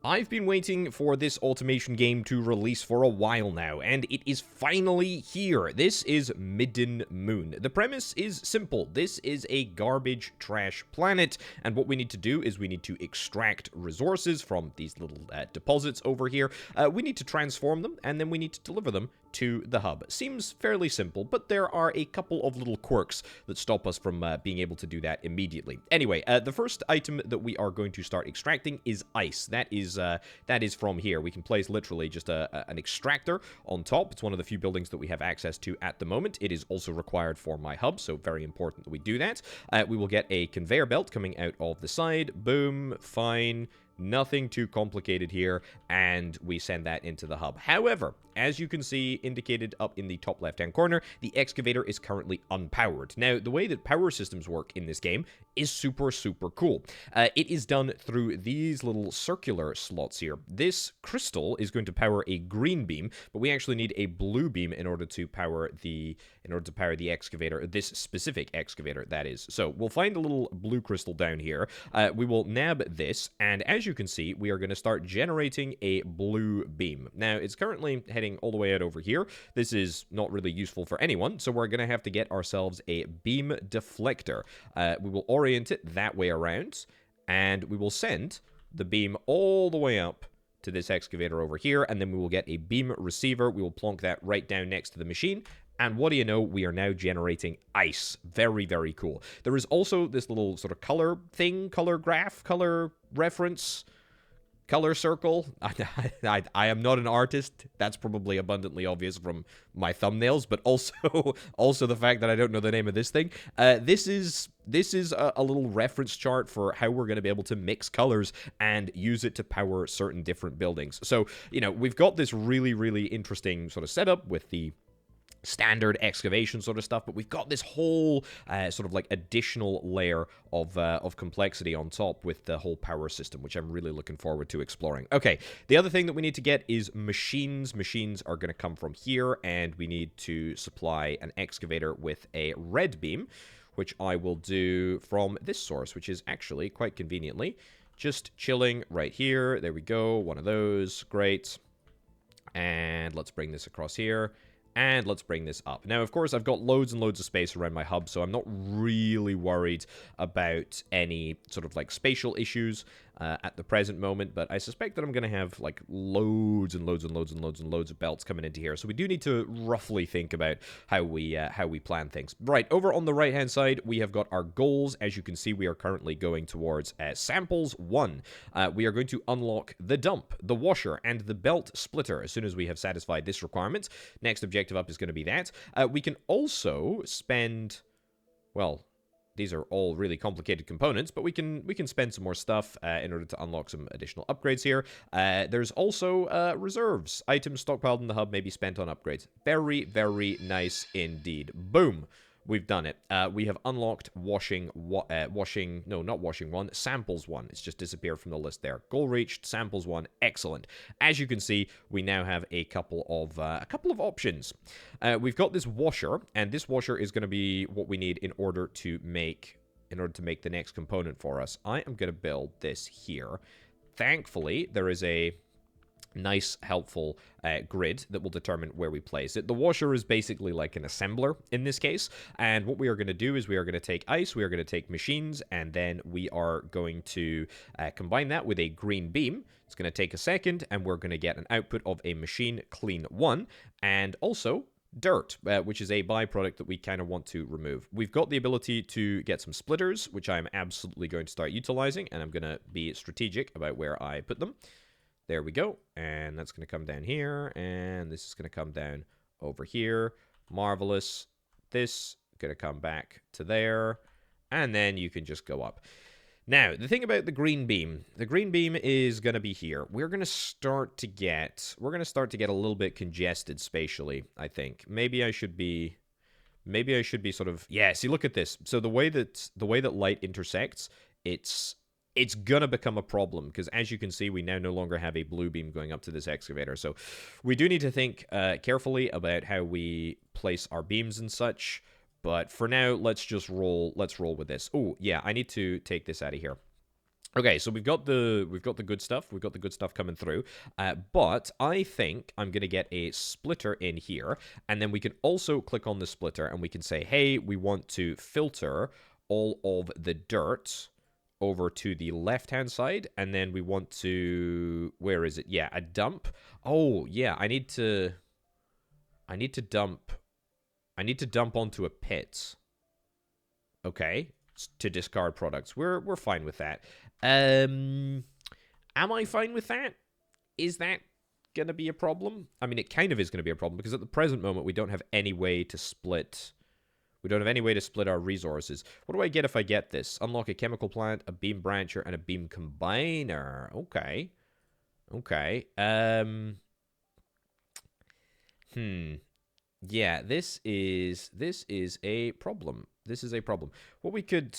I've been waiting for this automation game to release for a while now, and it is finally here. This is Middenmoon. The premise is simple. This is a garbage trash planet, and what we need to do is we need to extract resources from these little deposits over here. We need to transform them, and then we need to deliver them to the hub. Seems fairly simple, but there are a couple of little quirks that stop us from being able to do that immediately. Anyway, the first item that we are going to start extracting is ice. That is from here. We can place literally just an extractor on top. It's one of the few buildings that we have access to at the moment. It is also required for my hub, so very important that we do that. We will get a conveyor belt coming out of the side. Boom, fine. Nothing too complicated here, and we send that into the hub. However, as you can see indicated up in the top left-hand corner, the excavator is currently unpowered. Now, the way that power systems work in this game is super cool. It is done through these little circular slots here. This crystal is going to power a green beam, but we actually need a blue beam in order to power the excavator, this specific excavator, that is. So we'll find a little blue crystal down here. We will nab this, and as you can see, we are going to start generating a blue beam. Now, it's currently heading all the way out over here. This is not really useful for anyone, so we're going to have to get ourselves a beam deflector. We will orient it that way around, and we will send the beam all the way up to this excavator over here, and then we will get a beam receiver. We will plonk that right down next to the machine. And what do you know? We are now generating ice. Very cool. There is also this little sort of color thing, color graph, color reference, color circle. I am not an artist. That's probably abundantly obvious from my thumbnails, but also the fact that I don't know the name of this thing. This is a little reference chart for how we're going to be able to mix colors and use it to power certain different buildings. So, you know, we've got this really interesting sort of setup with the standard excavation sort of stuff, but we've got this whole sort of like additional layer of complexity on top with the whole power system, which I'm really looking forward to exploring. Okay, the other thing that we need to get is machines. Machines are going to come from here, and we need to supply an excavator with a red beam, which I will do from this source, which is actually quite conveniently just chilling right here. There we go, one of those, great. And let's bring this across here. And let's bring this up. Now, of course, I've got loads and loads of space around my hub, so I'm not really worried about any sort of like spatial issues at the present moment, but I suspect that I'm going to have like loads and loads of belts coming into here. So we do need to roughly think about how we plan things. Right, over on the right-hand side, we have got our goals. As you can see, we are currently going towards samples 1. We are going to unlock the dump, the washer, and the belt splitter as soon as we have satisfied this requirement. Next objective up is going to be that. We can also spend, well, these are all really complicated components, but we can spend some more stuff in order to unlock some additional upgrades here. There's also reserves. Items stockpiled in the hub may be spent on upgrades. Very nice indeed. Boom. We've done it. We have unlocked samples 1. It's just disappeared from the list there. Goal reached, samples 1. Excellent. As you can see, we now have a couple of options. We've got this washer, and this washer is going to be what we need in order to make the next component for us. I am going to build this here. Thankfully, there is a nice, helpful grid that will determine where we place it. The washer is basically like an assembler in this case, and what we are going to do is we are going to take ice, we are going to take machines, and then we are going to combine that with a green beam. It's going to take a second, and we're going to get an output of a machine clean 1, and also dirt, which is a byproduct that we kind of want to remove. We've got the ability to get some splitters, which I'm absolutely going to start utilizing, and I'm going to be strategic about where I put them. There we go, and that's going to come down here, and this is going to come down over here. Marvelous. This going to come back to there, and then you can just go up. Now, the thing about the green beam is going to be here. We're going to start to get a little bit congested spatially, I think. Maybe I should be sort of, yeah, see, look at this. So the way that light intersects, it's gonna become a problem, because as you can see, we now no longer have a blue beam going up to this excavator. So we do need to think carefully about how we place our beams and such. But for now, let's roll with this. Oh, yeah, I need to take this out of here. Okay, so we've got the good stuff. We've got the good stuff coming through. But I think I'm gonna get a splitter in here, and then we can also click on the splitter, and we can say, hey, we want to filter all of the dirt over to the left-hand side, and then we want to, where is it? Yeah, a dump. Oh yeah, I need to dump onto a pit. Okay, to discard products. We're fine with that. Am I fine with that? Is that going to be a problem? I mean, it kind of is going to be a problem because at the present moment we don't have any way to split. We don't have any way to split our resources. What do I get if I get this? Unlock a chemical plant, a beam brancher, and a beam combiner. Okay. Okay. Yeah, this is a problem. This is a problem. What we could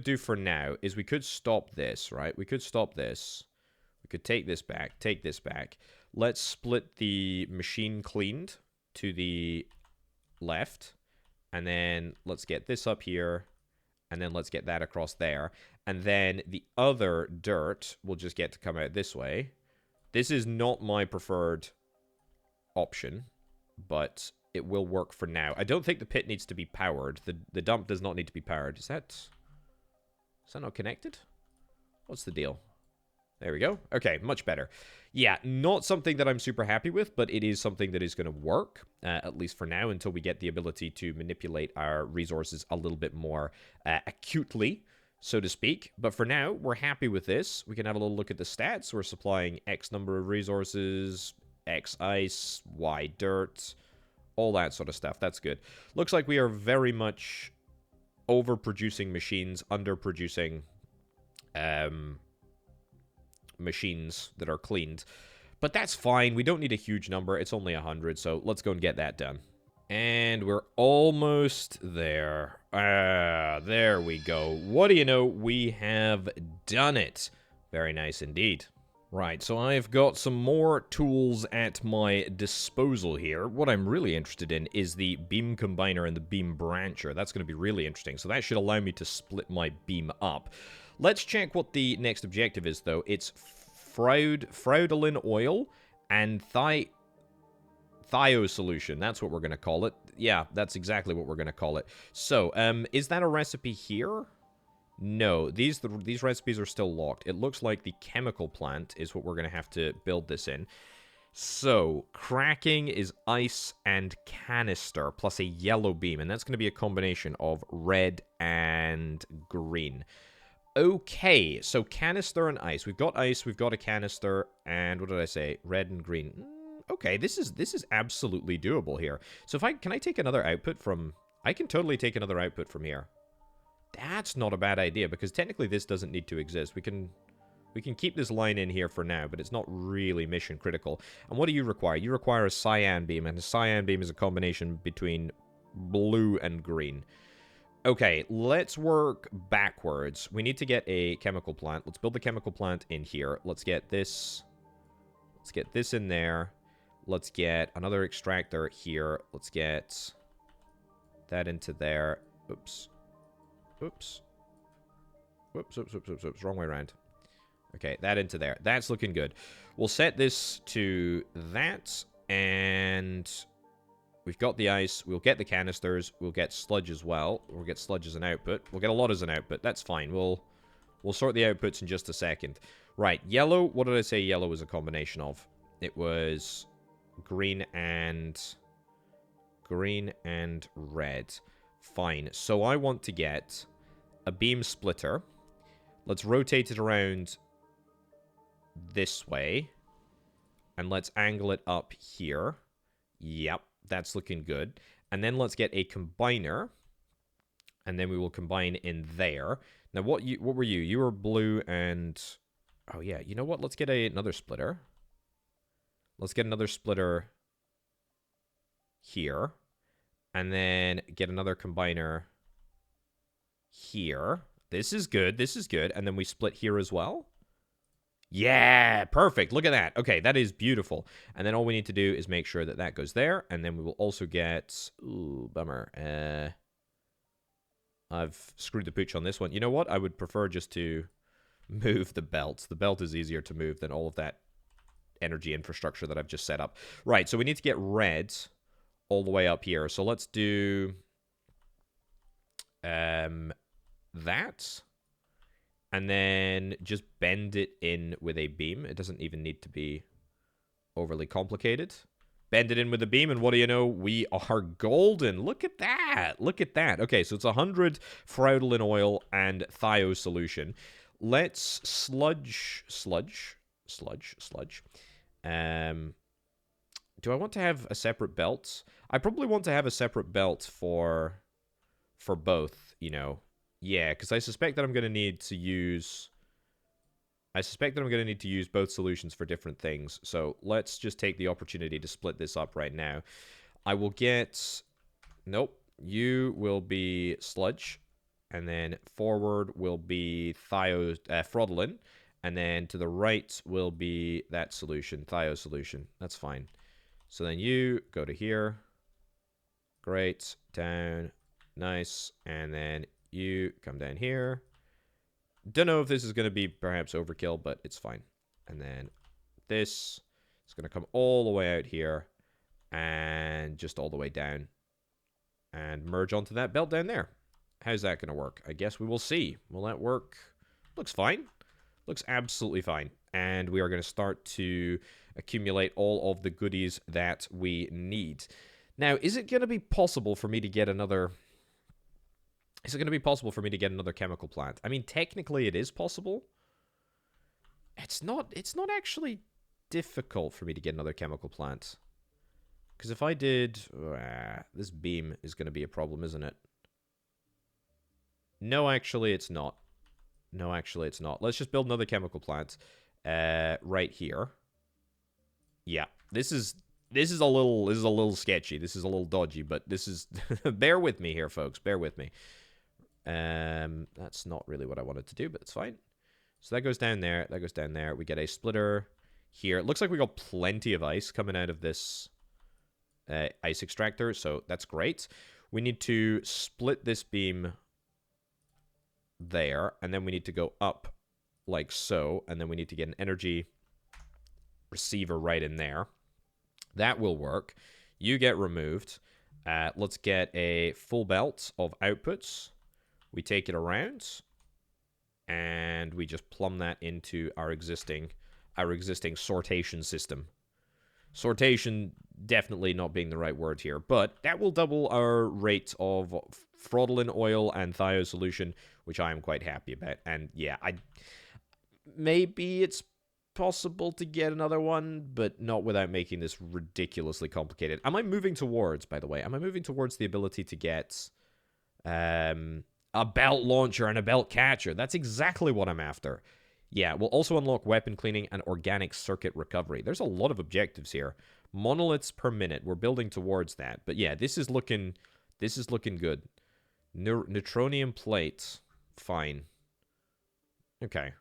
do for now is we could stop this, right? We could stop this. We could take this back. Let's split the machine cleaned to the left, and then let's get this up here, and then let's get that across there, and then the other dirt will just get to come out this way. This is not my preferred option, but it will work for now. I don't think the pit needs to be powered. The dump does not need to be powered. Is that not connected? What's the deal? There we go. Okay, much better. Yeah, not something that I'm super happy with, but it is something that is going to work, at least for now, until we get the ability to manipulate our resources a little bit more acutely, so to speak. But for now, we're happy with this. We can have a little look at the stats. We're supplying X number of resources, X ice, Y dirt, all that sort of stuff. That's good. Looks like we are very much overproducing machines, underproducing machines that are cleaned. But that's fine. We don't need a huge number. It's only 100, so let's go and get that done. And we're almost there. There we go. What do you know? We have done it. Very nice indeed. Right, so I've got some more tools at my disposal here. What I'm really interested in is the beam combiner and the beam brancher. That's going to be really interesting. So that should allow me to split my beam up. Let's check what the next objective is, though. It's fraudulent oil and thio solution. That's what we're going to call it. Yeah, that's exactly what we're going to call it. So, is that a recipe here? No, these recipes are still locked. It looks like the chemical plant is what we're going to have to build this in. So, cracking is ice and canister plus a yellow beam, and that's going to be a combination of red and green. Okay, so canister and ice. We've got ice, we've got a canister, and what did I say? Red and green. Okay, this is absolutely doable here. So can I take another output from... I can totally take another output from here. That's not a bad idea, because technically this doesn't need to exist. We can keep this line in here for now, but it's not really mission critical. And what do you require? You require a cyan beam, and a cyan beam is a combination between blue and green. Okay, let's work backwards. We need to get a chemical plant. Let's build the chemical plant in here. Let's get this in there. Let's get another extractor here. Let's get that into there. Oops. Oops. Whoops, oops, oops, oops, oops. Wrong way around. Okay, that into there. That's looking good. We'll set this to that, and we've got the ice. We'll get the canisters. We'll get sludge as well. We'll get sludge as an output. We'll get a lot as an output. That's fine. We'll sort the outputs in just a second. Right, yellow. What did I say yellow was a combination of? It was green and red. Fine. So I want to get a beam splitter. Let's rotate it around this way. And let's angle it up here. Yep, that's looking good. And then let's get a combiner. And then we will combine in there. Now, what were you? You were blue and... Oh, yeah. You know what? Let's get another splitter. Let's get another splitter here. And then get another combiner here. This is good. This is good. And then we split here as well. Yeah, perfect. Look at that. Okay, that is beautiful. And then all we need to do is make sure that that goes there. And then we will also get... Ooh, bummer. I've screwed the pooch on this one. You know what? I would prefer just to move the belt. The belt is easier to move than all of that energy infrastructure that I've just set up. Right, so we need to get red all the way up here. So let's do that. And then just bend it in with a beam. It doesn't even need to be overly complicated. Bend it in with a beam, and what do you know? We are golden. Look at that. Look at that. Okay, so it's 100 fraudulent oil and thio solution. Let's sludge. Do I want to have a separate belt? I probably want to have a separate belt for both, you know. Yeah, because I suspect that I'm going to need to use... I suspect that I'm going to need to use both solutions for different things. So let's just take the opportunity to split this up right now. I will get... Nope. You will be sludge. And then forward will be fraudulent. And then to the right will be that solution, thio solution. That's fine. So then you go to here. Great. Down. Nice. And then you come down here. Don't know if this is going to be perhaps overkill, but it's fine. And then this is going to come all the way out here and just all the way down and merge onto that belt down there. How's that going to work? I guess we will see. Will that work? Looks fine. Looks absolutely fine. And we are going to start to accumulate all of the goodies that we need. Now, is it going to be possible for me to get another... Is it going to be possible for me to get another chemical plant? I mean, technically it is possible. It's not actually difficult for me to get another chemical plant. Because if I did... this beam is going to be a problem, isn't it? No, actually, it's not. No, actually, it's not. Let's just build another chemical plant right here. Yeah, this is a little sketchy. This is a little dodgy, but this is... bear with me here, folks. Bear with me. That's not really what I wanted to do, but it's fine. So that goes down there. That goes down there. We get a splitter here. It looks like we got plenty of ice coming out of this ice extractor, so that's great. We need to split this beam there, and then we need to go up like so, and then we need to get an energy receiver right in there. That will work. You get removed. Let's get a full belt of outputs. We take it around, and we just plumb that into our existing sortation system. Sortation definitely not being the right word here, but that will double our rate of fraudulent oil and thio solution, which I am quite happy about. And yeah, maybe it's possible to get another one, but not without making this ridiculously complicated. Am I moving towards, by the way, the ability to get a belt launcher and a belt catcher? That's exactly what I'm after. Yeah, we'll also unlock weapon cleaning and organic circuit recovery. There's a lot of objectives here. Monoliths per minute. We're building towards that. But yeah, this is looking good. Neutronium plates. Fine. Okay.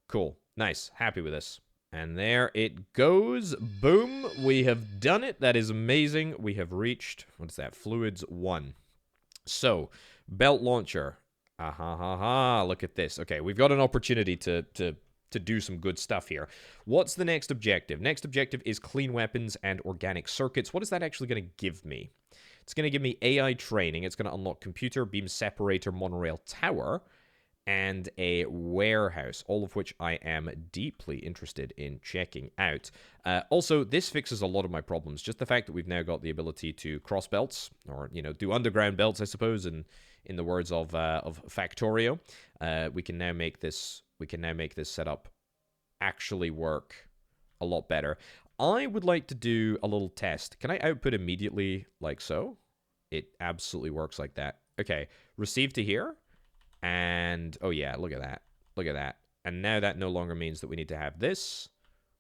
Cool. Nice. Happy with this. And there it goes. Boom. We have done it. That is amazing. We have reached, what's that? Fluids 1. So, belt launcher. Look at this. Okay, we've got an opportunity to do some good stuff here. What's the next objective? Next objective is clean weapons and organic circuits. What is that actually going to give me? It's going to give me AI training. It's going to unlock computer, beam separator, monorail tower, and a warehouse, all of which I am deeply interested in checking out. Also, this fixes a lot of my problems. Just the fact that we've now got the ability to cross belts, or, you know, do underground belts, I suppose, and in the words of Factorio, we can now make this setup actually work a lot better. I would like to do a little test. Can I output immediately like so? It absolutely works like that. Okay, receive to here. And, oh yeah, look at that. Look at that. And now that no longer means that we need to have this,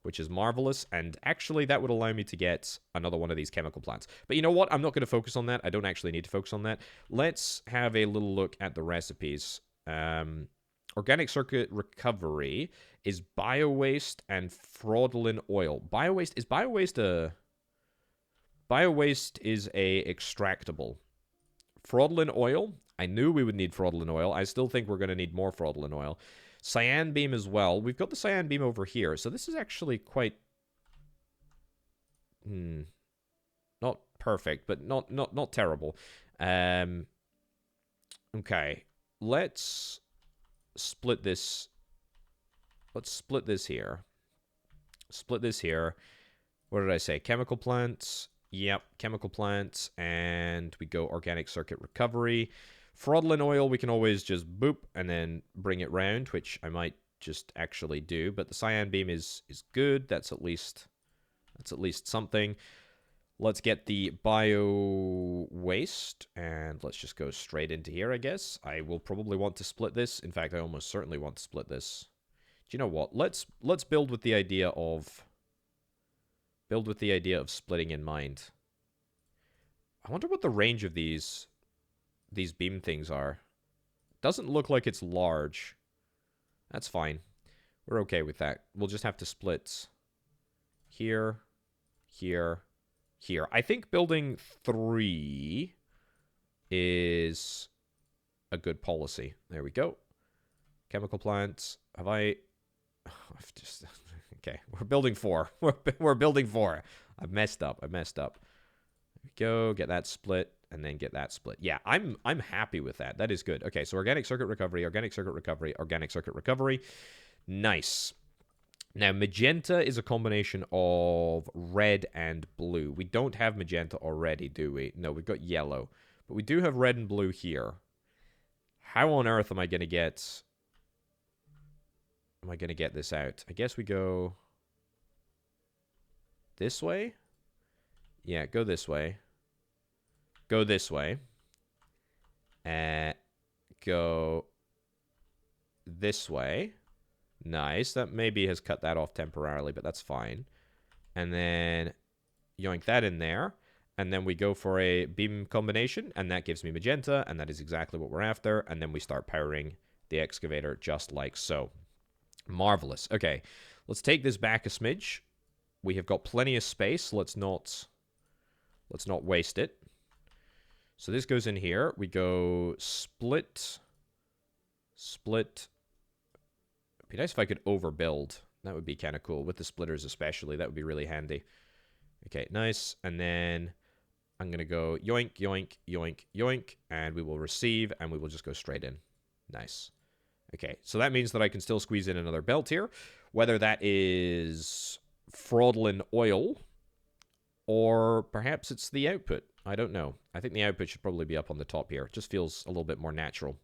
which is marvelous. And actually, that would allow me to get another one of these chemical plants. But you know what? I'm not going to focus on that. I don't actually need to focus on that. Let's have a little look at the recipes. Organic circuit recovery is bio-waste and fraudulent oil. Bio-waste is a extractable. Fraudulent oil, I knew we would need frottling oil. I still think we're going to need more frottling oil. Cyan beam as well. We've got the cyan beam over here, so this is actually quite... not perfect, but not terrible. Okay, let's split this. Let's split this here. Split this here. What did I say? Chemical plants. Yep, chemical plants. And we go organic circuit recovery. Frottling oil, we can always just boop and then bring it round, which I might just actually do. But the cyan beam is good. That's at least something. Let's get the bio waste, and let's just go straight into here, I guess. I will probably want to split this. In fact, I almost certainly want to split this. Do you know what? Let's build with the idea of splitting in mind. I wonder what the range of these beam things are. Doesn't look like it's large. That's fine. We're okay with that. We'll just have to split here, here, here. I think building 3 is a good policy. There we go. Chemical plants. I've just... Okay, we're building 4. We're building 4. I've messed up. There we go. Get that split, and then get that split. Yeah, I'm happy with that. That is good. Okay, so organic circuit recovery, organic circuit recovery, organic circuit recovery. Nice. Now, magenta is a combination of red and blue. We don't have magenta already, do we? No, we've got yellow. But we do have red and blue here. How on earth am I going to get... this out? I guess we go... this way? Yeah, go this way. Go this way. Go this way. Nice. That maybe has cut that off temporarily, but that's fine. And then yoink that in there. And then we go for a beam combination, and that gives me magenta, and that is exactly what we're after. And then we start powering the excavator just like so. Marvelous. Okay, let's take this back a smidge. We have got plenty of space. Let's not waste it. So this goes in here. We go split. Split. It'd be nice if I could overbuild. That would be kind of cool. With the splitters especially. That would be really handy. Okay, nice. And then I'm going to go yoink, yoink, yoink, yoink. And we will receive, and we will just go straight in. Nice. Okay, so that means that I can still squeeze in another belt here. Whether that is fraudulent oil, or perhaps it's the output. I don't know. I think the output should probably be up on the top here. It just feels a little bit more natural.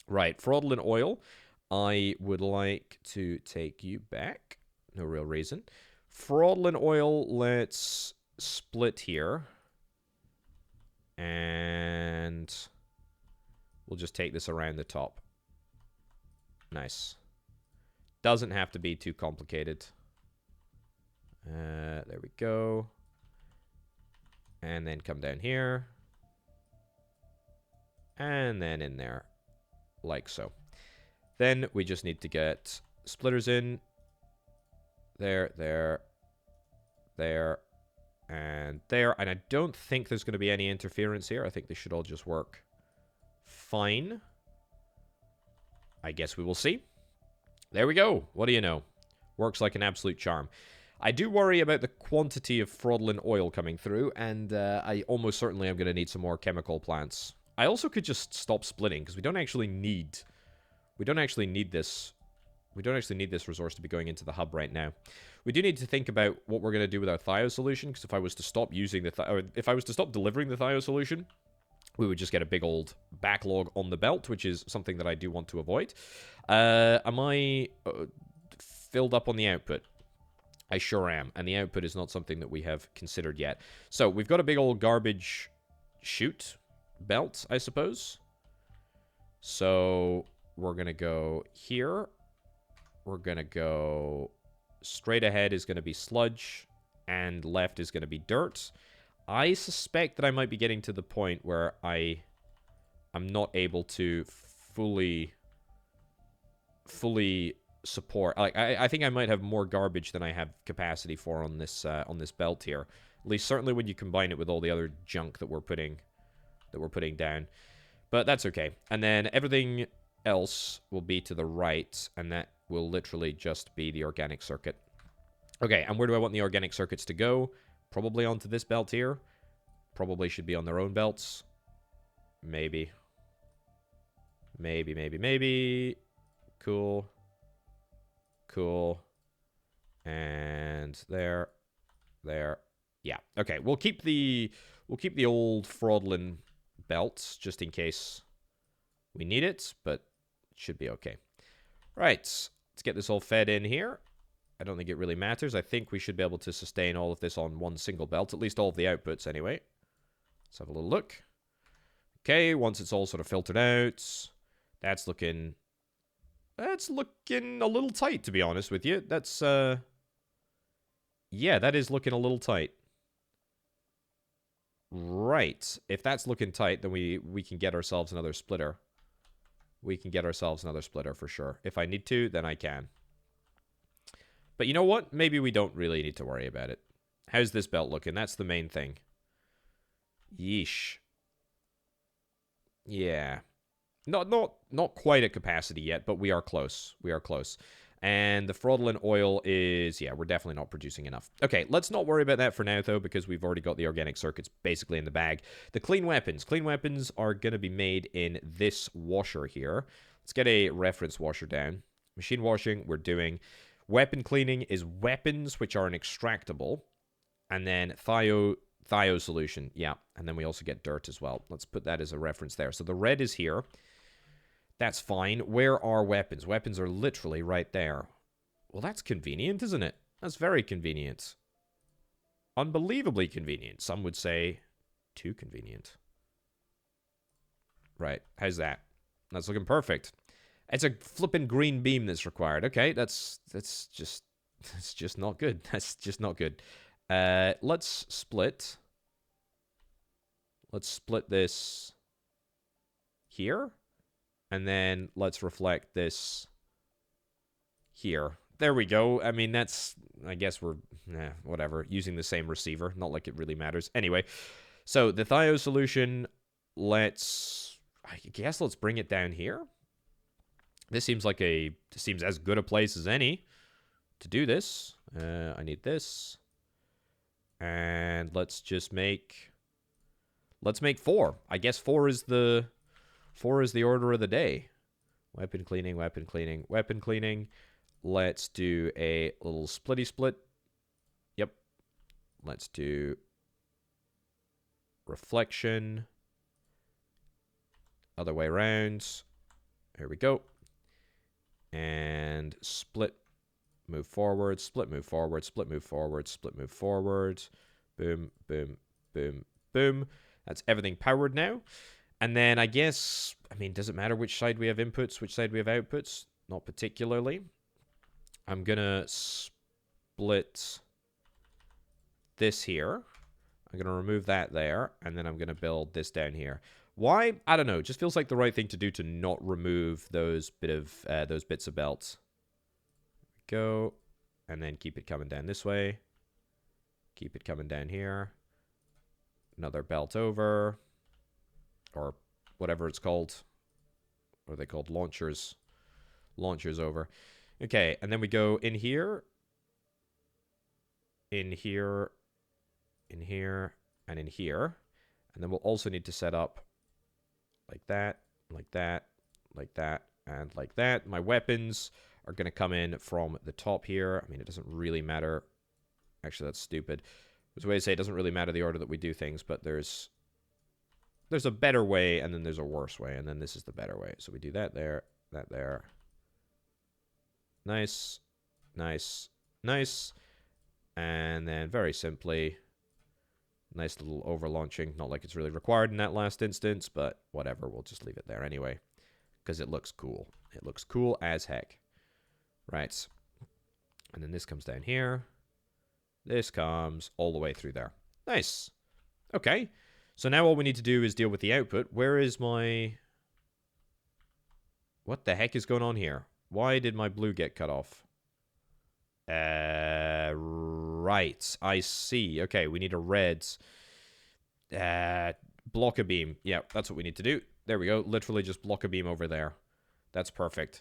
Right, fraudulent oil. I would like to take you back. No real reason. Fraudulent oil, let's split here. And we'll just take this around the top. Nice. Doesn't have to be too complicated. There we go. And then come down here. And then in there. Like so. Then we just need to get splitters in. There, there, there, and there. And I don't think there's going to be any interference here. I think they should all just work fine. I guess we will see. There we go. What do you know? Works like an absolute charm. I do worry about the quantity of fraudulent oil coming through, and I almost certainly am going to need some more chemical plants. I also could just stop splitting, because we don't actually need this. We don't actually need this resource to be going into the hub right now. We do need to think about what we're going to do with our thio solution, because if I was to stop using if I was to stop delivering the thio solution, we would just get a big old backlog on the belt, which is something that I do want to avoid. Am I filled up on the output? I sure am, and the output is not something that we have considered yet. So we've got a big old garbage chute belt, I suppose. So we're going to go here. We're going to go straight ahead is going to be sludge, and left is going to be dirt. I suspect that I might be getting to the point where I'm not able to fully support. Like I think I might have more garbage than I have capacity for on this belt here. At least certainly when you combine it with all the other junk that we're putting down. But that's okay. And then everything else will be to the right, and that will literally just be the organic circuit. Okay, and where do I want the organic circuits to go? Probably onto this belt here. Probably should be on their own belts. Maybe. Maybe. Cool. Cool. And there. Yeah. Okay, we'll keep the old Fraudlin belts just in case we need it, but it should be okay. Right. Let's get this all fed in here. I don't think it really matters. I think we should be able to sustain all of this on one single belt, at least all of the outputs anyway. Let's have a little look. Okay, once it's all sort of filtered out, that's looking a little tight, to be honest with you. That's yeah, that is looking a little tight. Right. If that's looking tight, then we can get ourselves another splitter. We can get ourselves another splitter for sure. If I need to, then I can. But you know what? Maybe we don't really need to worry about it. How's this belt looking? That's the main thing. Yeesh. Yeah. Not quite at capacity yet, but we are close. We are close. And the Fraudulent oil is, yeah, we're definitely not producing enough. Okay, let's not worry about that for now, though, because we've already got the organic circuits basically in the bag. The clean weapons. Clean weapons are going to be made in this washer here. Let's get a reference washer down. Machine washing, we're doing. Weapon cleaning is weapons which are an extractable. And then thio solution, yeah. And then we also get dirt as well. Let's put that as a reference there. So the red is here. That's fine. Where are weapons? Weapons are literally right there. Well, that's convenient, isn't it? That's very convenient. Unbelievably convenient. Some would say too convenient. Right. How's that? That's looking perfect. It's a flippin' green beam that's required. Okay, that's just not good. That's just not good. Let's split. Let's split this here. And then let's reflect this here. There we go. I mean, that's... I guess we're... whatever. Using the same receiver. Not like it really matters. Anyway, so the thio solution, let's... I guess let's bring it down here. This seems like a... This seems as good a place as any to do this. I need this. And let's just make... Let's make 4. I guess 4 is the... 4 is the order of the day. Weapon cleaning, weapon cleaning, weapon cleaning. Let's do a little splitty split. Yep. Let's do reflection. Other way around. Here we go. And split, move forward, split, move forward, split, move forward, split, move forward. Boom, boom, boom, boom. That's everything powered now. And then I guess, I mean, does it matter which side we have inputs, which side we have outputs? Not particularly. I'm going to split this here. I'm going to remove that there, and then I'm going to build this down here. Why? I don't know. It just feels like the right thing to do to not remove those bits of belt. Go, and then keep it coming down this way. Keep it coming down here. Another belt over. Or whatever it's called. What are they called? Launchers. Launchers over. Okay, and then we go in here. In here. In here. And in here. And then we'll also need to set up like that, like that, like that, and like that. My weapons are going to come in from the top here. I mean, it doesn't really matter. Actually, that's stupid. There's a way to say it doesn't really matter the order that we do things, but there's a better way, and then there's a worse way, and then this is the better way. So we do that there, that there. Nice, nice, nice. And then very simply, nice little over-launching. Not like it's really required in that last instance, but whatever. We'll just leave it there anyway, because it looks cool. It looks cool as heck. Right. And then this comes down here. This comes all the way through there. Nice. Okay. So now all we need to do is deal with the output. Where is my... What the heck is going on here? Why did my blue get cut off? Right. I see. Okay, we need a red. Block a beam. Yeah, that's what we need to do. There we go. Literally just block a beam over there. That's perfect.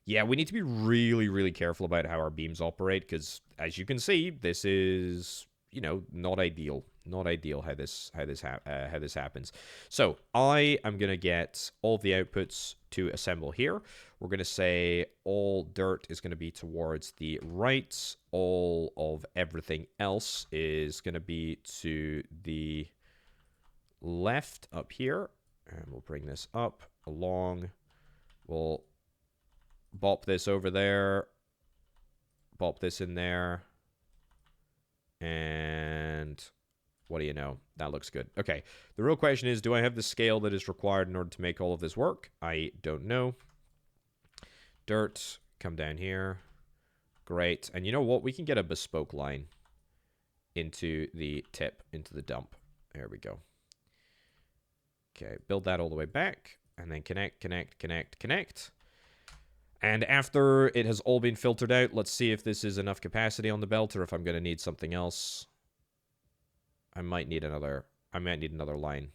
Yeah, we need to be really, really careful about how our beams operate, because as you can see, this is, you know, not ideal. Not ideal how this happens. So I am gonna get all of the outputs to assemble here. We're gonna say all dirt is gonna be towards the right. All of everything else is gonna be to the left up here, and we'll bring this up along. We'll bop this over there, bop this in there, and what do you know? That looks good. Okay, the real question is, do I have the scale that is required in order to make all of this work? I don't know. Dirt, come down here. Great. And you know what? We can get a bespoke line into the tip, into the dump. There we go. Okay, build that all the way back, and then connect, connect, connect, connect. And after it has all been filtered out, let's see if this is enough capacity on the belt, or if I'm going to need something else. I might need another line.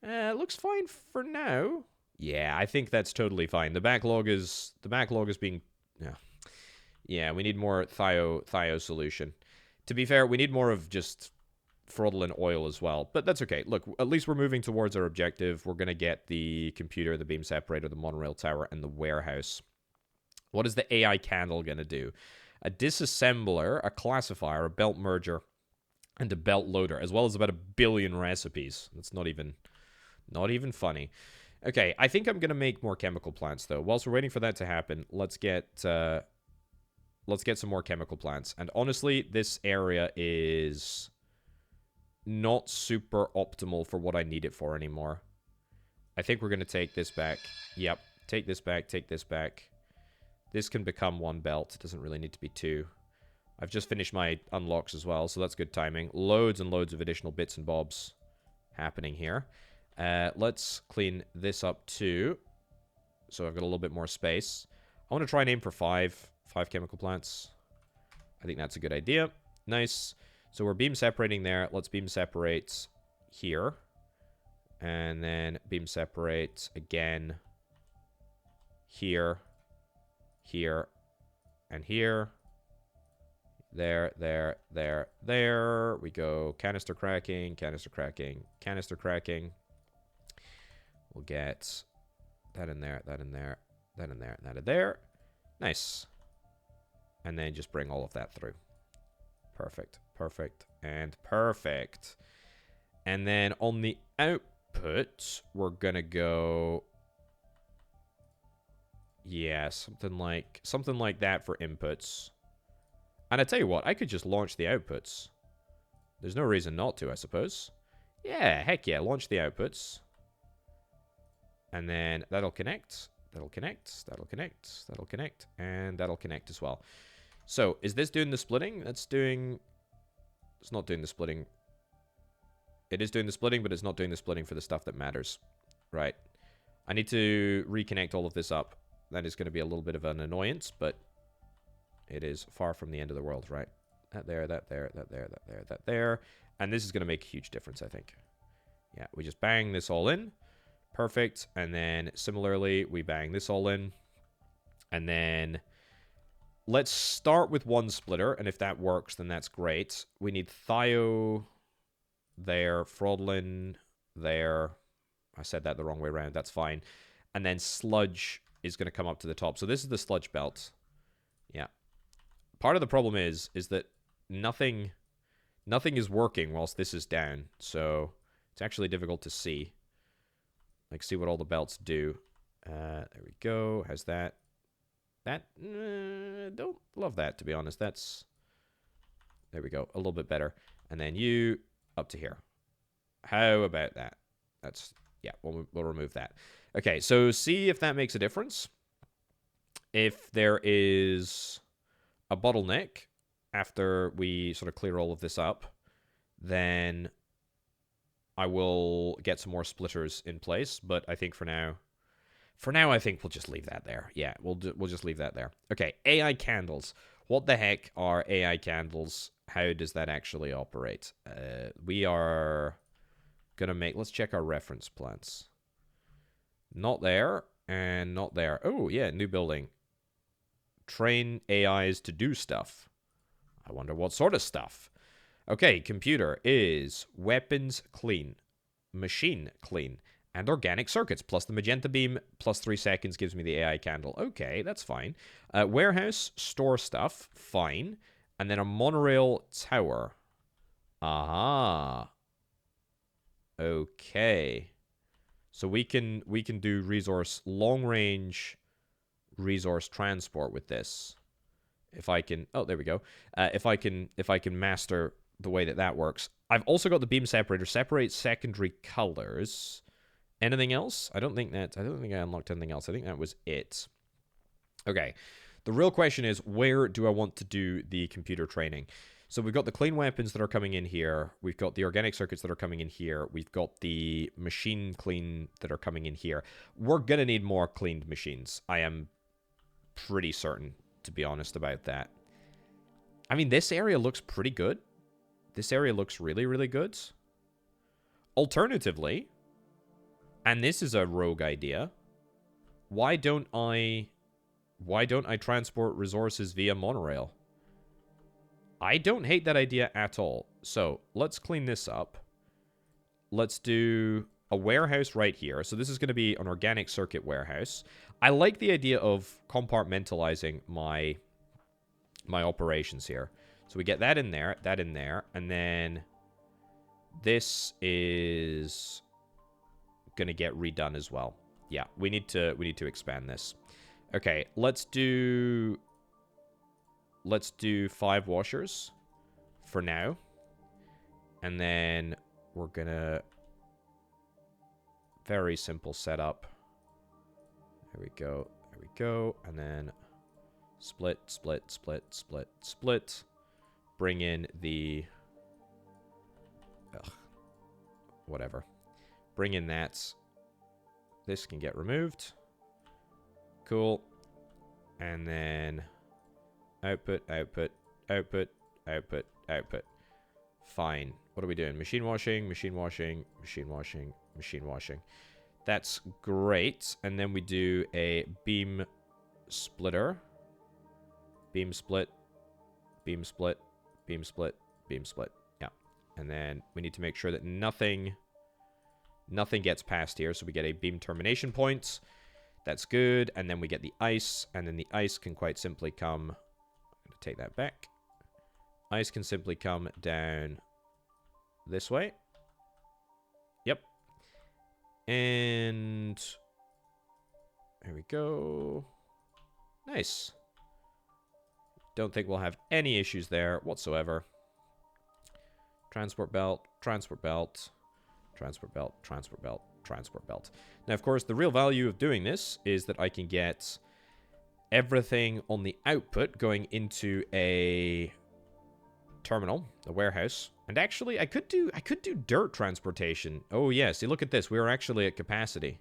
It looks fine for now. Yeah, I think that's totally fine. The backlog is being... Yeah, we need more thio solution. To be fair, we need more of just fraudulent oil as well. But that's okay. Look, at least we're moving towards our objective. We're going to get the computer, the beam separator, the monorail tower, and the warehouse. What is the AI candle going to do? A disassembler, a classifier, a belt merger, and a belt loader, as well as about 1 billion recipes. That's not even funny. Okay, I think I'm going to make more chemical plants, though. Whilst we're waiting for that to happen, let's get some more chemical plants. And honestly, this area is not super optimal for what I need it for anymore. I think we're going to take this back. Yep, take this back, take this back. This can become 1 belt. It doesn't really need to be 2. I've just finished my unlocks as well, so that's good timing. Loads and loads of additional bits and bobs happening here. Let's clean this up too, so I've got a little bit more space. I want to try and aim for 5 chemical plants. I think that's a good idea. Nice. So we're beam separating there. Let's beam separate here. And then beam separate again here, here, and here. There, there, there, there. We go canister cracking, canister cracking, canister cracking. We'll get that in there, that in there, that in there, that in there. Nice. And then just bring all of that through. Perfect, perfect, and perfect. And then on the output, we're gonna go... Yeah, something like that for inputs. And I tell you what, I could just launch the outputs. There's no reason not to, I suppose. Yeah, heck yeah, launch the outputs. And then that'll connect, that'll connect, that'll connect, that'll connect, and that'll connect as well. So, is this doing the splitting? It's not doing the splitting. It is doing the splitting, but it's not doing the splitting for the stuff that matters. Right. I need to reconnect all of this up. That is going to be a little bit of an annoyance, but it is far from the end of the world, right? That there, that there, that there, that there, that there. And this is going to make a huge difference, I think. Yeah, we just bang this all in. Perfect. And then similarly, we bang this all in. And then let's start with 1 splitter. And if that works, then that's great. We need thio there, fraudulent there. I said that the wrong way around. That's fine. And then sludge is going to come up to the top. So this is the sludge belt. Yeah. Part of the problem is that nothing is working whilst this is down. So it's actually difficult to see. Like, see what all the belts do. There we go. How's that? Don't love that, to be honest. That's... There we go. A little bit better. And then you up to here. How about that? That's... Yeah, we'll remove that. Okay, so see if that makes a difference. If there is a bottleneck after we sort of clear all of this up, then I will get some more splitters in place. But I think for now, I think we'll just leave that there. Yeah, we'll just leave that there. Okay, AI candles. What the heck are AI candles? How does that actually operate? We are gonna make... Let's check our reference plants. Not there, and not there. Oh, yeah, new building. Train AIs to do stuff. I wonder what sort of stuff. Okay, computer is weapons clean, machine clean, and organic circuits, plus the magenta beam, plus 3 seconds gives me the AI candle. Okay, that's fine. Warehouse, store stuff, fine. And then a monorail tower. Aha. Okay. So we can do resource, long range resource transport with this. If I can, oh, there we go. If I can master the way that works. I've also got the beam separator, separate secondary colors. Anything else? I don't think I unlocked anything else. I think that was it. Okay. The real question is, where do I want to do the computer training? So we've got the clean weapons that are coming in here. We've got the organic circuits that are coming in here. We've got the machine clean that are coming in here. We're going to need more cleaned machines. I am pretty certain, to be honest, about that. I mean, this area looks pretty good. This area looks really, really good. Alternatively, and this is a rogue idea, why don't I transport resources via monorail? I don't hate that idea at all. So let's clean this up. Let's do a warehouse right here. So this is going to be an organic circuit warehouse. I like the idea of compartmentalizing my operations here. So we get that in there, and then this is going to get redone as well. Yeah, we need to expand this. Okay, let's do 5 washers for now. And then we're going to very simple setup. There we go. There we go. And then split, split, split, split, split. Bring in the whatever. Bring in that. This can get removed. Cool. And then output, output, output, output, output. Fine. What are we doing? Machine washing, machine washing, machine washing, machine washing. That's great. And then we do a beam splitter. Beam split, beam split, beam split, beam split. Yeah. And then we need to make sure that nothing gets past here. So we get a beam termination point. That's good. And then we get the ice. And then the ice can quite simply come... I'm going to take that back. Ice can simply come down this way. Yep. And... there we go. Nice. Don't think we'll have any issues there whatsoever. Transport belt, transport belt, transport belt, transport belt, transport belt. Now, of course, the real value of doing this is that I can get everything on the output going into a terminal, a warehouse. And actually, I could do dirt transportation. Oh, yeah. See, look at this. We are actually at capacity.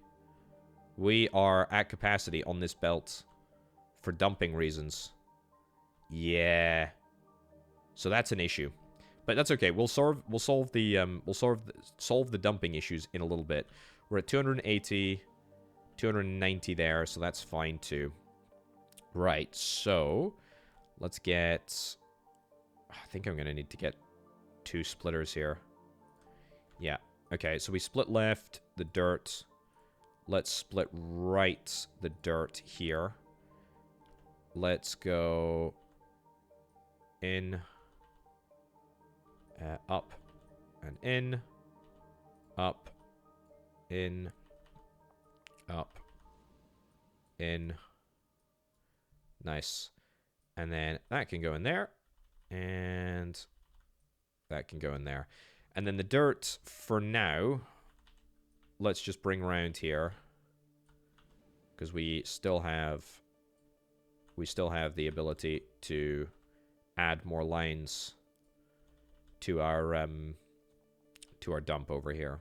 We are at capacity on this belt for dumping reasons. Yeah. So that's an issue. But that's okay. We'll solve the dumping issues in a little bit. We're at 280, 290 there, so that's fine too. Right. So let's get... I think I'm going to need to get 2 splitters here. Yeah. Okay, so we split left, the dirt. Let's split right, the dirt here. Let's go in, up, and in, up, in, up, in. Nice. And then that can go in there. And that can go in there. And then the dirt, for now, let's just bring around here. Because we still have the ability to add more lines to our dump over here.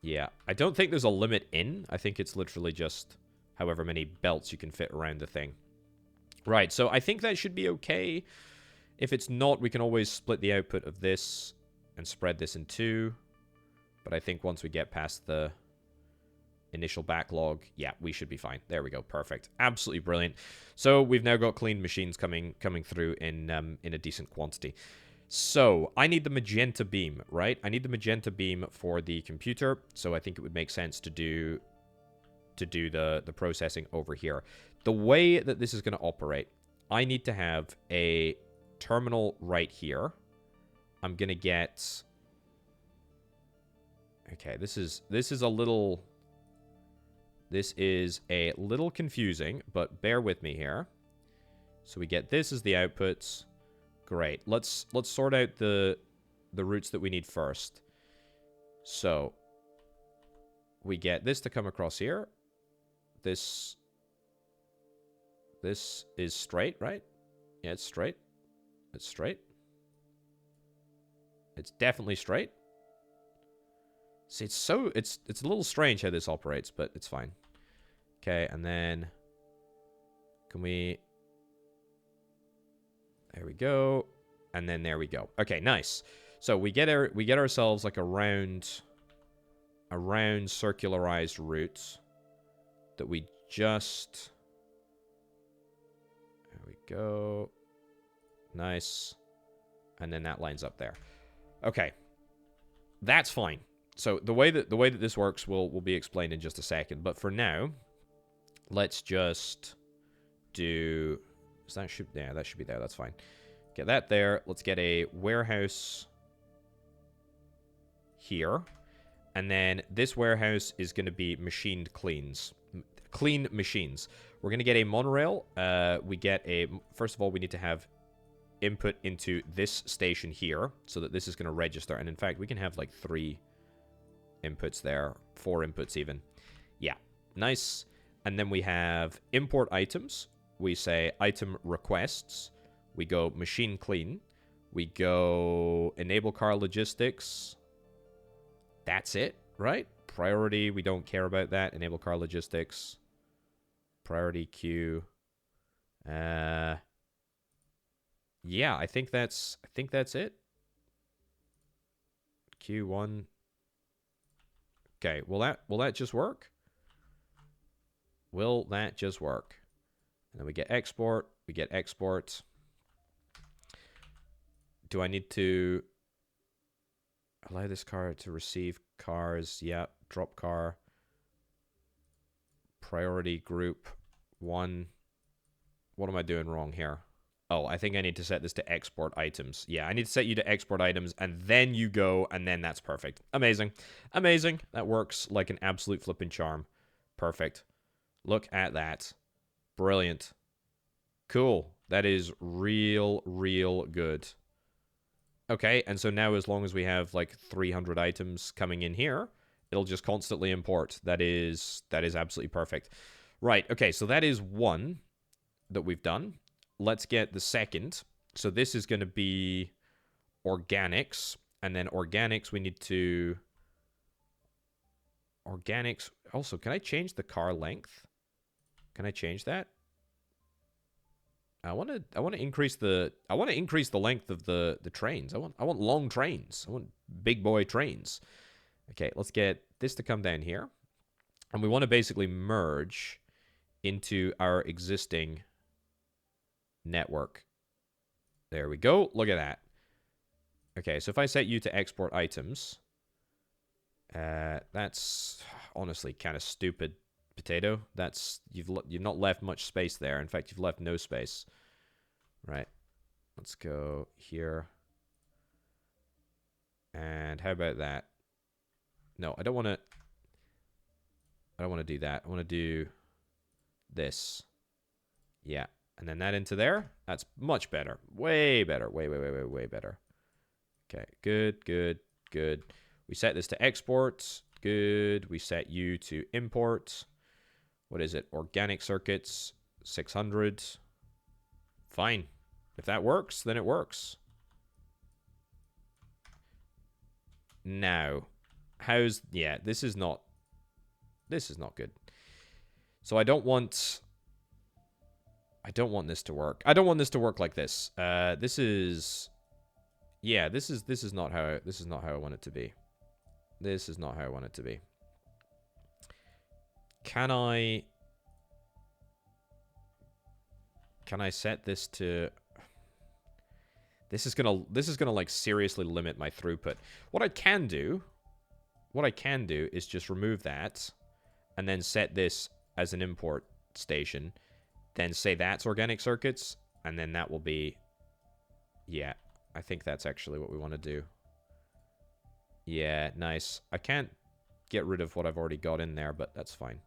Yeah, I don't think there's a limit in. I think it's literally just however many belts you can fit around the thing. Right, so I think that should be okay. If it's not, we can always split the output of this and spread this in 2. But I think once we get past the Initial backlog. Yeah, we should be fine. There we go. Perfect. Absolutely brilliant. So we've now got clean machines coming through in a decent quantity. So I need the magenta beam, right? I need the magenta beam for the computer. So I think it would make sense to do the processing over here. The way that this is going to operate, I need to have a terminal right here. I'm going to get... Okay, this is a little... This is a little confusing, but bear with me here. So we get this as the outputs. Great. Let's sort out the routes that we need first. So we get this to come across here. This is straight, right? Yeah, it's straight. It's straight. It's definitely straight. See, it's a little strange how this operates, but it's fine. Okay, and then can we... There we go. And then there we go. Okay, nice. So we get ourselves like a round circularized route that we just... There we go. Nice. And then that lines up there. Okay. That's fine. So the way that this works will be explained in just a second. But for now, let's just do... that should be there. That's fine. Get that there. Let's get a warehouse here. And then this warehouse is going to be machined cleans. Clean machines. We're going to get a monorail. First of all, we need to have input into this station here so that this is going to register. And in fact, we can have like 3 inputs there. 4 inputs even. Yeah. Nice. And then we have import items. We say item requests. We go machine clean. We go enable car logistics. That's it, right? Priority, we don't care about that. Enable car logistics. Priority queue. Yeah, I think that's it. Q1. Okay, will that just work? Will that just work? And then we get export. We get export. Do I need to allow this car to receive cars? Yeah. Drop car. Priority group 1. What am I doing wrong here? Oh, I think I need to set this to export items. Yeah, I need to set you to export items, and then you go, and then that's perfect. Amazing. Amazing. That works like an absolute flipping charm. Perfect. Look at that. Brilliant. Cool. That is real good. Okay, and so now as long as we have like 300 items coming in here, it'll just constantly import. That is absolutely perfect. Right, okay, so that is one that we've done. Let's get the second. So this is going to be organics, and then organics we need to... Organics... Also, can I change the car length? Can I change that? I want to increase the length of the trains. I want long trains. I want big boy trains. Okay, let's get this to come down here. And we want to basically merge into our existing network. There we go. Look at that. Okay, so if I set you to export items, that's honestly kind of stupid, Potato. That's you've not left much space there. In fact, you've left no space. Right. Let's go here. And how about that? No, I don't want to do that. I want to do this. Yeah. And then that into there. That's much better. Way better. Way better. Okay. Good. We set this to export. Good. We set you to import. What is it? Organic circuits. 600. Fine. If that works, then it works. Now, yeah, this is not good. So I don't want this to work. I don't want this to work like this. This is not how I want it to be. This is not how I want it to be. Can I set this to... This is gonna like seriously limit my throughput. What I can do is just remove that and then set this as an import station. Then say that's organic circuits, and then that will be... Yeah, I think that's actually what we want to do. Yeah, nice. I can't get rid of what I've already got in there, but that's fine.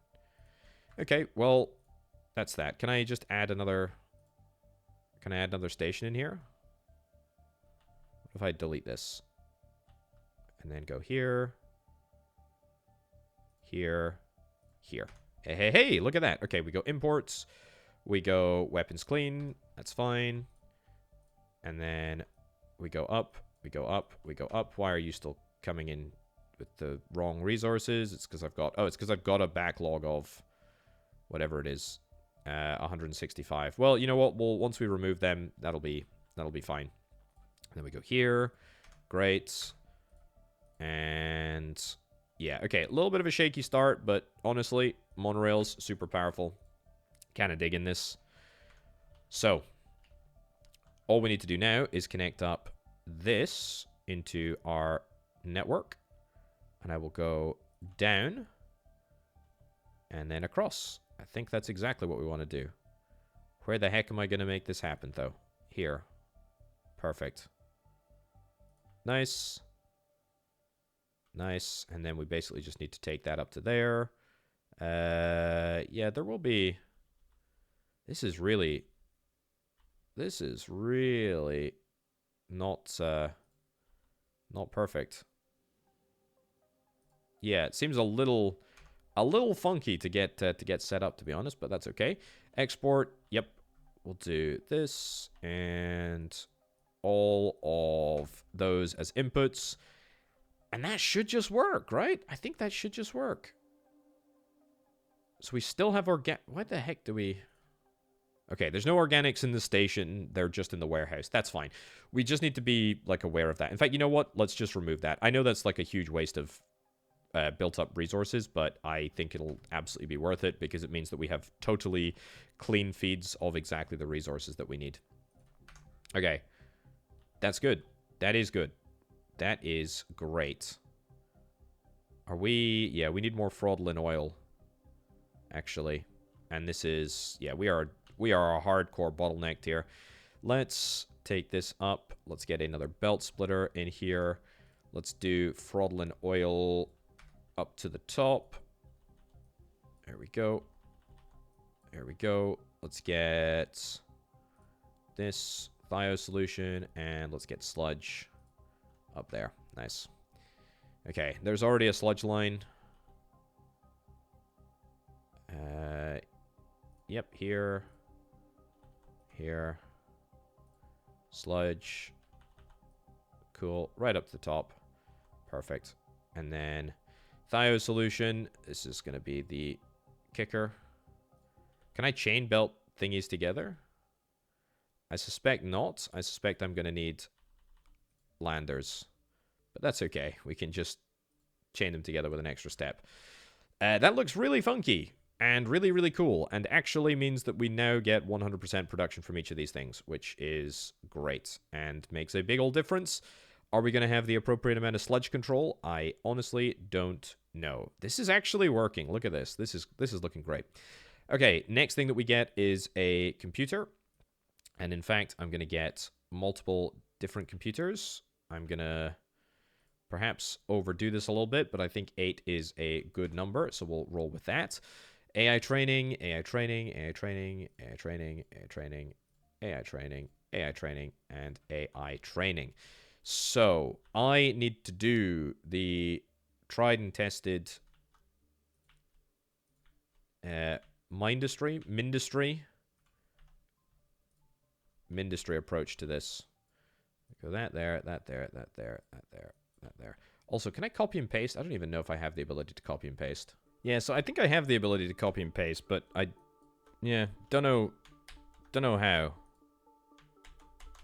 Okay, well, that's that. Can I just add another... Can I add another station in here? What if I delete this? And then go here. Here. Here. Hey, hey, hey, look at that. Okay, we go imports. We go weapons clean. That's fine. And then we go up. We go up. We go up. Why are you still coming in with the wrong resources? It's because I've got... Oh, it's because I've got a backlog of whatever it is. 165. Well, you know what? Well, once we remove them, that'll be fine. And then we go here. Great. And yeah, okay. A little bit of a shaky start, but honestly, monorail's super powerful. Kind of digging this. So, all we need to do now is connect up this into our network. And I will go down and then across. I think that's exactly what we want to do. Where the heck am I going to make this happen, though? Here. Perfect. Nice. Nice. And then we basically just need to take that up to there. Yeah, there will be... This is really not perfect. Yeah, it seems a little funky to get set up, to be honest, but that's okay. Export, yep. We'll do this and all of those as inputs. And that should just work, right? I think that should just work. So we still have what the heck do we... Okay, there's no organics in the station. They're just in the warehouse. That's fine. We just need to be, like, aware of that. In fact, you know what? Let's just remove that. I know that's, like, a huge waste of built-up resources, but I think it'll absolutely be worth it because it means that we have totally clean feeds of exactly the resources that we need. Okay. That's good. That is good. That is great. Are we... Yeah, we need more fraudulent oil, actually. And this is... Yeah, we are a hardcore bottlenecked here. Let's take this up. Let's get another belt splitter in here. Let's do fraudulent oil up to the top. There we go. There we go. Let's get this thio solution and let's get sludge up there. Nice. Okay, there's already a sludge line. Yep, here. Here. Sludge. Cool. Right up to the top. Perfect. And then thio solution. This is going to be the kicker. Can I chain belt thingies together? I suspect not. I suspect I'm going to need landers. But that's okay. We can just chain them together with an extra step. That looks really funky. And really, really cool. And actually means that we now get 100% production from each of these things, which is great and makes a big old difference. Are we going to have the appropriate amount of sludge control? I honestly don't know. This is actually working. Look at this. This is looking great. Okay, next thing that we get is a computer. And in fact, I'm going to get multiple different computers. I'm going to perhaps overdo this a little bit, but I think 8 is a good number, so we'll roll with that. AI training, AI training, AI training, AI training, AI training, AI training, AI training, and AI training. So, I need to do tried and tested Mindustry approach to this. Go that there, that there, that there, that there, that there. Also, can I copy and paste? I don't even know if I have the ability to copy and paste. Yeah, so I think I have the ability to copy and paste, but don't know how.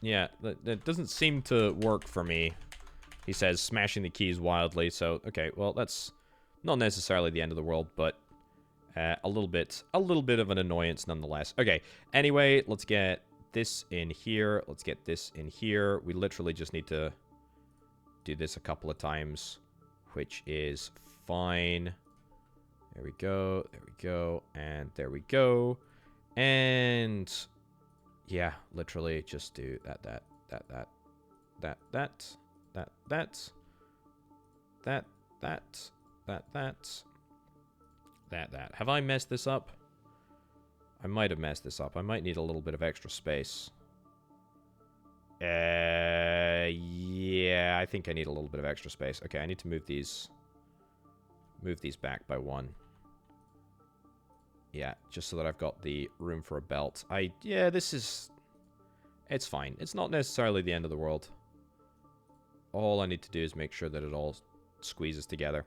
Yeah, that doesn't seem to work for me. He says, smashing the keys wildly, so, okay, well, that's not necessarily the end of the world, but A little bit of an annoyance nonetheless. Okay, anyway, let's get this in here. Let's get this in here. We literally just need to do this a couple of times, which is fine. There we go, and there we go. And yeah, literally just do that. Have I messed this up? I might have messed this up. I might need a little bit of extra space. Yeah, I think I need a little bit of extra space. Okay, I need to move these back by one. Yeah, just so that I've got the room for a belt. Yeah, this is... It's fine. It's not necessarily the end of the world. All I need to do is make sure that it all squeezes together.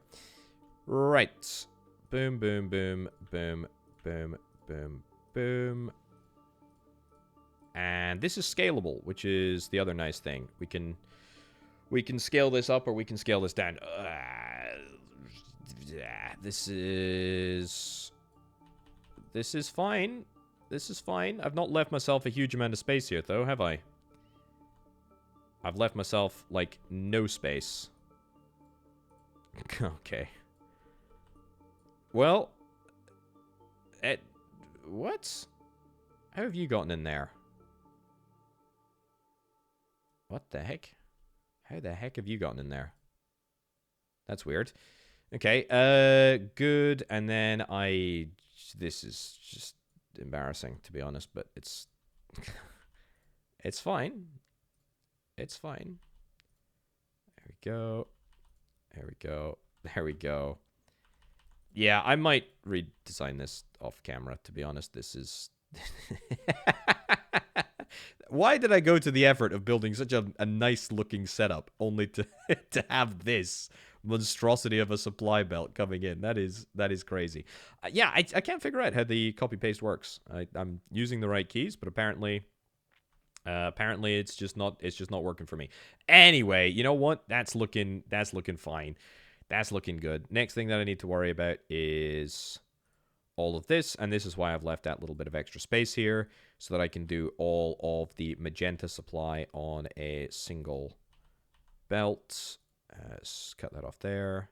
Right. Boom, boom, boom, boom, boom, boom, boom. And this is scalable, which is the other nice thing. We can scale this up or we can scale this down. This is fine. This is fine. I've not left myself a huge amount of space here, though, have I? I've left myself, like, no space. Okay. Well... What? How have you gotten in there? What the heck? How the heck have you gotten in there? That's weird. Okay, good. And then this is just embarrassing, to be honest, but it's... it's fine. It's fine. There we go. There we go. There we go. Yeah, I might redesign this off camera, to be honest. This is... Why did I go to the effort of building such a nice-looking setup only to to have this monstrosity of a supply belt coming in? That is crazy. Yeah, I can't figure out how the copy-paste works. I'm using the right keys, but apparently it's just not working for me. Anyway, you know what? That's looking fine. That's looking good. Next thing that I need to worry about is all of this, and this is why I've left that little bit of extra space here, so that I can do all of the magenta supply on a single belt. Cut that off there.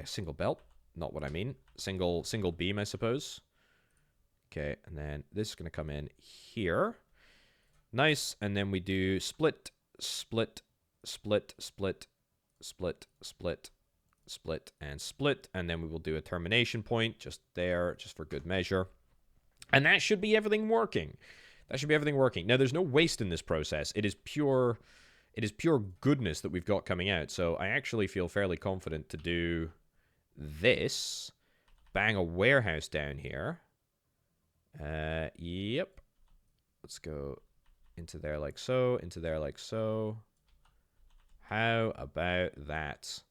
Single belt, not what I mean. Single beam, I suppose. Okay, and then this is going to come in here. Nice, and then we do split, split, split, split, split, split, split, and split, and then we will do a termination point just there, just for good measure. And that should be everything working. That should be everything working. Now, there's no waste in this process. It is pure goodness that we've got coming out. So I actually feel fairly confident to do this. Bang a warehouse down here. Yep. Let's go into there like so, into there like so. How about that?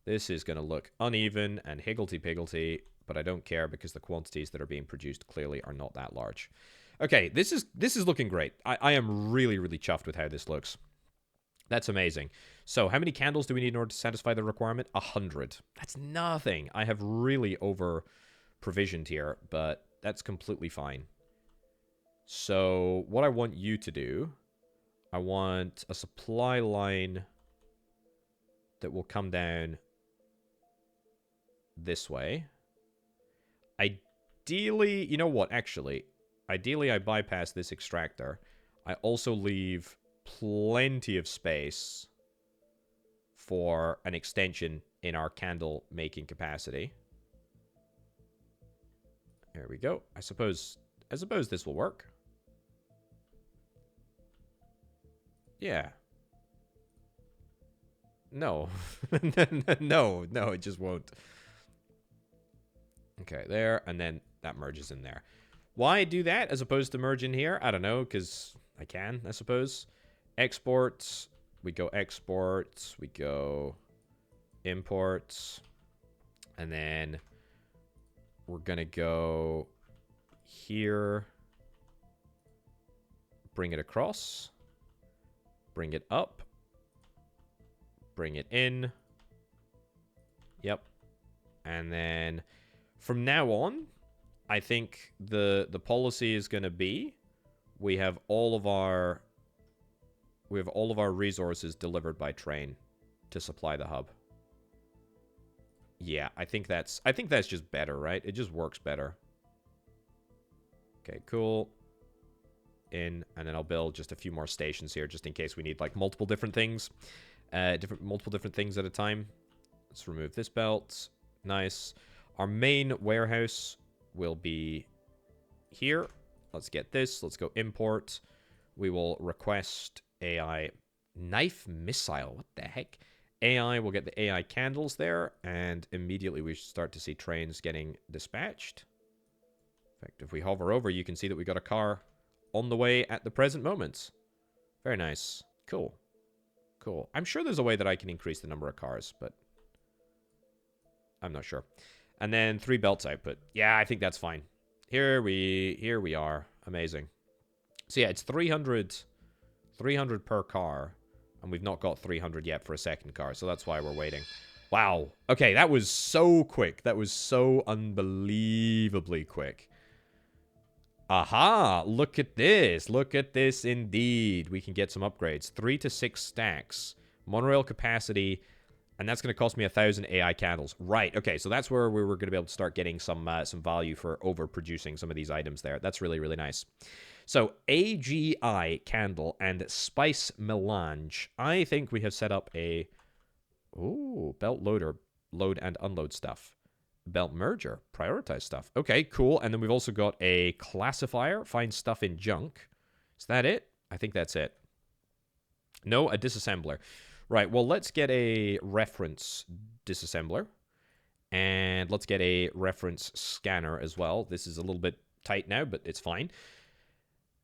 This is going to look uneven and higgledy-piggledy, but I don't care because the quantities that are being produced clearly are not that large. Okay, this is looking great. I am really, really chuffed with how this looks. That's amazing. So, how many candles do we need in order to satisfy the requirement? 100. That's nothing. I have really over-provisioned here, but that's completely fine. So, what I want you to do, I want a supply line that will come down this way. Ideally, you know what, actually, ideally I bypass this extractor. I also leave plenty of space for an extension in our candle making capacity. There we go. I suppose this will work. Yeah. No. No, it just won't. Okay, there, and then that merges in there. Why do that as opposed to merge in here? I don't know, because I can, I suppose. Exports. We go exports. We go imports. And then we're going to go here. Bring it across. Bring it up. Bring it in. Yep. And then From now on, I think the policy is going to be we have all of our resources delivered by train to supply the hub. Yeah, I think that's just better, right? It just works better. Okay, cool. And then I'll build just a few more stations here just in case we need like multiple different things. Multiple different things at a time. Let's remove this belt. Nice. Our main warehouse will be here. Let's get this. Let's go import. We will request AI knife missile. What the heck? AI, we'll get the AI candles there, and immediately we start to see trains getting dispatched. In fact, if we hover over, you can see that we got a car on the way at the present moment. Very nice. Cool. Cool. I'm sure there's a way that I can increase the number of cars, but I'm not sure. And then 3 belts output. Yeah, I think that's fine. Here we are. Amazing. So yeah, it's 300 per car. And we've not got 300 yet for a second car, so that's why we're waiting. Wow. Okay, that was so quick. That was so unbelievably quick. Aha! Look at this. Look at this indeed. We can get some upgrades. 3 to 6 stacks. Monorail capacity. And that's going to cost me 1,000 AI candles. Right, okay, so that's where we were going to be able to start getting some value for overproducing some of these items there. That's really, really nice. So, AGI candle and spice melange. I think we have set up a... Ooh, belt loader. Load and unload stuff. Belt merger. Prioritize stuff. Okay, cool. And then we've also got a classifier. Find stuff in junk. Is that it? I think that's it. No, a disassembler. Right, well, let's get a reference disassembler. And let's get a reference scanner as well. This is a little bit tight now, but it's fine.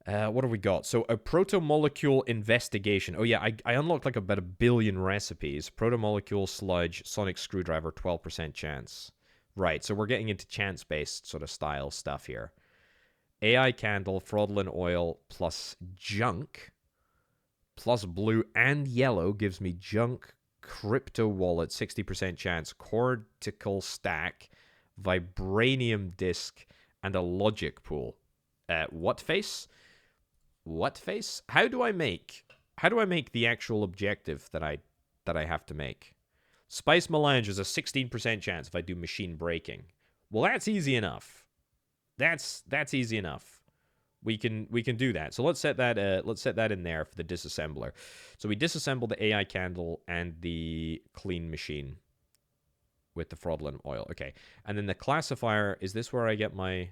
What have we got? So, a protomolecule investigation. Oh, yeah, I unlocked like about 1 billion recipes. Protomolecule, sludge, sonic screwdriver, 12% chance. Right, so we're getting into chance-based sort of style stuff here. AI candle, fraudulent oil, plus junk, plus blue and yellow gives me junk, crypto wallet, 60% chance, cortical stack, vibranium disc, and a logic pool. What face? What face? How do I make the actual objective that I have to make? Spice melange is a 16% chance if I do machine breaking. Well, that's easy enough. That's easy enough. We can do that. So let's set that in there for the disassembler. So we disassemble the AI candle and the clean machine with the fraudulent oil. Okay. And then the classifier, is this where I get my...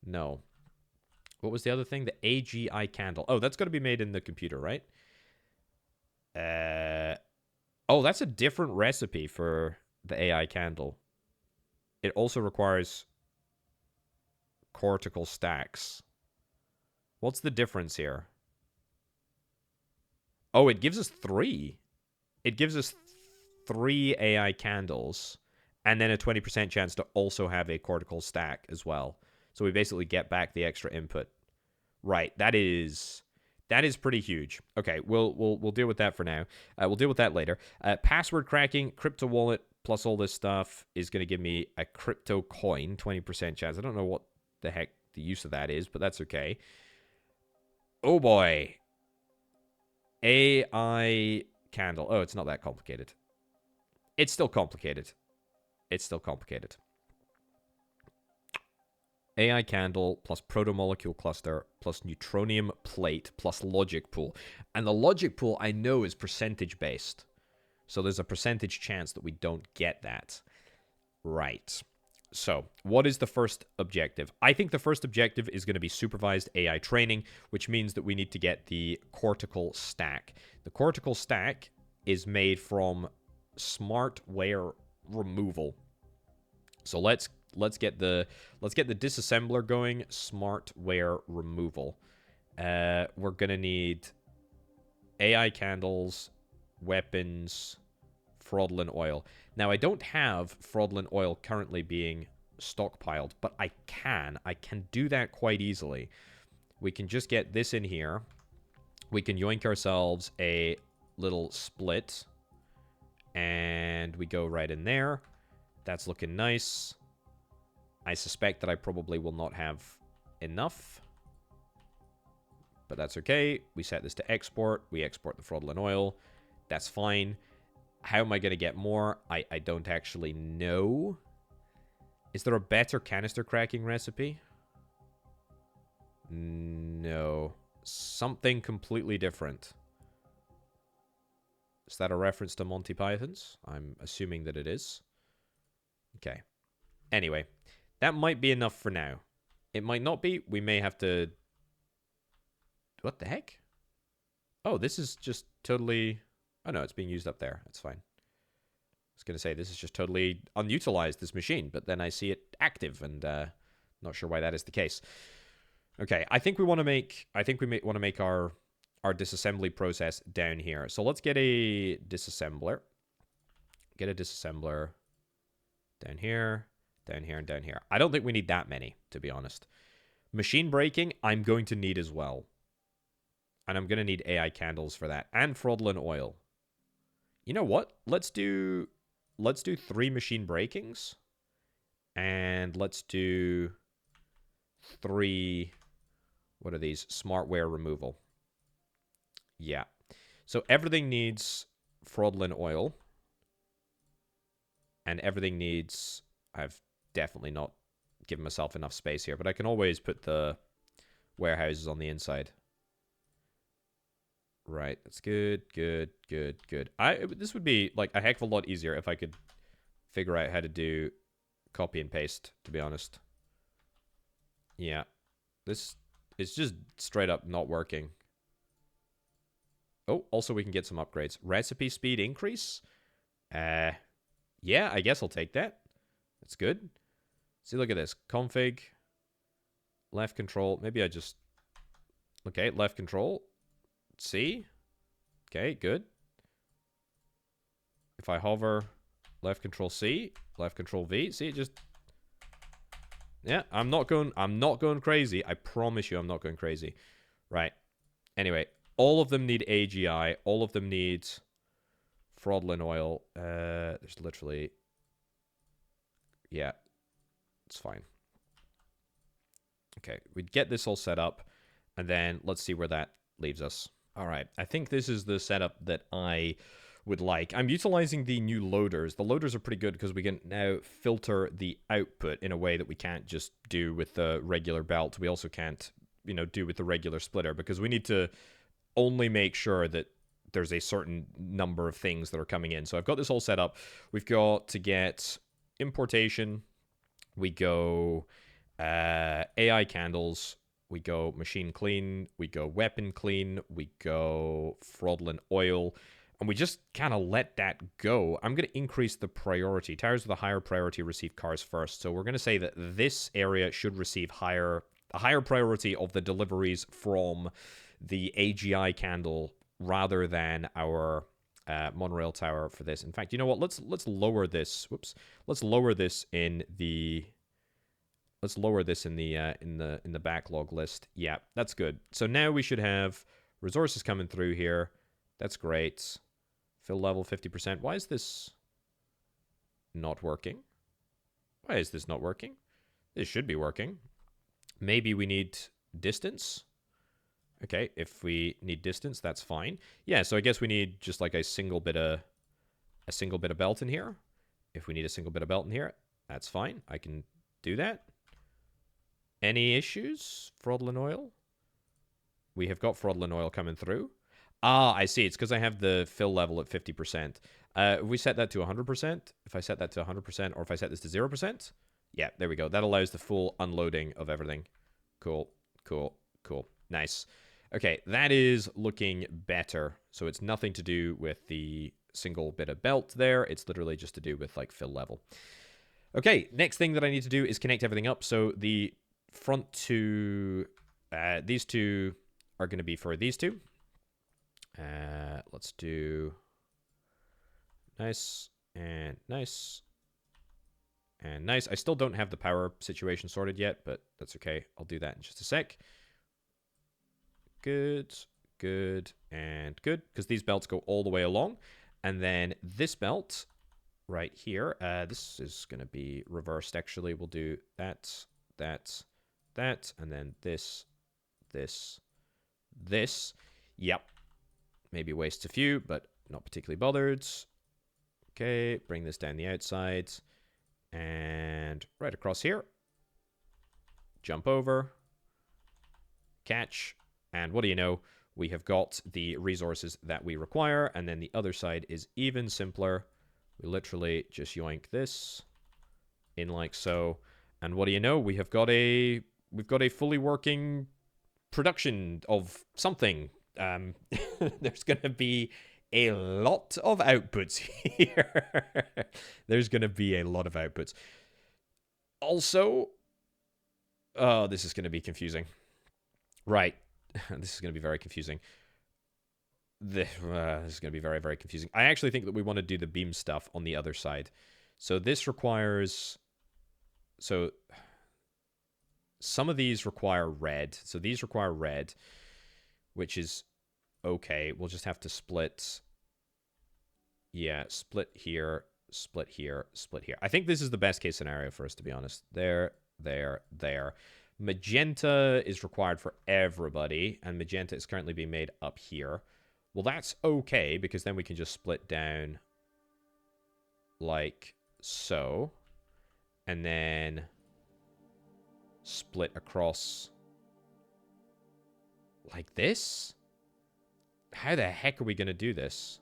No. What was the other thing? The AGI candle. Oh, that's got to be made in the computer, right? Oh, that's a different recipe for the AI candle. It also requires cortical stacks. What's the difference here? Oh, it gives us 3. It gives us 3 AI candles and then a 20% chance to also have a cortical stack as well. So we basically get back the extra input. Right, that is pretty huge. Okay, we'll deal with that for now. We'll deal with that later. Password cracking, crypto wallet, plus all this stuff is going to give me a crypto coin, 20% chance. I don't know what the heck the use of that is, but that's okay. Oh boy. AI candle. Oh, it's not that complicated. It's still complicated. It's still complicated. AI candle plus protomolecule cluster plus neutronium plate plus logic pool. And the logic pool I know is percentage based. So there's a percentage chance that we don't get that. Right. So what is the first objective? I think the first objective is going to be supervised AI training, which means that we need to get the cortical stack. The cortical stack is made from smartware removal. So let's get the disassembler going. Smartware removal. We're gonna need AI candles, weapons, fraudulent oil. Now I don't have fraudulent oil currently being stockpiled, but I can do that quite easily. We can just get this in here. We can yoink ourselves a little split, and we go right in there. That's looking nice. I suspect that I probably will not have enough. But that's okay. We set this to export. We export the fraudulent oil. That's fine. How am I going to get more? I don't actually know. Is there a better canister cracking recipe? No. Something completely different. Is that a reference to Monty Python's? I'm assuming that it is. Okay. Anyway, that might be enough for now. It might not be. We may have to... What the heck? Oh, this is just totally... Oh, no, it's being used up there. That's fine. I was going to say, this is just totally unutilized, this machine. But then I see it active, and not sure why that is the case. Okay, I think we want to make... I think we want to make our disassembly process down here. So let's get a disassembler. Get a disassembler down here, down here, and down here. I don't think we need that many, to be honest. Machine braking, I'm going to need as well. And I'm going to need AI candles for that. And fraudulent oil. You know what? Let's do 3 machine brakings. And let's do 3... What are these? Smartware removal. Yeah. So everything needs fraudulent oil. And everything needs... I've definitely not given myself enough space here. But I can always put the warehouses on the inside. Right. That's good, good, good, good. This would be like a heck of a lot easier if I could figure out how to do copy and paste, to be honest. Yeah. This is just straight up not working. Oh, also we can get some upgrades. Recipe speed increase? Yeah, I guess I'll take that. That's good. See, look at this. Config. Left control. Maybe I just... Okay, left control. C. Okay, good. If I hover, left control C, left control V. See, it just... Yeah, I'm not going crazy. I promise you I'm not going crazy. Right. Anyway, all of them need AGI. All of them need fraudulent oil. There's literally... Yeah, it's fine. Okay, we'd get this all set up, and then let's see where that leaves us. All right, I think this is the setup that I would like. I'm utilizing the new loaders. The loaders are pretty good because we can now filter the output in a way that we can't just do with the regular belt. We also can't, you know, do with the regular splitter because we need to only make sure that there's a certain number of things that are coming in. So I've got this all set up. We've got to get importation. We go AI candles. We go machine clean, we go weapon clean, we go fraudulent oil, and we just kind of let that go. I'm going to increase the priority. Tires with a higher priority receive cars first. So we're going to say that this area should receive a higher priority of the deliveries from the AGI candle rather than our monorail tower for this. In fact, you know what? Let's lower this. Whoops. Let's lower this in the... Let's lower this in the backlog list. Yeah, that's good. So now we should have resources coming through here. That's great. Fill level 50%. Why is this not working? Why is this not working? This should be working. Maybe we need distance. Okay, if we need distance, that's fine. Yeah, so I guess we need just like a single bit of belt in here. If we need a single bit of belt in here, that's fine. I can do that. Any issues? Fraudulent oil? We have got fraudulent oil coming through. Ah, I see. It's because I have the fill level at 50%. If we set that to 100%, if I set that to 100%, or if I set this to 0%, yeah, there we go. That allows the full unloading of everything. Cool, cool, cool. Nice. Okay, that is looking better. So it's nothing to do with the single bit of belt there. It's literally just to do with, like, fill level. Okay, next thing that I need to do is connect everything up. So the front two, these two are going to be for these two. Let's do nice and nice and nice. I still don't have the power situation sorted yet, but that's okay. I'll do that in just a sec. Good, good, and good, because these belts go all the way along. And then this belt right here. This is going to be reversed, actually. We'll do that, that, that, and then this, this, this. Yep. Maybe waste a few, but not particularly bothered. Okay, bring this down the outside. And right across here. Jump over. Catch. And what do you know? We have got the resources that we require. And then the other side is even simpler. We literally just yoink this in like so. And what do you know? We've got a fully working production of something. There's going to be a lot of outputs here. There's going to be a lot of outputs. Also, oh, this is going to be confusing. Right. This is going to be very confusing. This is going to be very, very confusing. I actually think that we want to do the beam stuff on the other side. So this requires... So some of these require red. So these require red, which is okay. We'll just have to split... Yeah, split here, split here, split here. I think this is the best case scenario for us, to be honest. There, there, there. Magenta is required for everybody, and magenta is currently being made up here. Well, that's okay, because then we can just split down like so. And then split across like this? How the heck are we going to do this?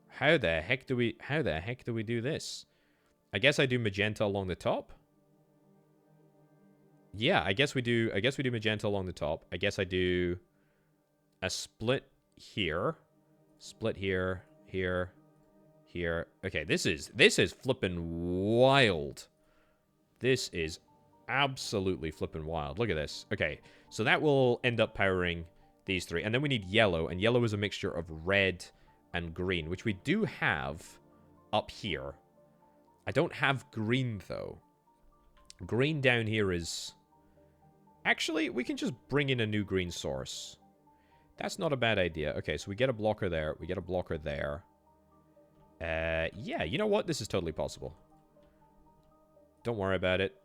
How the heck do we do this? I guess I do magenta along the top. Yeah, I guess we do magenta along the top. I guess I do a split here, here, here. Okay, this is flippin' wild. This is absolutely flippin' wild. Look at this. Okay, so that will end up powering these three. And then we need yellow, and yellow is a mixture of red and green, which we do have up here. I don't have green, though. Green down here is... Actually, we can just bring in a new green source. That's not a bad idea. Okay, so we get a blocker there. We get a blocker there. Yeah, you know what? This is totally possible. Don't worry about it.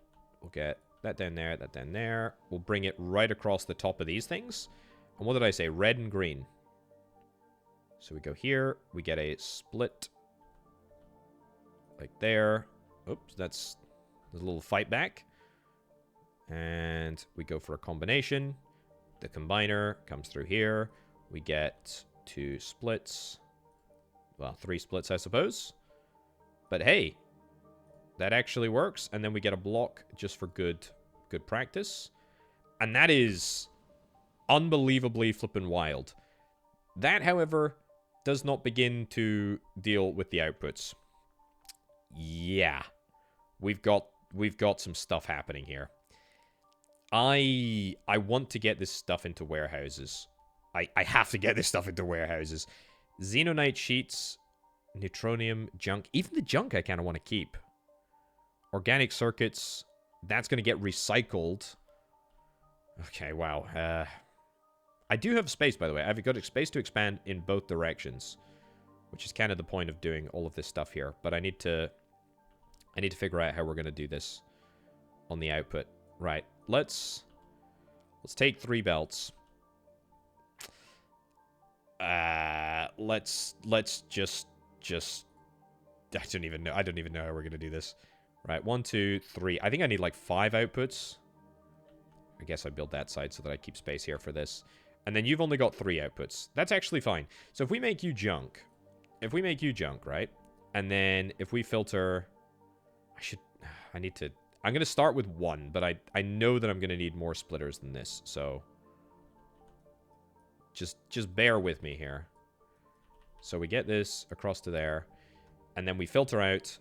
We'll get that down there, that down there. We'll bring it right across the top of these things. And what did I say? Red and green. So we go here. We get a split. Like there. Oops, there's a little fight back. And we go for a combination. The combiner comes through here. We get 2 splits. Well, 3 splits, I suppose. But hey, that actually works. And then we get a block just for good practice. And that is unbelievably flippin' wild. That, however, does not begin to deal with the outputs. Yeah. We've got some stuff happening here. I want to get this stuff into warehouses. I have to get this stuff into warehouses. Xenonite sheets, neutronium, junk. Even the junk I kind of want to keep. Organic circuits, that's going to get recycled. Okay, wow. I do have space, by the way. I've got space to expand in both directions, which is kind of the point of doing all of this stuff here. But I need to figure out how we're going to do this on the output. Right. Let's take 3 belts. Let's just I don't even know how we're gonna do this. Right, 1, 2, 3. I think I need like 5 outputs. I guess I build that side so that I keep space here for this. And then you've only got 3 outputs. That's actually fine. So if we make you junk, right? And then if we filter, I'm gonna start with 1, but I know that I'm gonna need more splitters than this, so just bear with me here. So we get this across to there, and then we filter out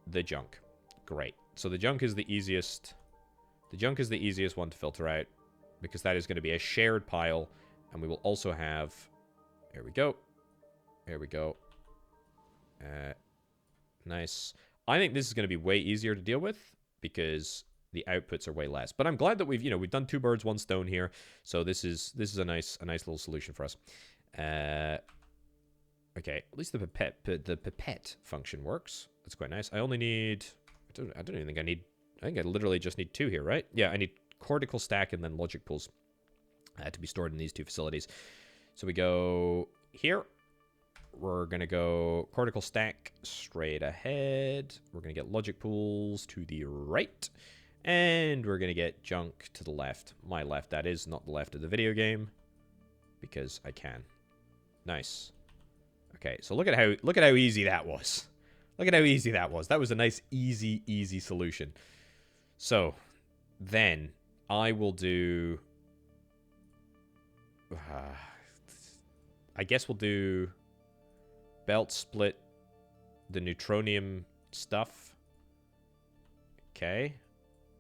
the junk. Great. So the junk is the easiest. The junk is the easiest one to filter out because that is going to be a shared pile, and we will also have. Here we go. Here we go. Nice. I think this is going to be way easier to deal with because the outputs are way less. But I'm glad that we've done 2 birds, 1 stone here. So this is a nice little solution for us. Okay, at least the pipette function works. That's quite nice. I only need... I don't even think I need... I think I literally just need 2 here, right? Yeah, I need cortical stack and then logic pools to be stored in these 2 facilities. So we go here. We're going to go cortical stack straight ahead. We're going to get logic pools to the right. And we're going to get junk to the left. My left, that is, not the left of the video game. Because I can. Nice. Okay, so look at how easy that was. Look at how easy that was. That was a nice, easy solution. So, then, I will do... I guess we'll do... belt split the neutronium stuff. Okay.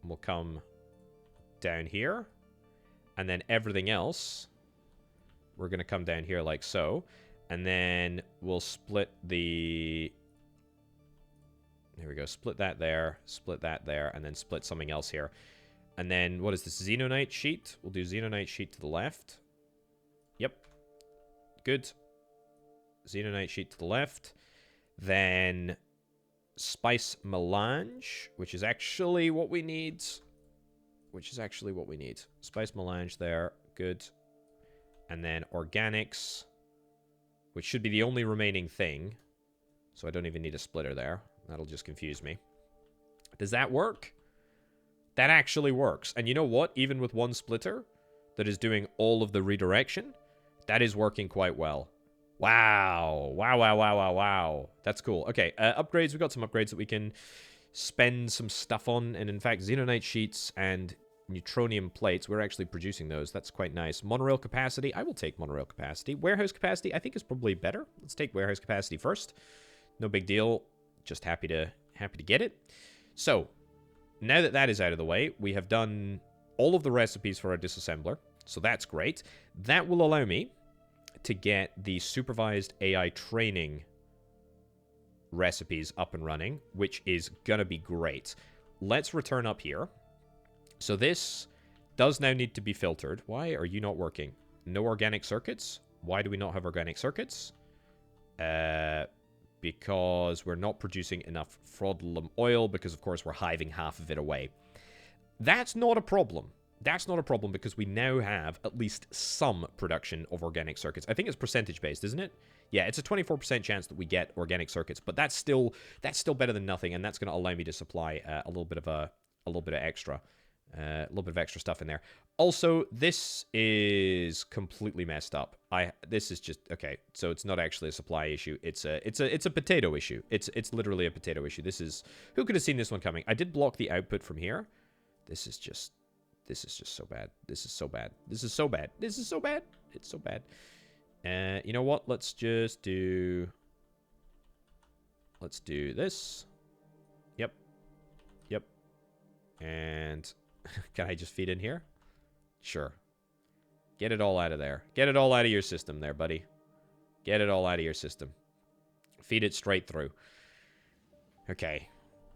We'll come down here. And then everything else, we're going to come down here like so. And then we'll split the... There we go. Split that there, and then split something else here. And then, what is this? Xenonite sheet? We'll do Xenonite sheet to the left. Yep. Good. Xenonite sheet to the left. Then spice melange, which is actually what we need. Spice melange there. Good. And then organics, which should be the only remaining thing. So I don't even need a splitter there. That'll just confuse me. Does that work? That actually works. And you know what? Even with one splitter that is doing all of the redirection, that is working quite well. Wow. Wow. That's cool. Okay, upgrades. We've got some upgrades that we can spend some stuff on. And in fact, xenonite sheets and neutronium plates, we're actually producing those. That's quite nice. Monorail capacity. I will take monorail capacity. Warehouse capacity, I think, is probably better. Let's take warehouse capacity first. No big deal. Just happy to get it. So, now that that is out of the way, we have done all of the recipes for our disassembler. So that's great. That will allow me to get the supervised AI training recipes up and running, which is gonna be great. Let's return up here. So this does now need to be filtered. Why are you not working? No organic circuits? Why do we not have organic circuits? Because we're not producing enough fraudulent oil, because of course we're hiving half of it away. That's not a problem. That's not a problem because we now have at least some production of organic circuits. I think it's percentage based, isn't it? Yeah, it's a 24% chance that we get organic circuits, but that's still better than nothing, and that's going to allow me to supply a little bit of extra stuff in there. Also, this is completely messed up. This is just okay. So it's not actually a supply issue. It's a potato issue. It's literally a potato issue. This is, who could have seen this one coming? I did block the output from here. This is just so bad. This is so bad. It's so bad. You know what? Let's do this. Yep. And can I just feed in here? Sure. Get it all out of there. Get it all out of your system there, buddy. Get it all out of your system. Feed it straight through. Okay.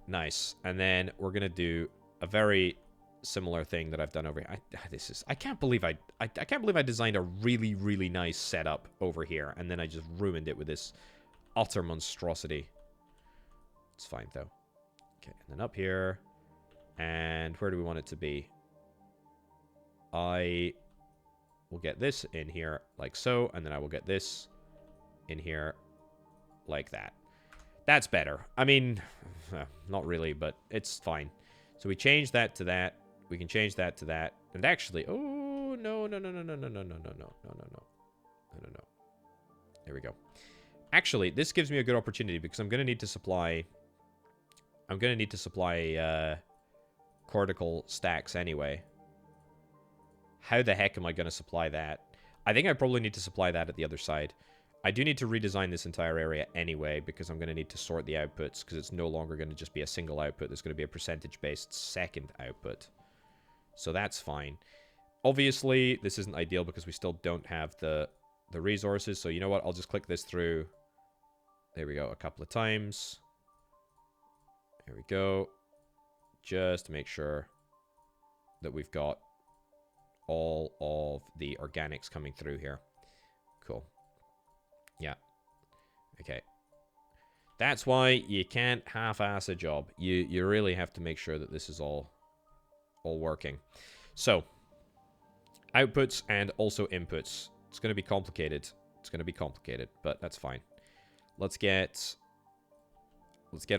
Nice. And then we're going to do a very similar thing that I've done over here. I can't believe I designed a really, really nice setup over here, and then I just ruined it with this utter monstrosity. It's fine, though. Okay, and then up here. And where do we want it to be? I will get this in here like so, and then I will get this in here like that. That's better. I mean, not really, but it's fine. So we change that to that. We can change that to that. And actually, oh, no. There we go. Actually, this gives me a good opportunity because I'm going to need to supply cortical stacks anyway. How the heck am I going to supply that? I think I probably need to supply that at the other side. I do need to redesign this entire area anyway because I'm going to need to sort the outputs because it's no longer going to just be a single output. There's going to be a percentage-based second output. So that's fine. Obviously, this isn't ideal because we still don't have the resources. So you know what? I'll just click this through. There we go. A couple of times. There we go. Just to make sure that we've got all of the organics coming through here. Cool. Yeah. Okay. That's why you can't half-ass a job. You really have to make sure that this is all working. So, outputs and also inputs. It's going to be complicated. It's going to be complicated, but that's fine. Let's get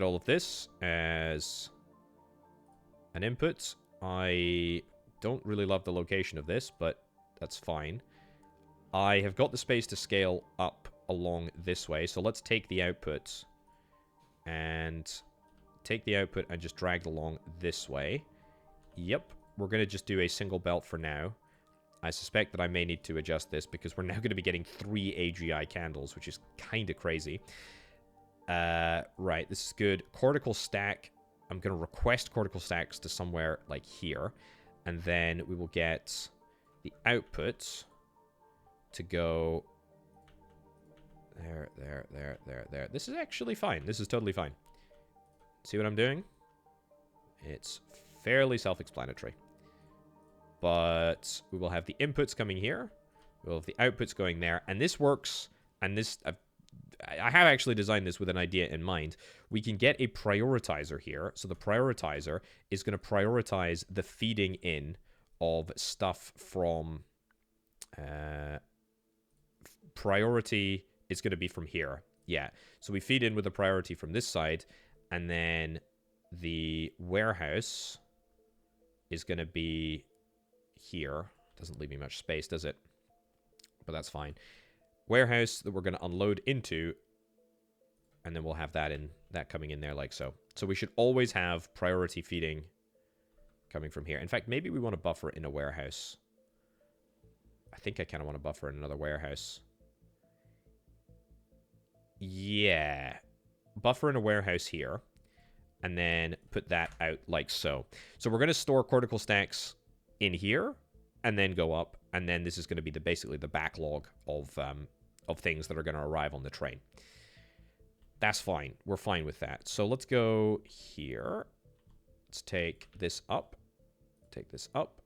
all of this as an input. I don't really love the location of this, but that's fine. I have got the space to scale up along this way, so let's take the output and just drag it along this way. Yep, we're going to just do a single belt for now. I suspect that I may need to adjust this because we're now going to be getting 3 AGI candles, which is kind of crazy. Right, this is good. Cortical stack. I'm going to request cortical stacks to somewhere like here. And then we will get the output to go there. This is actually fine. This is totally fine. See what I'm doing? It's fairly self-explanatory. But we will have the inputs coming here. We'll have the outputs going there. And this works. And this... I have actually designed this with an idea in mind. We can get a prioritizer here. So the prioritizer is going to prioritize the feeding in of stuff from... priority is going to be from here. Yeah. So we feed in with a priority from this side. And then the warehouse is going to be here. Doesn't leave me much space, does it? But that's fine. Warehouse that we're going to unload into, and then we'll have that coming in there like so. So we should always have priority feeding coming from here. In fact, maybe we want to buffer it in a warehouse. I think I kind of want to buffer in another warehouse. Yeah. Buffer in a warehouse here, and then put that out like so. So we're going to store cortical stacks in here, and then go up, and then this is going to be basically the backlog of things that are going to arrive on the train. That's fine. We're fine with that. So let's go here. Let's take this up. Take this up.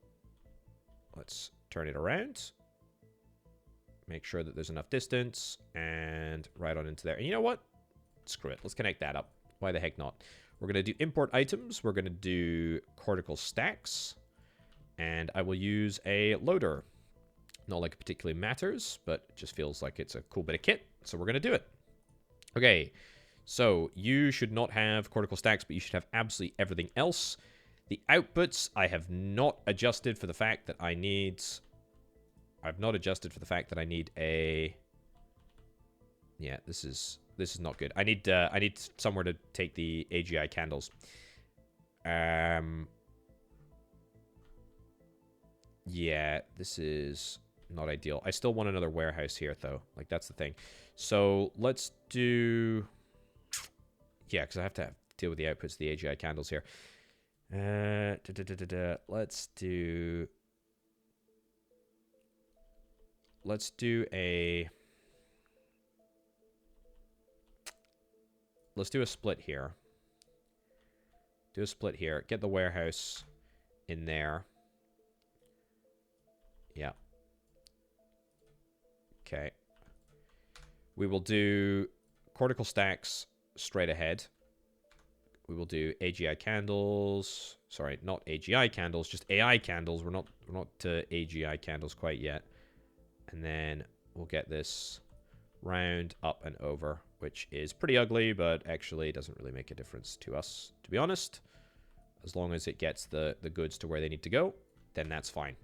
Let's turn it around. Make sure that there's enough distance, and right on into there. And you know what? Screw it. Let's connect that up. Why the heck not? We're going to do import items. We're going to do cortical stacks. And I will use a loader. Not like it particularly matters, but it just feels like it's a cool bit of kit. So we're going to do it. Okay. So you should not have cortical stacks, but you should have absolutely everything else. The outputs, I have not adjusted for the fact that I need... I've not adjusted for the fact that I need a... Yeah, this is not good. I need somewhere to take the AGI candles. Yeah, this is not ideal. I still want another warehouse here, though. Like, that's the thing. So, let's do... Yeah, because I have to deal with the outputs of the AGI candles here. Let's do... Let's do a... Let's do a split here. Do a split here. Get the warehouse in there. Yeah. Okay. We will do cortical stacks straight ahead. We will do AGI candles. Sorry, not AGI candles, just AI candles. We're not to AGI candles quite yet. And then we'll get this round, up, and over, which is pretty ugly, but actually doesn't really make a difference to us, to be honest. As long as it gets the goods to where they need to go, then that's fine.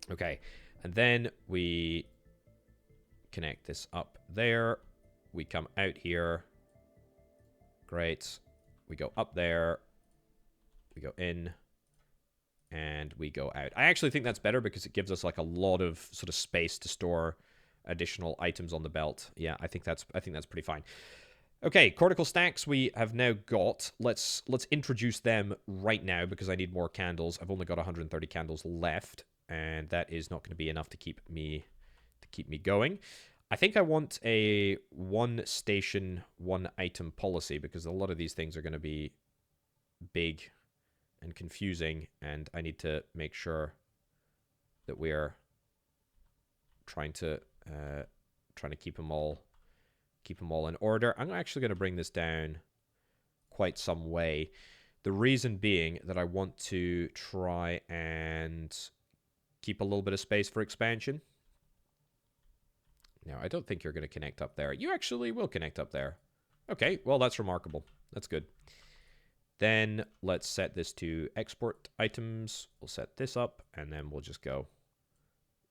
Okay, and then we connect this up there. We come out here. Great. We go up there. We go in. And we go out. I actually think that's better because it gives us like a lot of sort of space to store additional items on the belt. Yeah, I think that's pretty fine. Okay, cortical stacks we have now got. Let's introduce them right now because I need more candles. I've only got 130 candles left, and that is not going to be enough to keep me going. I think I want a one station, one item policy because a lot of these things are going to be big and confusing, and I need to make sure that we're trying to keep them all Keep them all in order. I'm actually going to bring this down quite some way. The reason being that I want to try and keep a little bit of space for expansion. Now, I don't think you're going to connect up there. You actually will connect up there. Okay, well, that's remarkable. That's good. Then let's set this to export items. We'll set this up, and then we'll just go.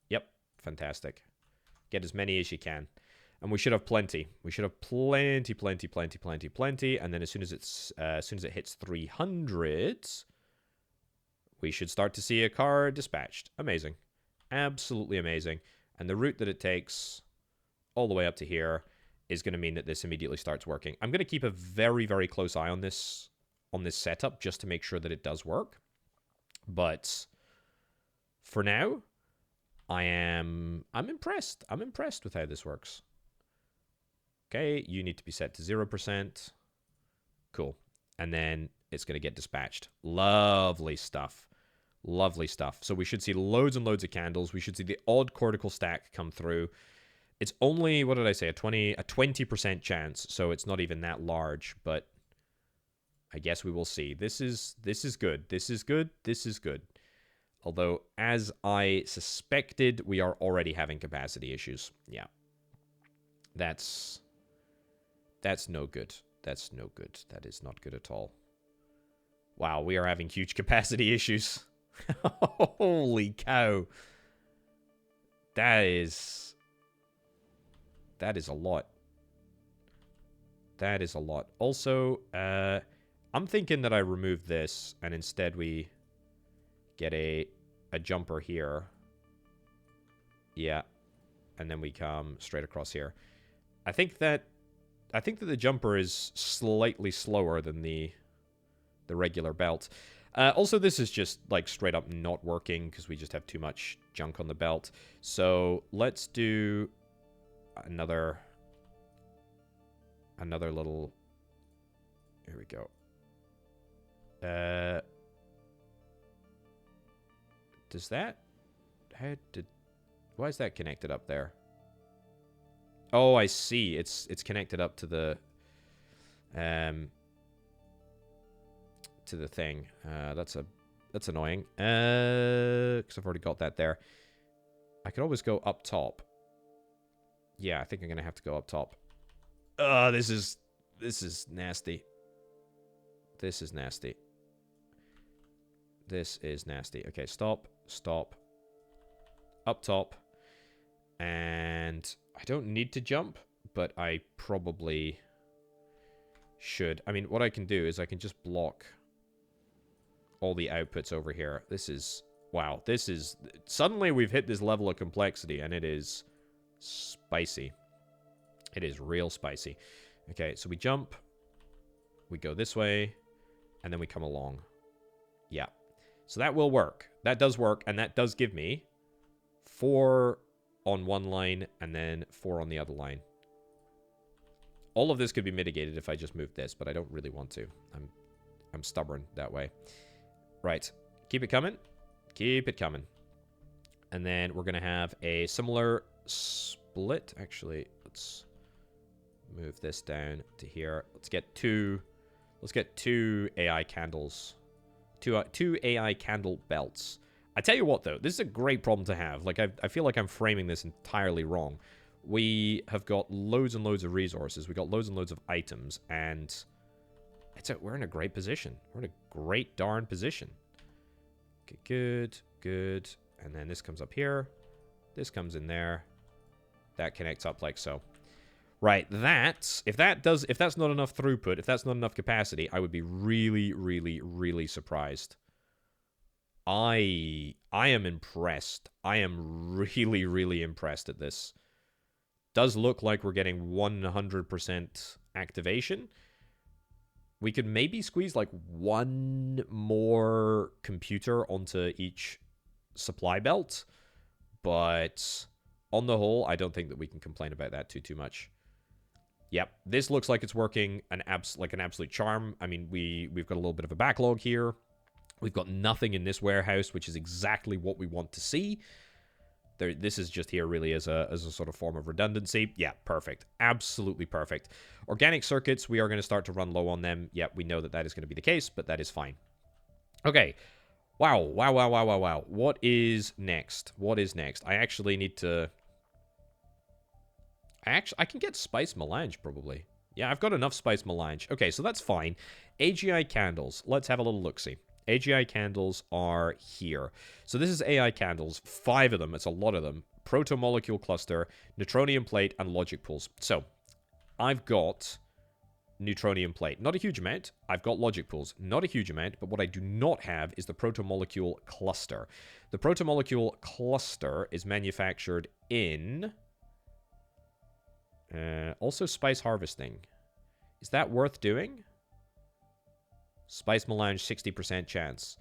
Yep, fantastic. Get as many as you can. And we should have plenty. We should have plenty. And then as soon as it hits 300, we should start to see a car dispatched. Amazing. Absolutely amazing. And the route that it takes all the way up to here is going to mean that this immediately starts working. I'm going to keep a very, very close eye on this setup just to make sure that it does work. But for now, I'm impressed. I'm impressed with how this works. Okay, you need to be set to 0%. Cool. And then it's going to get dispatched. Lovely stuff. Lovely stuff. So we should see loads and loads of candles. We should see the odd cortical stack come through. It's only, what did I say, a 20% chance, so it's not even that large, but I guess we will see. This is good. This is good. This is good. Although, as I suspected, we are already having capacity issues. Yeah. That's no good. That's no good. That is not good at all. Wow, we are having huge capacity issues. Holy cow. That is a lot. That is a lot. Also, I'm thinking that I remove this and instead we get a jumper here. Yeah. And then we come straight across here. I think that the jumper is slightly slower than the regular belt. Also, this is just like straight up not working because we just have too much junk on the belt. So let's do another little. Here we go. Does that? Why is that connected up there? Oh, I see. It's connected up to the thing. That's annoying. Because I've already got that there. I could always go up top. Yeah, I think I'm gonna have to go up top. This is nasty. This is nasty. This is nasty. Okay, stop. Up top. And I don't need to jump, but I probably should. I mean, what I can do is I can just block all the outputs over here. This is... Wow, this is... Suddenly we've hit this level of complexity, and it is spicy. It is real spicy. Okay, so we jump. We go this way. And then we come along. Yeah. So that will work. That does work, and that does give me 4 on one line and then 4 on the other line. All of this could be mitigated if I just moved this, but I don't really want to. I'm stubborn that way. Right. Keep it coming. Keep it coming. And then we're going to have a similar split. Actually, let's move this down to here. Let's get two AI candles. Two AI candle belts. I tell you what, though, this is a great problem to have. Like, I feel like I'm framing this entirely wrong. We have got loads and loads of resources. We've got loads and loads of items, and we're in a great position. We're in a great darn position. Okay, good. And then this comes up here. This comes in there. That connects up like so. Right, if that's not enough throughput, if that's not enough capacity, I would be really, really, really surprised. I am impressed. I am really, really impressed at this. Does look like we're getting 100% activation. We could maybe squeeze like one more computer onto each supply belt, but on the whole, I don't think that we can complain about that too much. Yep, this looks like it's working like an absolute charm. I mean, we've got a little bit of a backlog here. We've got nothing in this warehouse, which is exactly what we want to see. This is just here really as a sort of form of redundancy. Yeah, perfect. Absolutely perfect. Organic circuits, we are going to start to run low on them. Yeah, we know that that is going to be the case, but that is fine. Okay. Wow. What is next? What is next? I actually need to... I can get spice melange, probably. Yeah, I've got enough spice melange. Okay, so that's fine. AGI candles. Let's have a little look-see. AGI candles are here. So this is AI candles. 5 of them. It's a lot of them. Protomolecule cluster, neutronium plate, and logic pools. So, I've got neutronium plate. Not a huge amount. I've got logic pools. Not a huge amount. But what I do not have is the protomolecule cluster. The protomolecule cluster is manufactured in... also spice harvesting. Is that worth doing? Spice melange, 60% chance.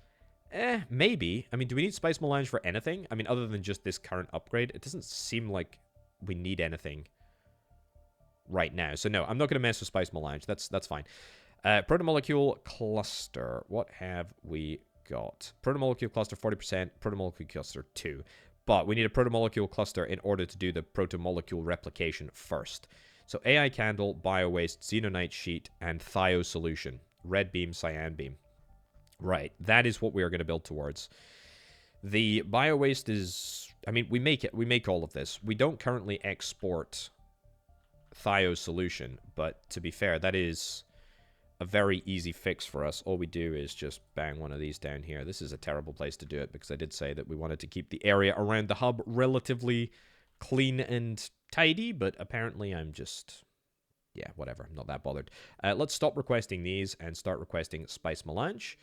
Maybe. I mean, do we need spice melange for anything? I mean, other than just this current upgrade, it doesn't seem like we need anything right now. So no, I'm not going to mess with spice melange. That's fine. Protomolecule cluster. What have we got? Protomolecule cluster 40%. Protomolecule cluster 2. But we need a protomolecule cluster in order to do the protomolecule replication first. So AI candle, biowaste, xenonite sheet, and thio solution. Red beam, cyan beam. Right, that is what we are going to build towards. The biowaste is... I mean, we make all of this. We don't currently export thio solution, but to be fair, that is a very easy fix for us. All we do is just bang one of these down here. This is a terrible place to do it because I did say that we wanted to keep the area around the hub relatively clean and tidy, but apparently I'm just... yeah, whatever. I'm not that bothered. Let's stop requesting these and start requesting spice melange.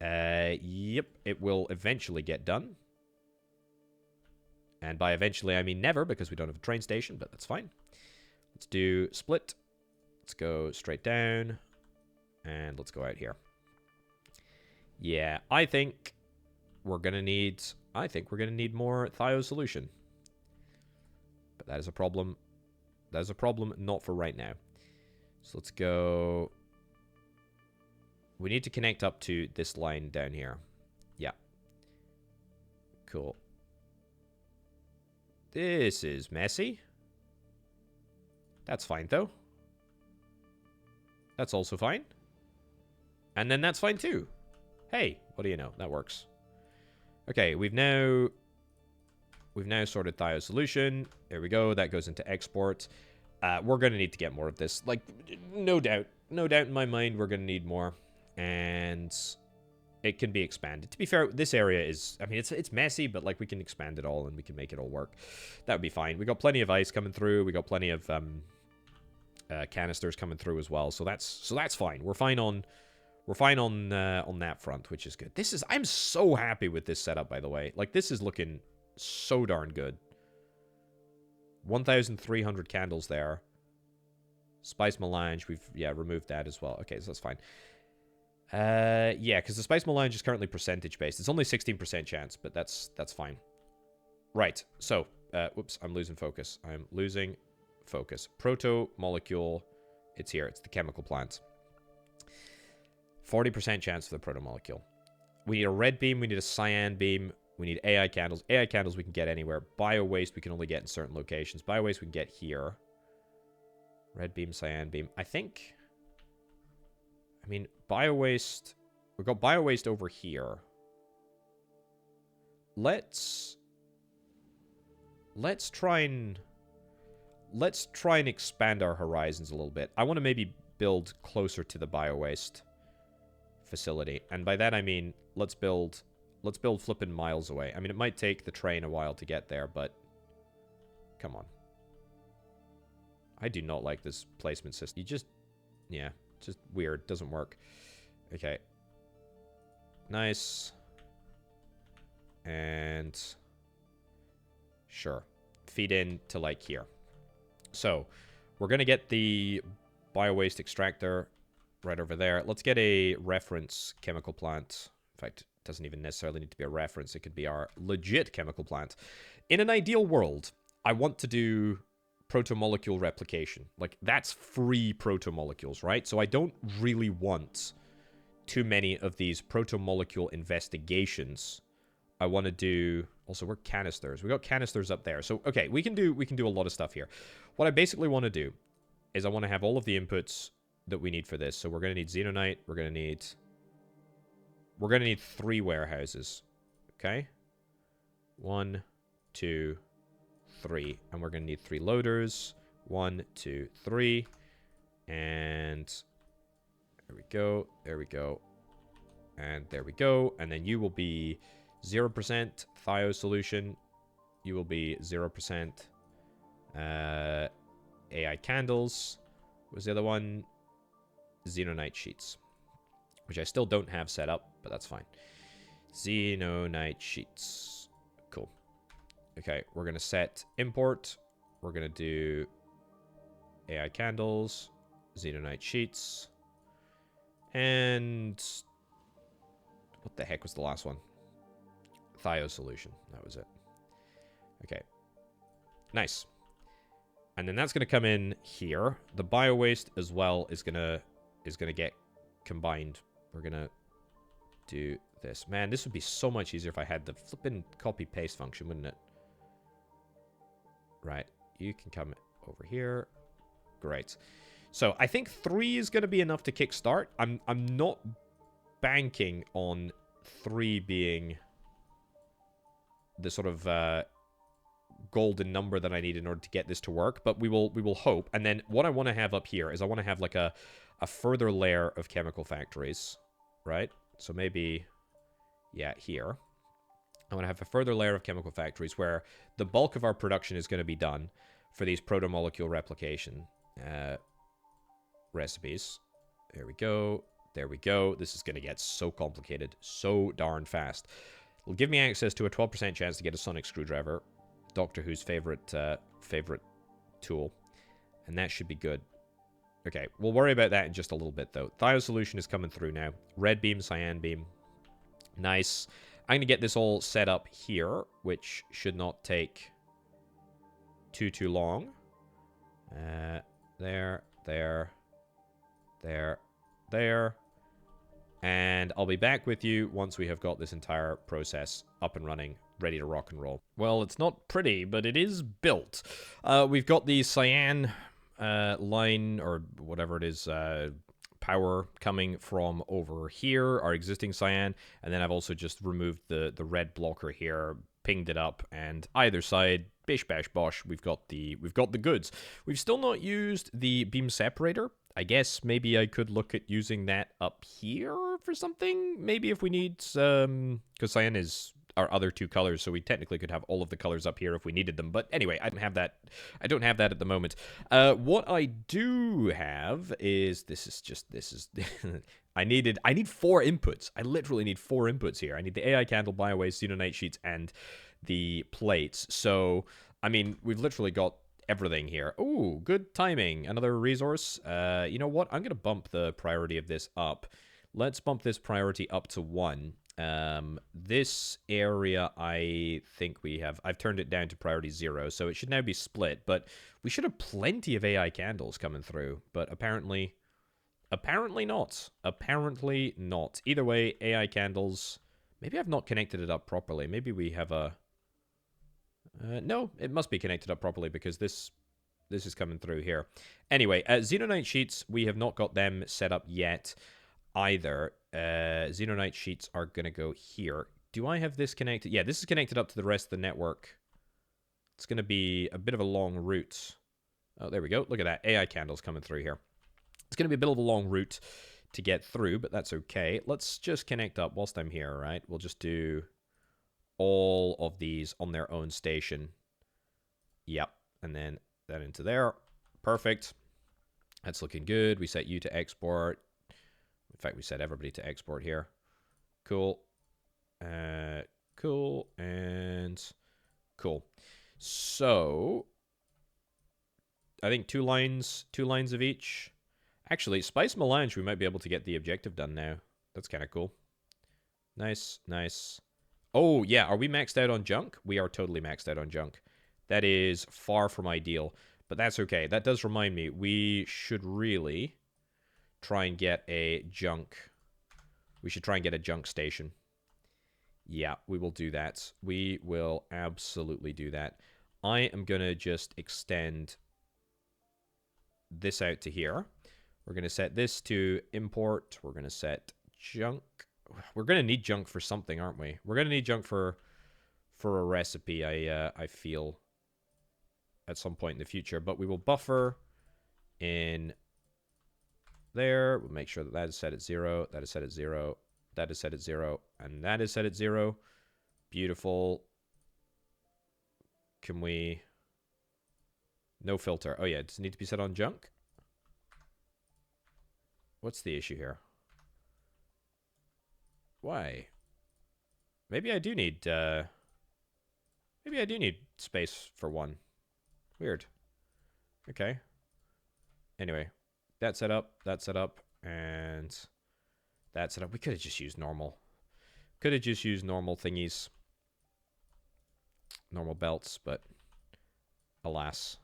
Yep, it will eventually get done. And by eventually, I mean never, because we don't have a train station, but that's fine. Let's do split. Let's go straight down. And let's go out here. Yeah, I think we're going to need... more thio solution. But that is a problem. That is a problem not for right now. So let's go... we need to connect up to this line down here. Yeah. Cool. This is messy. That's fine, though. That's also fine. And then that's fine, too. Hey, what do you know? That works. Okay, we've now sorted thio solution. There we go. That goes into export. We're going to need to get more of this. Like, no doubt. No doubt in my mind we're going to need more. And it can be expanded. To be fair, this area is... I mean, it's messy, but, like, we can expand it all and we can make it all work. That would be fine. We got plenty of ice coming through. We got plenty of canisters coming through as well. So that's fine. We're fine on that front, which is good. I'm so happy with this setup, by the way. Like, this is looking so darn good. 1,300 candles there. Spice melange, we've, removed that as well. Okay, so that's fine. Yeah, because the spice melange is currently percentage-based. It's only 16% chance, but that's fine. Right, so, whoops, I'm losing focus. I'm losing focus. Protomolecule, it's here. It's the chemical plant. 40% chance for the protomolecule. We need a red beam. We need a cyan beam. We need AI candles. AI candles we can get anywhere. Bio-waste we can only get in certain locations. Bio-waste we can get here. Red beam, cyan beam. I think... I mean, bio-waste... We've got bio-waste over here. Let's try and expand our horizons a little bit. I want to maybe build closer to the bio-waste facility. And by that I mean, let's build flipping miles away. I mean, it might take the train a while to get there, but come on. I do not like this placement system. Yeah, just weird. Doesn't work. Okay. Nice. And sure. Feed in to like here. So, we're going to get the bio-waste extractor right over there. Let's get a reference chemical plant. In fact, it doesn't even necessarily need to be a reference. It could be our legit chemical plant. In an ideal world, I want to do protomolecule replication. Like, that's free protomolecules, right? So I don't really want too many of these protomolecule investigations. I want to do... Also, we're canisters. We got canisters up there. So, okay, we can do a lot of stuff here. What I basically want to do is I want to have all of the inputs that we need for this. So we're going to need xenonite. We're going to need 3 warehouses. Okay? 1, 2, 3. And we're going to need 3 loaders. 1, 2, 3. And there we go. There we go. And there we go. And then you will be 0% thio solution. You will be 0% AI candles. What was the other one? Xenonite sheets. Which I still don't have set up, but that's fine. Xenonite sheets. Cool. Okay, we're going to set import. We're going to do AI candles, Xenonite sheets, and what the heck was the last one? Thio solution. That was it. Okay. Nice. And then that's going to come in here. The bio waste as well is going to get combined. We're going to do this. Man, this would be so much easier if I had the flipping copy paste function, wouldn't it? Right. You can come over here. Great. So I think 3 is going to be enough to kickstart. I'm not banking on 3 being the sort of golden number that I need in order to get this to work, but we will hope. And then what I want to have up here is I want to have like a further layer of chemical factories, right? So maybe, yeah, here. I want to have a further layer of chemical factories where the bulk of our production is going to be done for these protomolecule replication recipes. There we go. There we go. This is going to get so complicated so darn fast. It'll give me access to a 12% chance to get a sonic screwdriver, Doctor Who's favorite tool, and that should be good. Okay, we'll worry about that in just a little bit, though. Thio solution is coming through now. Red beam, cyan beam. Nice. I'm going to get this all set up here, which should not take too long. There. And I'll be back with you once we have got this entire process up and running, ready to rock and roll. Well, it's not pretty, but it is built. We've got the cyan line, or whatever it is, power coming from over here, our existing cyan, and then I've also just removed the red blocker here, pinged it up, and either side, bish bash bosh, we've got the goods. We've still not used the beam separator. I guess maybe I could look at using that up here for something. Maybe if we need because cyan is our other 2 colors, so we technically could have all of the colors up here if we needed them. But anyway, I don't have that. I don't have that at the moment. What I do have is I need 4 inputs. I literally need 4 inputs here. I need the AI candle, biowaste, xenonite sheets, and the plates. So I mean, we've literally got everything here. Ooh, good timing. Another resource. You know what? I'm going to bump the priority of this up. Let's bump this priority up to 1. This area, I think I've turned it down to priority 0, so it should now be split, but we should have plenty of AI candles coming through, but apparently not. Apparently not. Either way, AI candles, maybe I've not connected it up properly. Maybe we have a... no, it must be connected up properly because this is coming through here. Anyway, xenonite sheets, we have not got them set up yet either. Xenonite sheets are going to go here. Do I have this connected? Yeah, this is connected up to the rest of the network. It's going to be a bit of a long route. Oh, there we go. Look at that. AI candles coming through here. It's going to be a bit of a long route to get through, but that's okay. Let's just connect up whilst I'm here, right? We'll just do all of these on their own station. Yep. And then that into there. Perfect. That's looking good. We set you to export. In fact, we set everybody to export here. Cool. Cool. And cool. So I think 2 lines of each. Actually, Spice Melange, we might be able to get the objective done now. That's kind of cool. Nice, nice. Oh, yeah. Are we maxed out on junk? We are totally maxed out on junk. That is far from ideal, but that's okay. That does remind me, we should really try and get a junk. We should try and get a junk station. Yeah, we will do that. We will absolutely do that. I am going to just extend this out to here. We're going to set this to import. We're going to set junk. We're going to need junk for something, aren't we? We're going to need junk for a recipe, I feel, at some point in the future. But we will buffer in there. We'll make sure that that is set at 0. That is set at 0. That is set at 0. And that is set at 0. Beautiful. Can we... No filter. Oh, yeah. Does it need to be set on junk? What's the issue here? Why? Maybe I do need... Maybe I do need space for one. Weird. Okay. Anyway. That's set up. That's set up. And... That's set up. We could have just used normal. Could have just used normal thingies. Normal belts, but... Alas.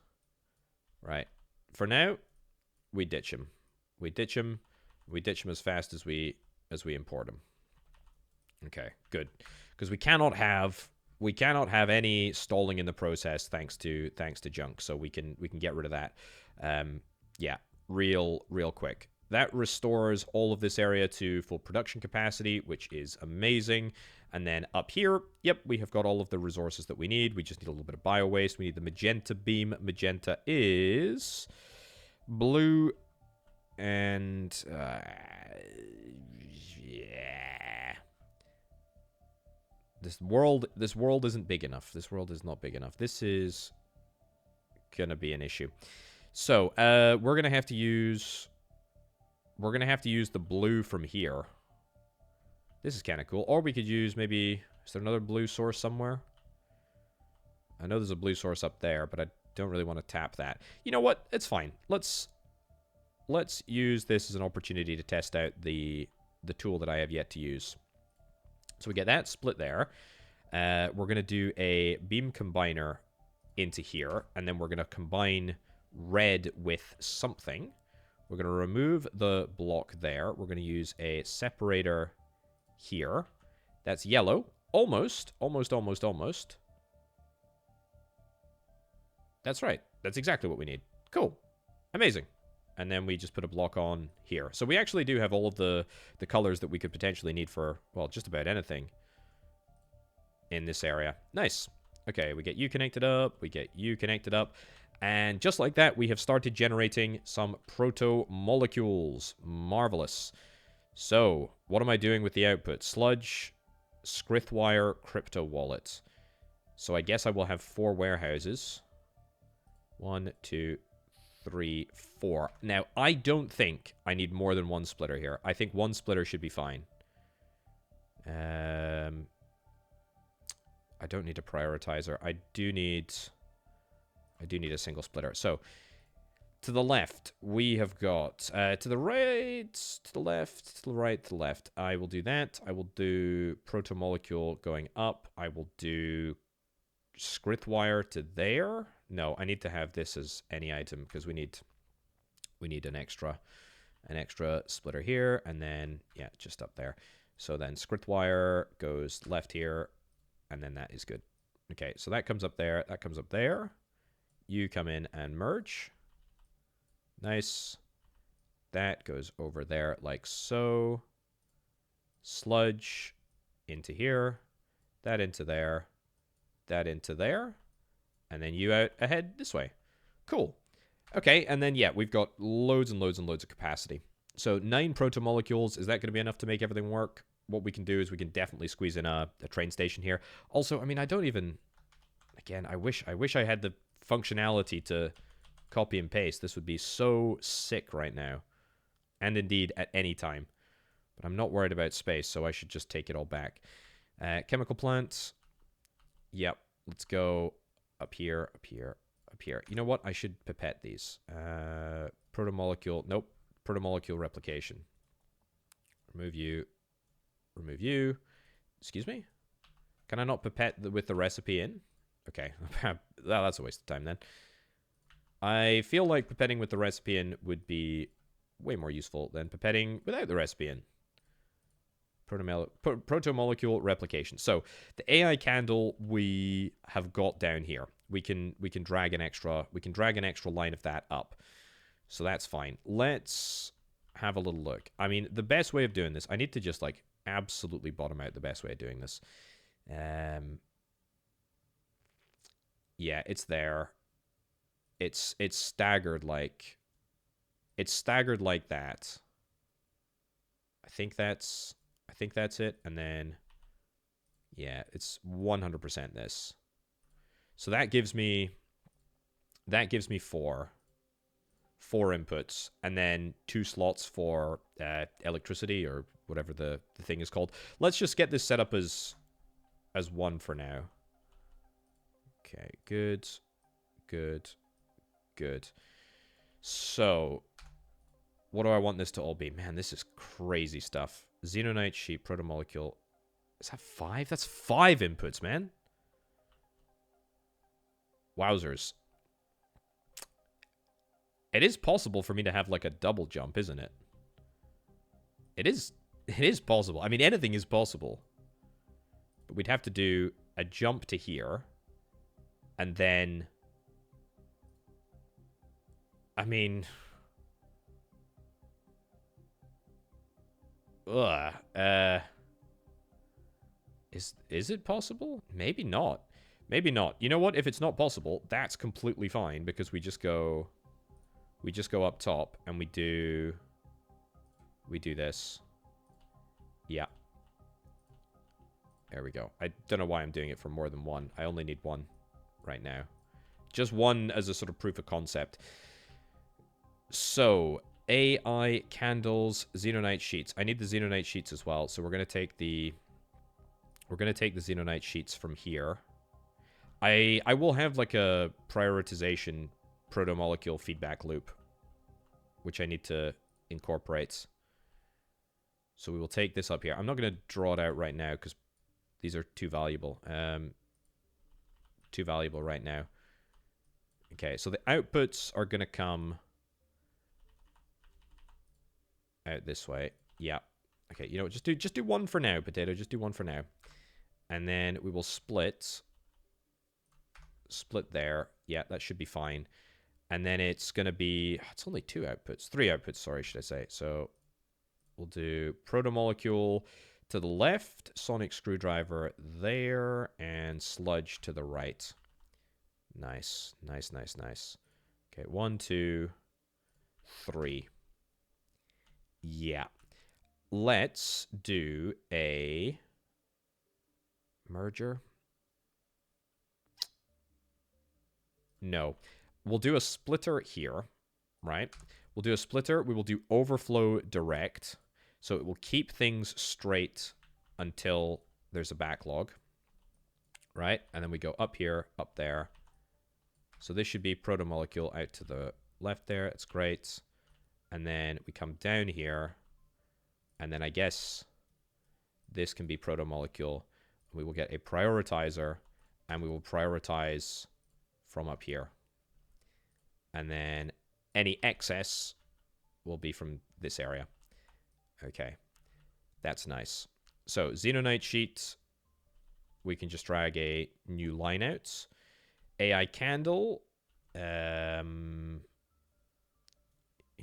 Right. For now, we ditch him. We ditch him. We ditch him as fast as we import him. Okay, good. Because we cannot have any stalling in the process thanks to junk. So we can get rid of that. Yeah, real quick. That restores all of this area to full production capacity, which is amazing. And then up here, yep, we have got all of the resources that we need. We just need a little bit of bio waste. We need the magenta beam. Magenta is blue and yeah. This world isn't big enough. This world is not big enough. This is gonna be an issue. So we're gonna have to use the blue from here. This is kind of cool. Or we could use maybe... Is there another blue source somewhere? I know there's a blue source up there, but I don't really want to tap that. You know what? It's fine. Let's use this as an opportunity to test out the tool that I have yet to use. So we get that split there. We're going to do a beam combiner into here. And then we're going to combine red with something. We're going to remove the block there. We're going to use a separator here. That's yellow. Almost. That's right. That's exactly what we need. Cool. Amazing. And then we just put a block on here. So we actually do have all of the colors that we could potentially need for, well, just about anything in this area. Nice. Okay, we get you connected up. We get you connected up. And just like that, we have started generating some proto-molecules. Marvelous. So, what am I doing with the output? Sludge, Scriptwire, crypto wallet. So I guess I will have 4 warehouses. 1, 2, 3, 4. Now, I don't think I need more than 1 splitter here. I think 1 splitter should be fine. I don't need a prioritizer. I do need a single splitter. So, to the left, we have got... to the right, to the left, to the right, to the left. I will do that. I will do Protomolecule going up. I will do Scriptwire to there. No, I need to have this as any item because we need an extra splitter here, and then, yeah, just up there. So then Scriptwire goes left here, and then that is good. Okay, so that comes up there. That comes up there. You come in and merge. Nice. That goes over there like so. Sludge into here. That into there. That into there. And then you out ahead this way. Cool. Okay, and then, yeah, we've got loads and loads and loads of capacity. So 9 protomolecules. Is that going to be enough to make everything work? What we can do is we can definitely squeeze in a train station here. Also, I mean, I don't even... Again, I wish I had the functionality to copy and paste. This would be so sick right now. And indeed, at any time. But I'm not worried about space, so I should just take it all back. Chemical plants. Yep. Let's go up here, up here, up here. You know what? I should pipette these. Protomolecule. Nope. Protomolecule replication. Remove you. Remove you. Excuse me? Can I not pipette with the recipe in? Okay. That's a waste of time then. I feel like pipetting with the recipe in would be way more useful than pipetting without the recipe in. Protomolecule replication. So the AI candle we have got down here. We can drag an extra line of that up. So that's fine. Let's have a little look. I mean, the best way of doing this, I need to just like absolutely bottom out the best way of doing this. Yeah, it's there. It's staggered like that. I think that's it. And then yeah, it's 100% this. So that gives me four inputs, and then 2 slots for electricity or whatever the thing is called. Let's just get this set up as 1 for now. Okay, good. So, what do I want this to all be? Man, this is crazy stuff. Xenonite sheet, protomolecule. Is that 5? That's 5 inputs, man. Wowzers. It is possible for me to have like a double jump, isn't it? It is possible. I mean, anything is possible. But we'd have to do a jump to here. And then... I mean... Is it possible? Maybe not. Maybe not. You know what? If it's not possible, that's completely fine, because we just go up top and we do this. Yeah. There we go. I don't know why I'm doing it for more than 1. I only need 1 right now. Just 1 as a sort of proof of concept. So, AI candles, xenonite sheets. I need the xenonite sheets as well, so we're going to take the xenonite sheets from here. I will have like a prioritization protomolecule feedback loop, which I need to incorporate. So we will take this up here. I'm not going to draw it out right now because these are too valuable. Too valuable right now. Okay, so the outputs are going to come out this way. Yeah. Okay, you know what? Just do 1 for now, Potato. Just do 1 for now. And then we will split there. Yeah, that should be fine. And then it's going to be... It's only 2 outputs. 3 outputs, sorry, should I say. So we'll do protomolecule to the left, sonic screwdriver there, and sludge to the right. Nice. Nice, nice, nice. Okay, 1, 2, 3. Yeah. Let's do a merger. No. We'll do a splitter here, right? We'll do a splitter. We will do overflow direct. So it will keep things straight until there's a backlog, right? And then we go up here, up there. So this should be protomolecule out to the left there. It's great. And then we come down here. And then I guess this can be protomolecule. We will get a prioritizer, and we will prioritize from up here. And then any excess will be from this area. Okay, that's nice. So xenonite sheet, we can just drag a new line out. AI candle, you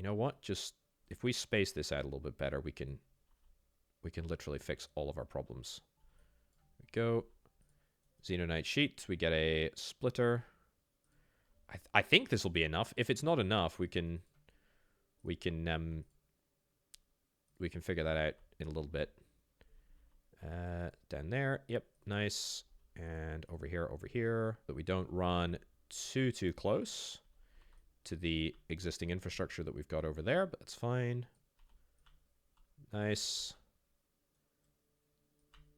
know what? Just if we space this out a little bit better, we can literally fix all of our problems. There we go. Xenonite sheet, we get a splitter. I think this will be enough. If it's not enough, we can figure that out in a little bit. Down there, yep, nice. And over here, that we don't run too close to the existing infrastructure that we've got over there, but that's fine. Nice.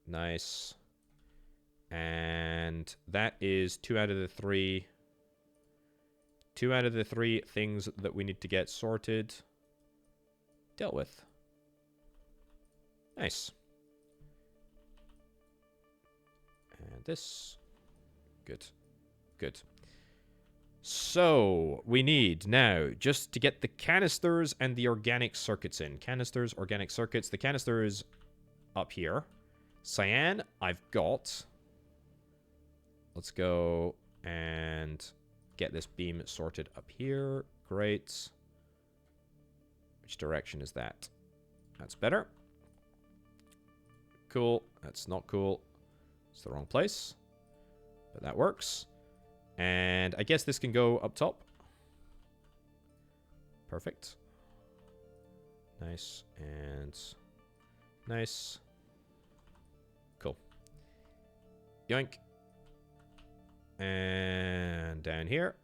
Nice. And that is 2 out of the 3. 2 out of the 3 things that we need to get sorted. Dealt with. Nice. And this. Good. Good. So, we need now just to get the canisters and the organic circuits in. Canisters, organic circuits. The canisters up here. Cyan, I've got. Let's go and get this beam sorted up here. Great. Which direction is that? That's better. Cool. That's not cool. It's the wrong place. But that works. And I guess this can go up top. Perfect. Nice and nice. Cool. Yoink. And down here.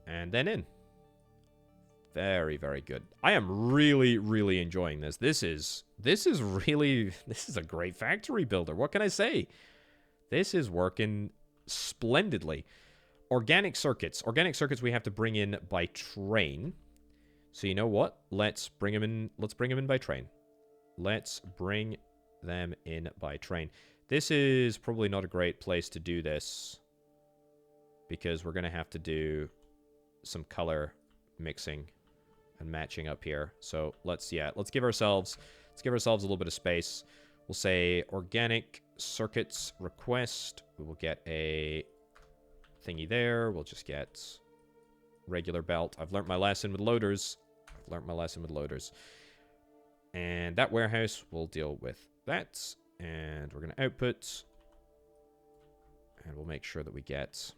And then in. Very, very good. I am really, really enjoying this. This is a great factory builder. What can I say? This is working splendidly. Organic circuits. Organic circuits we have to bring in by train. So you know what? Let's bring them in. Let's bring them in by train. Let's bring them in by train. This is probably not a great place to do this, because we're going to have to do some color mixing and matching up here. So let's give ourselves a little bit of space. We'll say organic circuits request. We will get a thingy there. We'll just get regular belt. I've learnt my lesson with loaders. And that warehouse will deal with that. And we're going to output. And we'll make sure that we get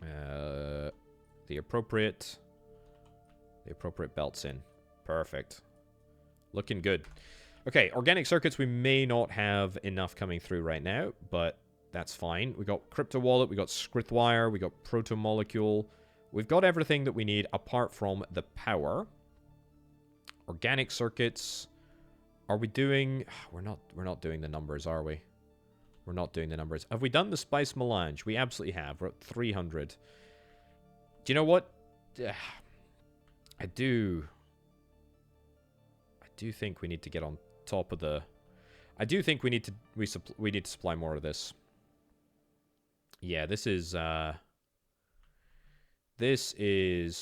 the appropriate belts in. Perfect. Looking good. Okay, organic circuits we may not have enough coming through right now, but that's fine. We got crypto wallet, we got Scriptwire, we got Protomolecule. We've got everything that we need apart from the power. Organic circuits. Are we doing... We're not doing the numbers, are we? We're not doing the numbers. Have we done the spice melange? We absolutely have. We're at 300. Do you know what? I do think we need to get on top of the... I do think we need to supply more of this. Yeah, this is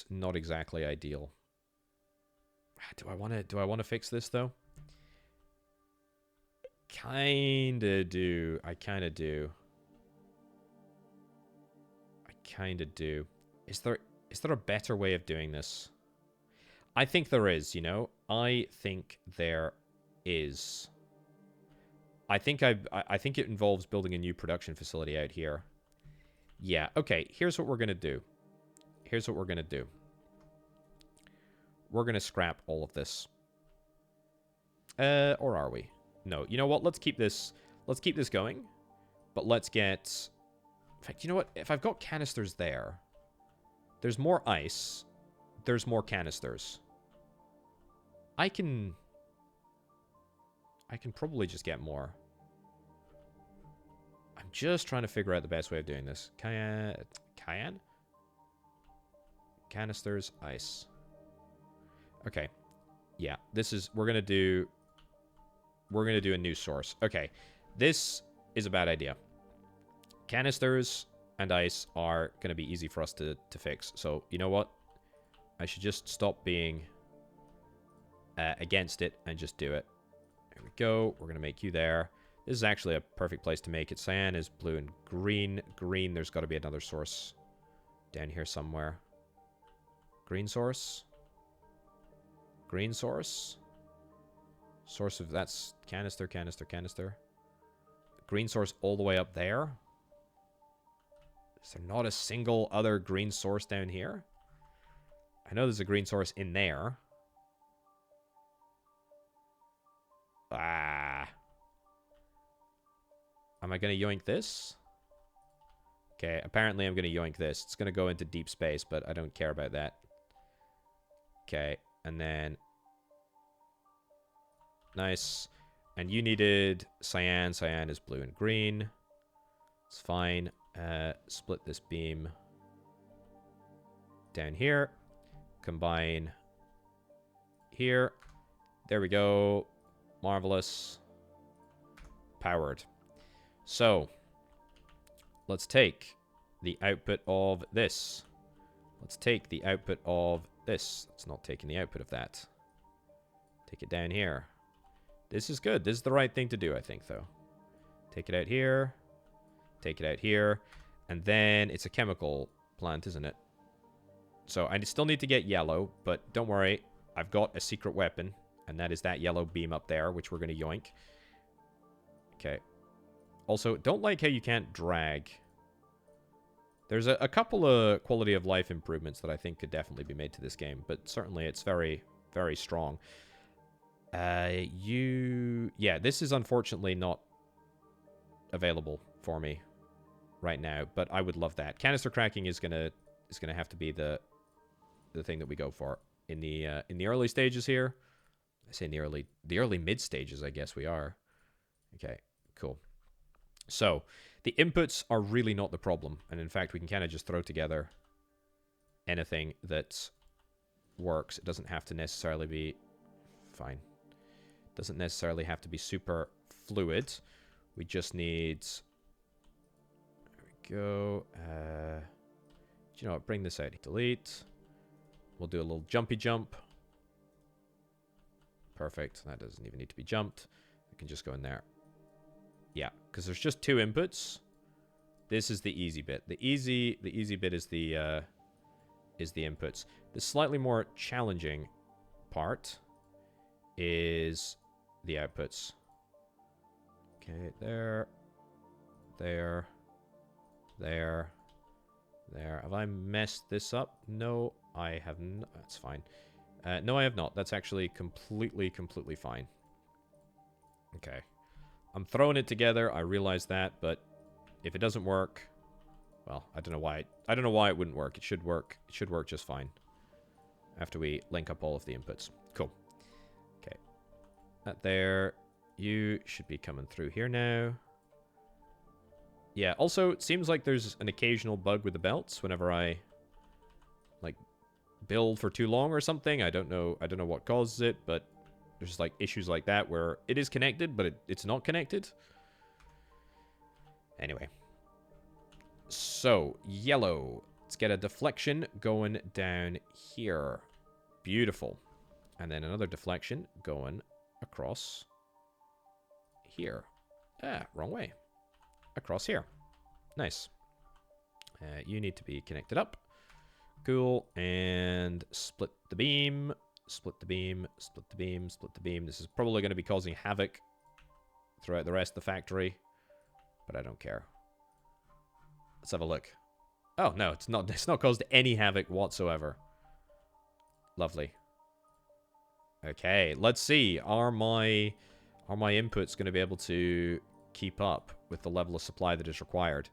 not exactly ideal. Do I want to fix this though? Kinda do. I kinda do. Is there a better way of doing this? I think there is, you know? I think there is. I think it involves building a new production facility out here. Yeah, okay, here's what we're gonna do. We're gonna scrap all of this. Or are we? No, you know what? Let's keep this going. But let's get... In fact, you know what? If I've got canisters there, there's more ice, there's more canisters. I can probably just get more. I'm just trying to figure out the best way of doing this. Cayenne? Canisters, ice. Okay. Yeah, this is... We're gonna do a new source. Okay. This is a bad idea. Canisters and ice are going to be easy for us to fix. So, you know what? I should just stop being against it and just do it. There we go. We're going to make you there. This is actually a perfect place to make it. Cyan is blue and green. Green, there's got to be another source down here somewhere. Green source? Green source? Source of... That's canister, canister, canister. Green source all the way up there? Is there not a single other green source down here? I know there's a green source in there. Ah. Am I going to yoink this? Okay, apparently I'm going to yoink this. It's going to go into deep space, but I don't care about that. Okay, and then... Nice. And you needed cyan. Cyan is blue and green. It's fine. Split this beam down here. Combine here. There we go. Marvelous. Powered. So, let's take the output of this. Let's take the output of this. It's not taking the output of that. Take it down here. This is good. This is the right thing to do, I think, though. Take it out here. Take it out here. And then it's a chemical plant, isn't it? So I still need to get yellow, but don't worry. I've got a secret weapon, and that is that yellow beam up there, which we're going to yoink. Okay. Also, don't like how you can't drag. There's a couple of quality of life improvements that I think could definitely be made to this game, but certainly it's very, very strong. Yeah, this is unfortunately not available for me right now, but I would love that. Canister cracking is gonna have to be the thing that we go for in the early stages here. I say in the early mid stages, I guess we are. Okay, cool. So the inputs are really not the problem, and in fact we can kind of just throw together anything that works. It doesn't have to necessarily be fine. Doesn't necessarily have to be super fluid. We just need... There we go. Do you know what? Bring this out. Delete. We'll do a little jumpy jump. Perfect. That doesn't even need to be jumped. We can just go in there. Yeah, because there's just two inputs. This is the easy bit. The easy bit is the inputs. The slightly more challenging part is the outputs. Okay, there. Have I messed this up? No, I have not. That's fine. No, I have not. That's actually completely fine. Okay. I'm throwing it together. I realize that, but if it doesn't work, well, I don't know why. I don't know why it wouldn't work. It should work. It should work just fine. After we link up all of the inputs. Cool. Okay. That there. You should be coming through here now. Yeah, also, it seems like there's an occasional bug with the belts whenever I, like, build for too long or something. I don't know what causes it, but there's just, like, issues like that where it is connected, but it's not connected. Anyway. So, yellow. Let's get a deflection going down here. Beautiful. And then another deflection going across here. Ah, wrong way. Across here. Nice. You need to be connected up. Cool. And split the beam. Split the beam. Split the beam. Split the beam. This is probably going to be causing havoc throughout the rest of the factory, but I don't care. Let's have a look. Oh, no, it's not caused any havoc whatsoever. Lovely. Okay, let's see. Are my inputs going to be able to keep up with the level of supply that is required?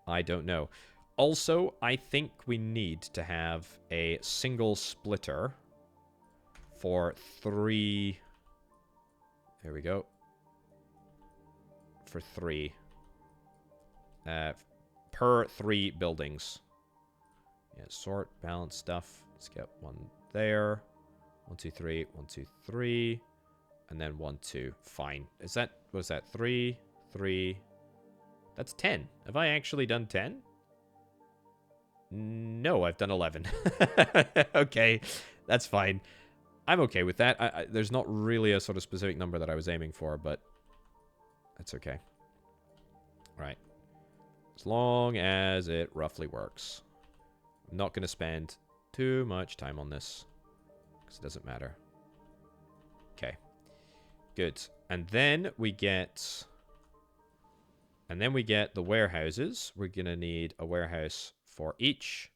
I don't know. Also, I think we need to have a single splitter for 3... There we go. For 3. Per 3 buildings. Yeah, sort, balance stuff. Let's get one there. 1, 2, 3. 1, 2, 3. And then 1, 2. Fine. Is that... What is that? 3... 3. That's 10. Have I actually done 10? No, I've done 11. Okay, that's fine. I'm okay with that. There's not really a sort of specific number that I was aiming for, but that's okay. Right. As long as it roughly works. I'm not going to spend too much time on this, because it doesn't matter. Okay. Good. And then we get... And then we get the warehouses. We're going to need a warehouse for each.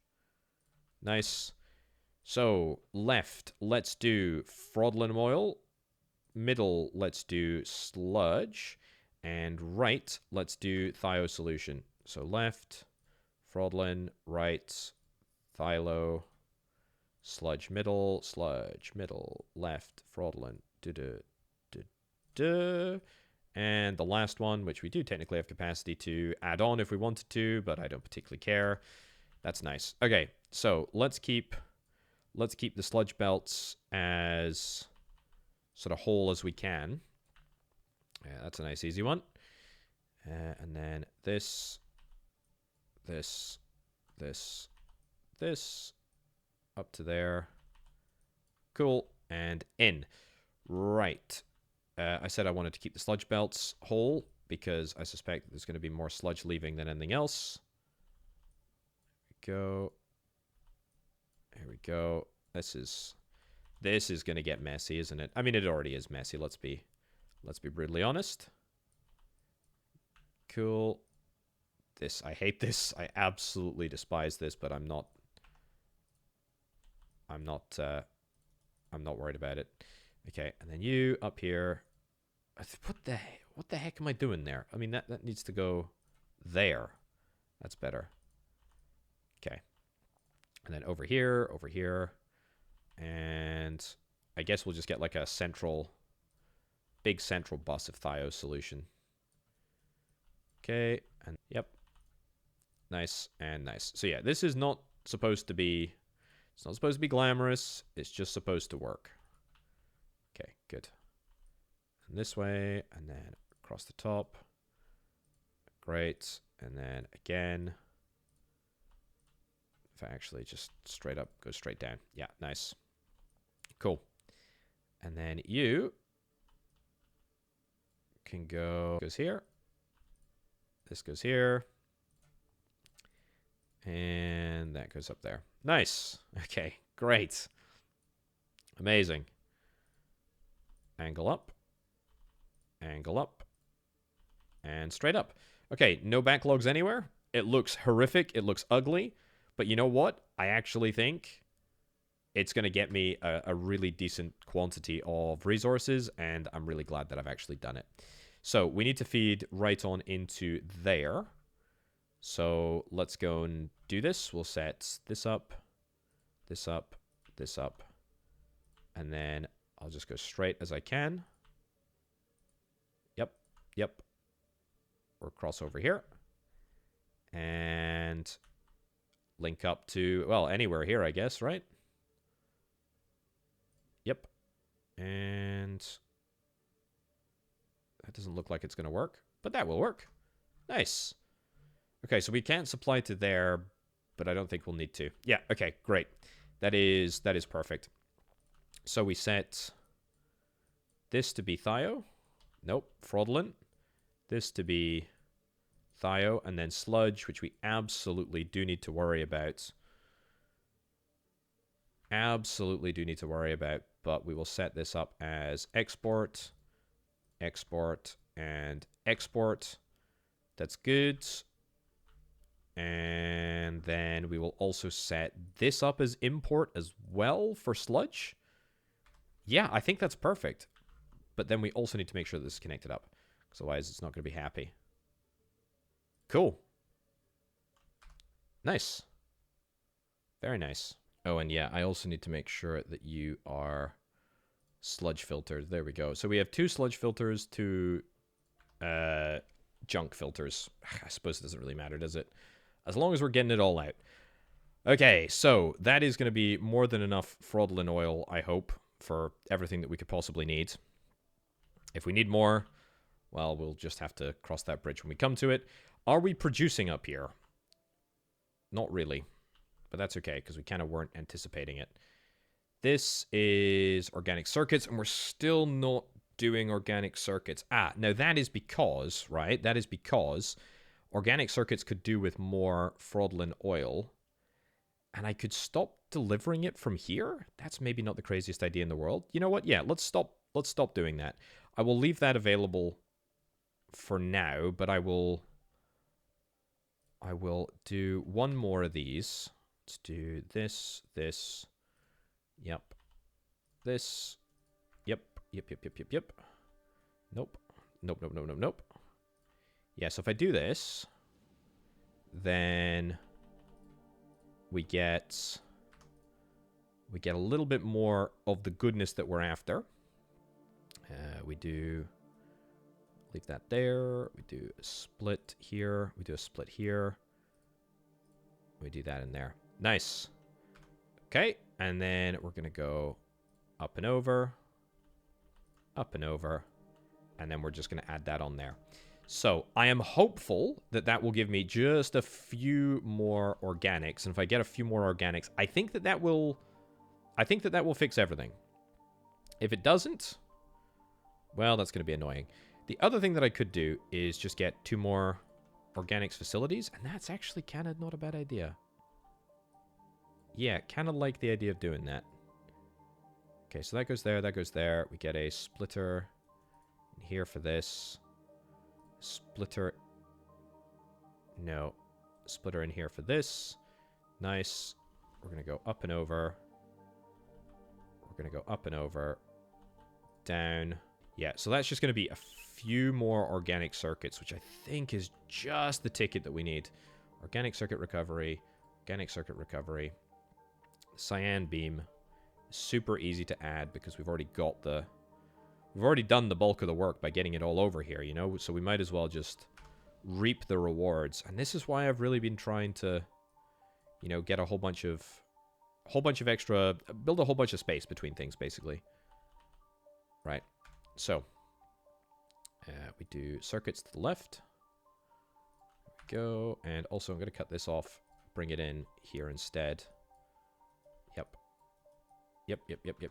Nice. So, left, let's do fraudulent oil. Middle, let's do sludge. And right, let's do thio solution. So, left, fraudulent, right, thio, sludge middle, left, fraudulent, And the last one, which we do technically have capacity to add on if we wanted to, but I don't particularly care. That's nice. Okay, so let's keep the sludge belts as sort of whole as we can. Yeah, that's a nice easy one. And then this, up to there. Cool. And in. Right. I said I wanted to keep the sludge belts whole because I suspect there's going to be more sludge leaving than anything else. There we go. There we go. This is going to get messy, isn't it? I mean, it already is messy. Let's be brutally honest. Cool. I hate this. I absolutely despise this, but I'm not worried about it. Okay, and then you up here. What the heck am I doing there? I mean, that needs to go there. That's better. Okay. And then over here, and I guess we'll just get like a big central bus of Thio solution. Okay, and yep. Nice and nice. So yeah, this is not supposed to be, it's not supposed to be glamorous. It's just supposed to work. Okay, good. And this way, and then across the top. Great. And then again. If I actually just straight up, go straight down. Yeah, nice. Cool. And then you can goes here. This goes here. And that goes up there. Nice. Okay, great. Amazing. Angle up. Angle up. And straight up. Okay, no backlogs anywhere. It looks horrific. It looks ugly. But you know what? I actually think it's going to get me a really decent quantity of resources, and I'm really glad that I've actually done it. So we need to feed right on into there. So let's go and do this. We'll set this up, this up, this up, and then I'll just go straight as I can. Yep, yep. Or cross over here. And link up to, well, anywhere here, I guess, right? Yep. And that doesn't look like it's going to work, but that will work. Nice. Okay, so we can't supply to there, but I don't think we'll need to. Yeah, okay, great. That is perfect. So we set this to be Thio. Nope, fraudulent. This to be Thio, and then sludge, which we absolutely do need to worry about. Absolutely do need to worry about, but we will set this up as export, export, and export. That's good. And then we will also set this up as import as well for sludge. Yeah, I think that's perfect. But then we also need to make sure this is connected up, because otherwise it's not going to be happy. Cool. Nice. Very nice. Oh, and yeah, I also need to make sure that you are sludge filtered. There we go. So we have 2 sludge filters, 2 junk filters. I suppose it doesn't really matter, does it? As long as we're getting it all out. Okay, so that is going to be more than enough fraudulent oil, I hope, for everything that we could possibly need. If we need more, well, we'll just have to cross that bridge when we come to it. Are we producing up here? Not really, but that's okay, because we kind of weren't anticipating it. This is organic circuits, and we're still not doing organic circuits. Now that is because, right, that is because organic circuits could do with more fraudulent oil, and I could stop delivering it from here. That's maybe not the craziest idea in the world. You know what? Yeah, let's stop doing that. I will leave that available for now, but I will do one more of these. Let's do this, this, yep, this, yep. Nope. Nope. Yeah, so if I do this, then we get a little bit more of the goodness that we're after. We do leave that there. We do a split here. We do a split here. We do that in there. Nice. Okay, and then we're going to go up and over, and then we're just going to add that on there. So I am hopeful that that will give me just a few more organics. And if I get a few more organics, I think that will fix everything. If it doesn't, Well, that's going to be annoying. The other thing that I could do is just get 2 more organics facilities, and that's actually kind of not a bad idea. Yeah, kind of like the idea of doing that. Okay, so that goes there, that goes there. We get a splitter in here for this. Splitter. No. Splitter in here for this. Nice. We're going to go up and over. We're going to go up and over. Down. Yeah, so that's just going to be a few more organic circuits, which I think is just the ticket that we need. Organic circuit recovery. Organic circuit recovery. Cyan beam. Super easy to add because we've already got the... We've already done the bulk of the work by getting it all over here, you know? So we might as well just reap the rewards. And this is why I've really been trying to, you know, get a whole bunch of extra... Build a whole bunch of space between things, basically. Right. So, we do circuits to the left. There we go. And also I'm going to cut this off. Bring it in here instead. Yep.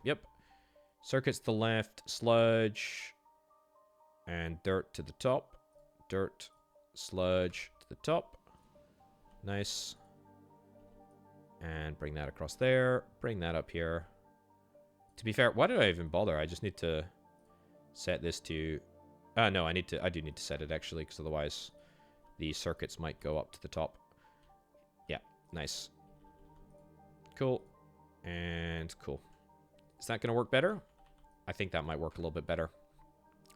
Yep. Circuits to the left, sludge, and dirt to the top. Dirt, sludge to the top. Nice. And bring that across there. Bring that up here. To be fair, why did I even bother? I just need to set this to... no, I do need to set it, actually, because otherwise the circuits might go up to the top. Yeah, nice. Cool. And cool. Is that going to work better? I think that might work a little bit better.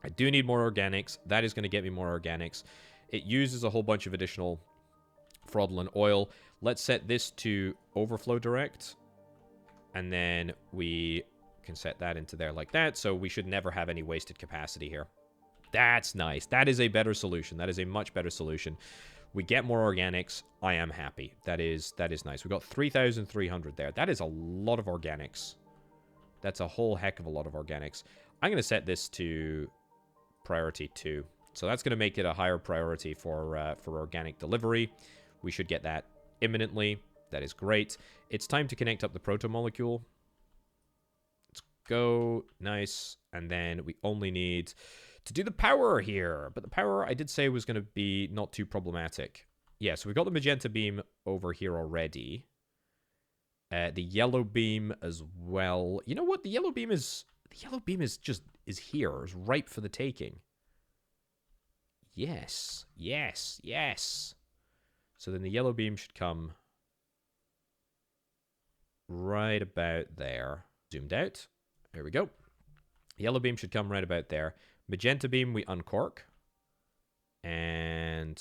I do need more organics. That is going to get me more organics. It uses a whole bunch of additional fraudulent oil. Let's set this to overflow direct. And then we can set that into there like that. So we should never have any wasted capacity here. That's nice. That is a better solution. That is a much better solution. We get more organics. I am happy. That is nice. We got 3,300 there. That is a lot of organics. That's a whole heck of a lot of organics. I'm going to set this to priority 2. So that's going to make it a higher priority for organic delivery. We should get that imminently. That is great. It's time to connect up the protomolecule. Let's go. Nice. And then we only need to do the power here. But the power, I did say, was going to be not too problematic. Yeah, so we've got the magenta beam over here already. The yellow beam as well. You know what? The yellow beam is here. It's ripe for the taking. Yes. So then the yellow beam should come right about there. Zoomed out. There we go. Yellow beam should come right about there. Magenta beam we uncork. And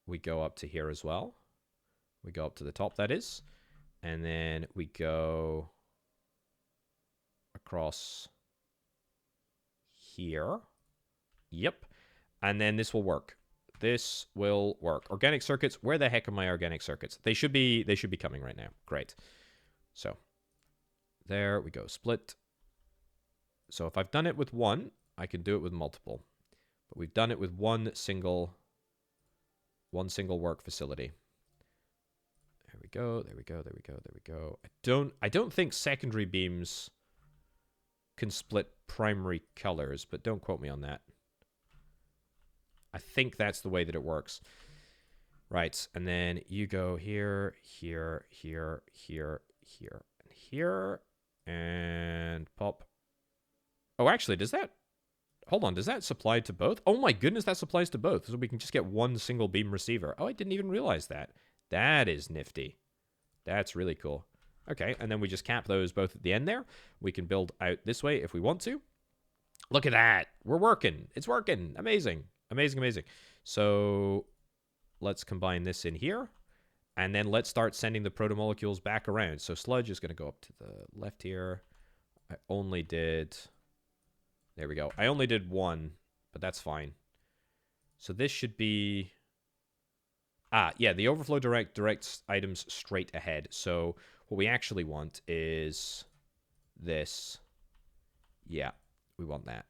we go up to here as well. We go up to the top, that is. And then we go across here. Yep. And then this will work. This will work. Organic circuits. Where the heck are my organic circuits? They should be coming right now. Great. So there we go. Split. So if I've done it with one, I can do it with multiple. But we've done it with one single work facility. There we go. I don't think secondary beams can split primary colors, but don't quote me on that. I think that's the way that it works. Right, and then you go here, and here, and pop. Oh, actually, does that... Hold on, does that supply to both? Oh my goodness, that supplies to both. So we can just get one single beam receiver. Oh, I didn't even realize that. That is nifty. That's really cool. Okay, and then we just cap those both at the end there. We can build out this way if we want to. Look at that. We're working. It's working. Amazing. Amazing. So let's combine this in here. And then let's start sending the protomolecules back around. So sludge is going to go up to the left here. I only did... There we go. I only did one, but that's fine. So this should be... yeah, the overflow directs items straight ahead. So what we actually want is this. Yeah, we want that.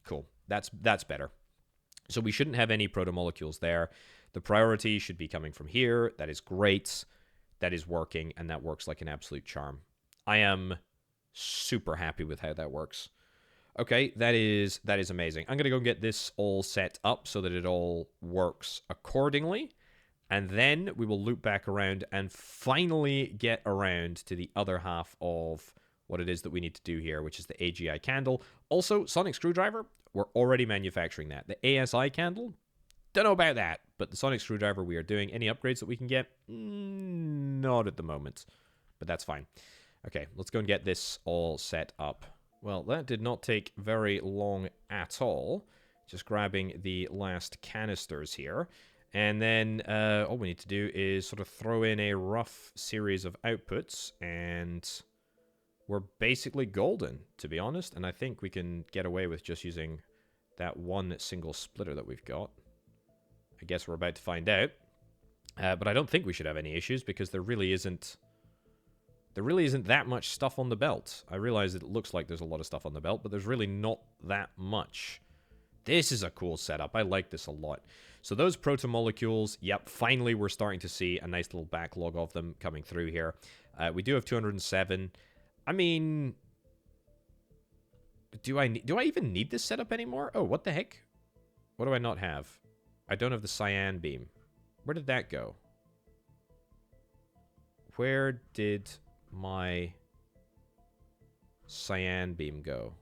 Cool. That's better. So we shouldn't have any protomolecules there. The priority should be coming from here. That is great. That is working, and that works like an absolute charm. I am super happy with how that works. Okay, that is amazing. I'm going to go and get this all set up so that it all works accordingly. And then we will loop back around and finally get around to the other half of what it is that we need to do here, which is the AGI candle. Also, sonic screwdriver, we're already manufacturing that. The ASI candle, don't know about that, but the sonic screwdriver we are doing. Any upgrades that we can get? Not at the moment, but that's fine. Okay, let's go and get this all set up. Well, that did not take very long at all. Just grabbing the last canisters here. And then all we need to do is sort of throw in a rough series of outputs, and we're basically golden, to be honest. And I think we can get away with just using that one single splitter that we've got. I guess we're about to find out. But I don't think we should have any issues, because there really isn't that much stuff on the belt. I realize it looks like there's a lot of stuff on the belt, but there's really not that much. This is a cool setup. I like this a lot. So those protomolecules, yep, finally we're starting to see a nice little backlog of them coming through here. We do have 207. I mean, do I even need this setup anymore? Oh, what the heck? What do I not have? I don't have the cyan beam. Where did that go? Where did my cyan beam go?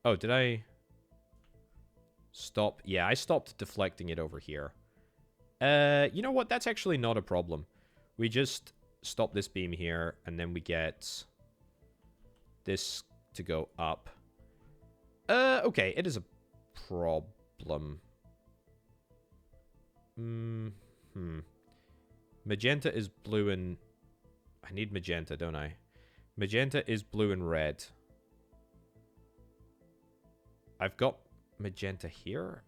Oh, did I stop? Yeah, I stopped deflecting it over here. You know what? That's actually not a problem. We just stop this beam here, and then we get this to go up. Okay, it is a problem. Magenta is blue and... I need magenta, don't I? Magenta is blue and red. I've got magenta here.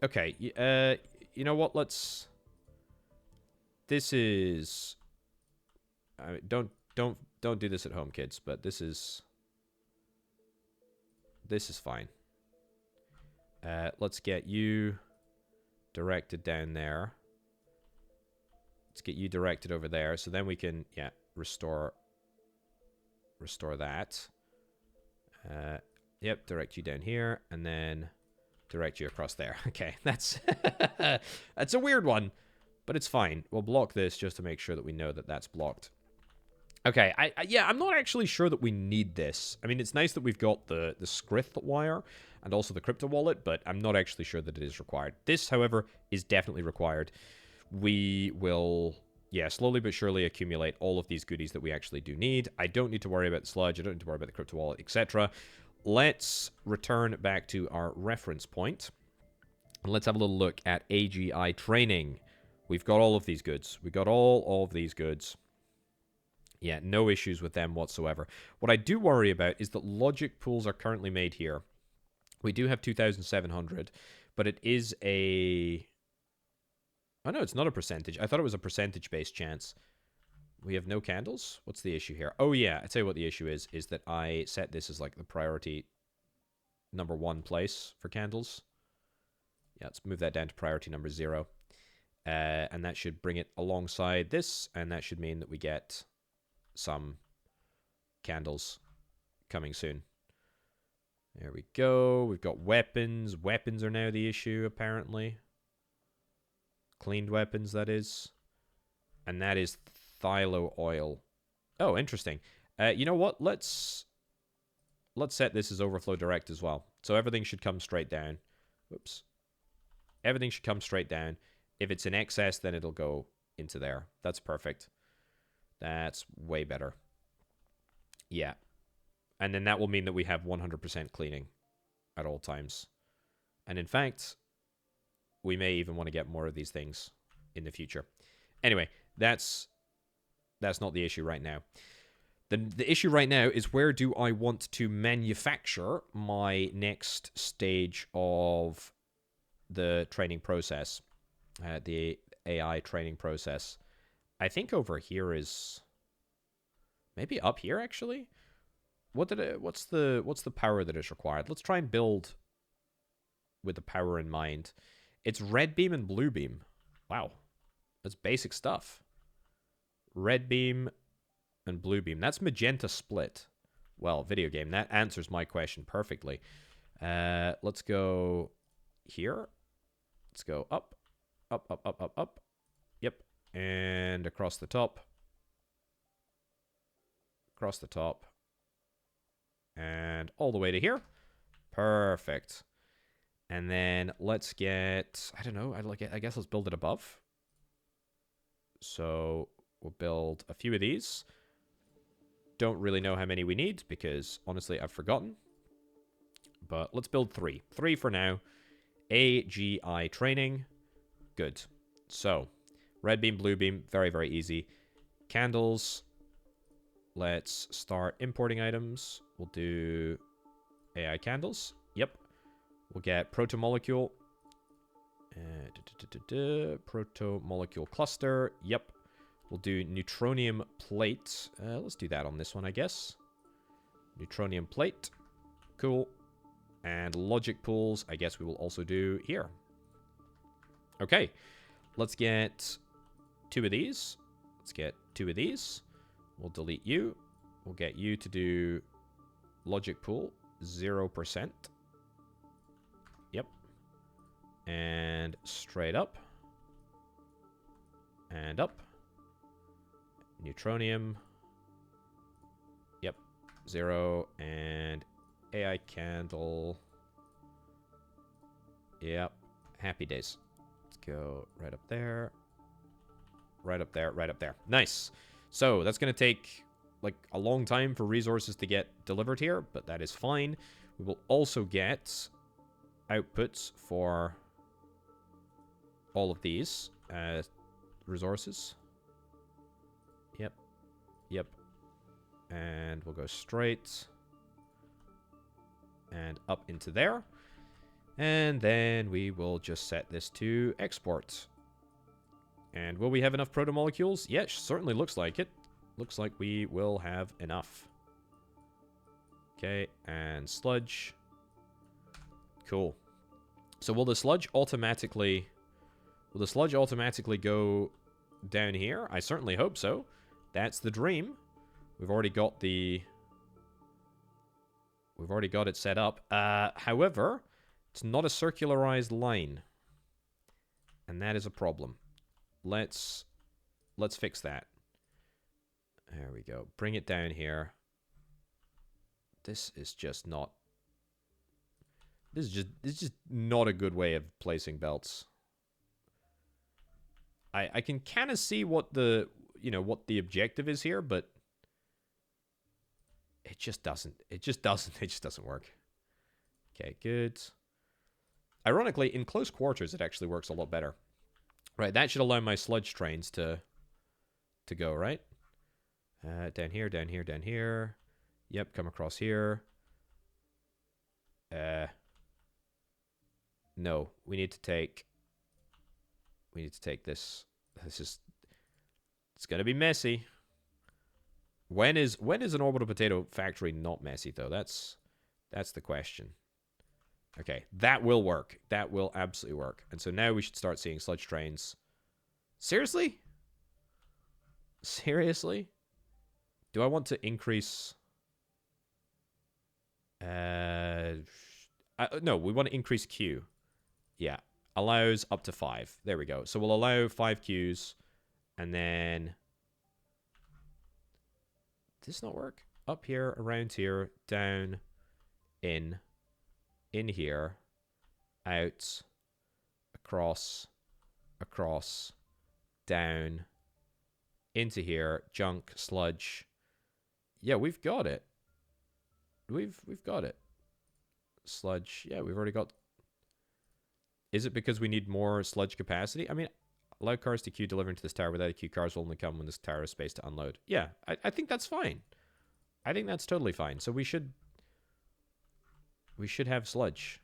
Okay, you know what? Let's... This is... don't do this at home, kids, but this is fine. Let's get you directed down there. Let's get you directed over there, so then we can, yeah, restore that. Yep, direct you down here, and then direct you across there. Okay, that's that's a weird one, but it's fine. We'll block this just to make sure that we know that that's blocked. Okay, yeah, I'm not actually sure that we need this. I mean, it's nice that we've got the Skrith wire and also the crypto wallet, but I'm not actually sure that it is required. This, however, is definitely required. We will, yeah, slowly but surely accumulate all of these goodies that we actually do need. I don't need to worry about the sludge. I don't need to worry about the crypto wallet, etc. Let's return back to our reference point, and let's have a little look at AGI training. We've got all of these goods. We got all of these goods. Yeah, no issues with them whatsoever. What I do worry about is that logic pools are currently made here. We do have 2,700, but it is a... Oh, no, it's not a percentage. I thought it was a percentage-based chance. We have no candles? What's the issue here? Oh, yeah, I tell you what the issue is that I set this as, like, the priority #1 place for candles. Yeah, let's move that down to priority number 0. And that should bring it alongside this, and that should mean that we get some candles coming soon. There we go. We've got weapons. Weapons are now the issue, apparently. Cleaned weapons, that is. And that is phthalo oil. Oh, interesting. You know what? Let's set this as overflow direct as well. So everything should come straight down. Whoops. Everything should come straight down. If it's in excess, then it'll go into there. That's perfect. That's way better. Yeah. And then that will mean that we have 100% cleaning at all times. And in fact, we may even want to get more of these things in the future. Anyway, that's not the issue right now. The issue right now is, where do I want to manufacture my next stage of the training process, the AI training process. I think over here is maybe up here actually. What's the power that is required? Let's try and build with the power in mind. It's red beam and blue beam. Wow, that's basic stuff. Red beam and blue beam. That's magenta split. Well, video game. That answers my question perfectly. Let's go here. Let's go up. Up, up, up, up, up. Yep. And across the top. Across the top. And all the way to here. Perfect. And then let's get... I don't know. I guess let's build it above. So we'll build a few of these. Don't really know how many we need because, honestly, I've forgotten. But let's build 3. 3 for now. AGI training. Good. So, red beam, blue beam. Very, very easy. Candles. Let's start importing items. We'll do AI candles. Yep. We'll get Protomolecule. Protomolecule cluster. Yep. We'll do neutronium plate. Let's do that on this one, I guess. Neutronium plate. Cool. And logic pools, I guess we will also do here. Okay. Let's get 2 of these. Let's get 2 of these. We'll delete you. We'll get you to do logic pool 0%. Yep. And straight up. And up. Neutronium. Yep. 0. And AI candle. Yep. Happy days. Let's go right up there. Right up there. Right up there. Nice. So that's going to take like a long time for resources to get delivered here, but that is fine. We will also get outputs for all of these resources. Yep. Yep. And we'll go straight and up into there. And then we will just set this to export. And will we have enough protomolecules? Yeah, certainly looks like it. Looks like we will have enough. Okay, and sludge. Cool. So will the sludge automatically... Will the sludge automatically go down here? I certainly hope so. That's the dream. We've already got the... We've already got it set up. However, it's not a circularized line. And that is a problem. Let's fix that. There we go. Bring it down here. This is just not... This is just not a good way of placing belts. I can kind of see what the, you know, what the objective is here, but it just doesn't. It just doesn't work. Okay, good. Ironically, in close quarters, it actually works a lot better. Right, that should allow my sludge trains to go, right? Down here, down here, down here. Yep, come across here. No, we need to take... We need to take this. This is... It's gonna be messy. When is an orbital potato factory not messy, though? That's the question. Okay, that will work. That will absolutely work. And so now we should start seeing sludge trains. Seriously? Seriously? Do I want to increase... no, we want to increase Q. Yeah. Allows up to 5. There we go. So we'll allow 5 Qs. And then... Does this not work? Up here, around here, down, in here, out, across, down, into here, junk, sludge. Yeah, we've got it. We've got it. Sludge. Yeah, we've already got... Is it because we need more sludge capacity? I mean, allow cars to queue delivering to this tower. Without a queue, cars will only come when this tower has space to unload. Yeah, I think that's fine. I think that's totally fine. So we should have sludge.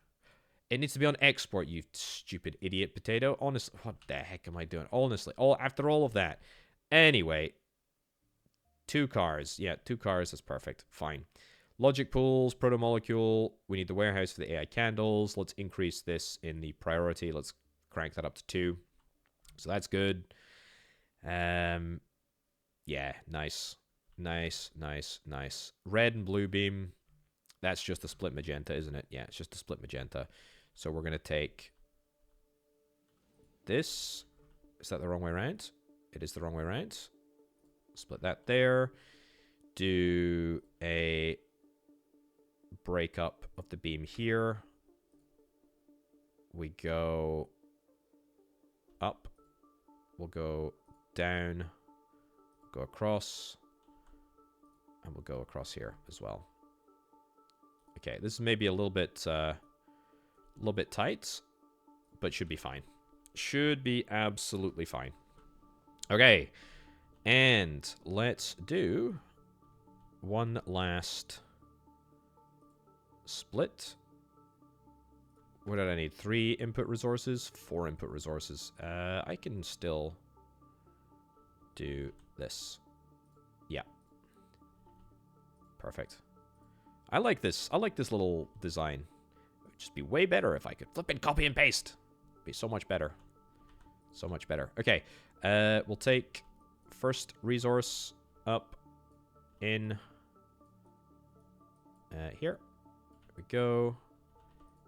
It needs to be on export, you stupid idiot potato. Honestly, what the heck am I doing? Honestly, after all of that. Anyway, 2 cars. Yeah, 2 cars. That's perfect. Fine. Logic pools, protomolecule. We need the warehouse for the AI candles. Let's increase this in the priority. Let's crank that up to 2. So that's good. Yeah, nice. Nice, nice, nice. Red and blue beam. That's just a split magenta, isn't it? Yeah, it's just a split magenta. So we're going to take this. Is that the wrong way around? It is the wrong way around. Split that there. Do a breakup of the beam here. We go up. We'll go down. Go across. And we'll go across here as well. Okay, this is maybe a little bit tight, but should be fine. Should be absolutely fine. Okay, and let's do one last split. What did I need? 3 input resources? 4 input resources. I can still do this. Yeah. Perfect. I like this. I like this little design. It would just be way better if I could flip and copy and paste. It'd be so much better. So much better. Okay. We'll take first resource up in here. There we go.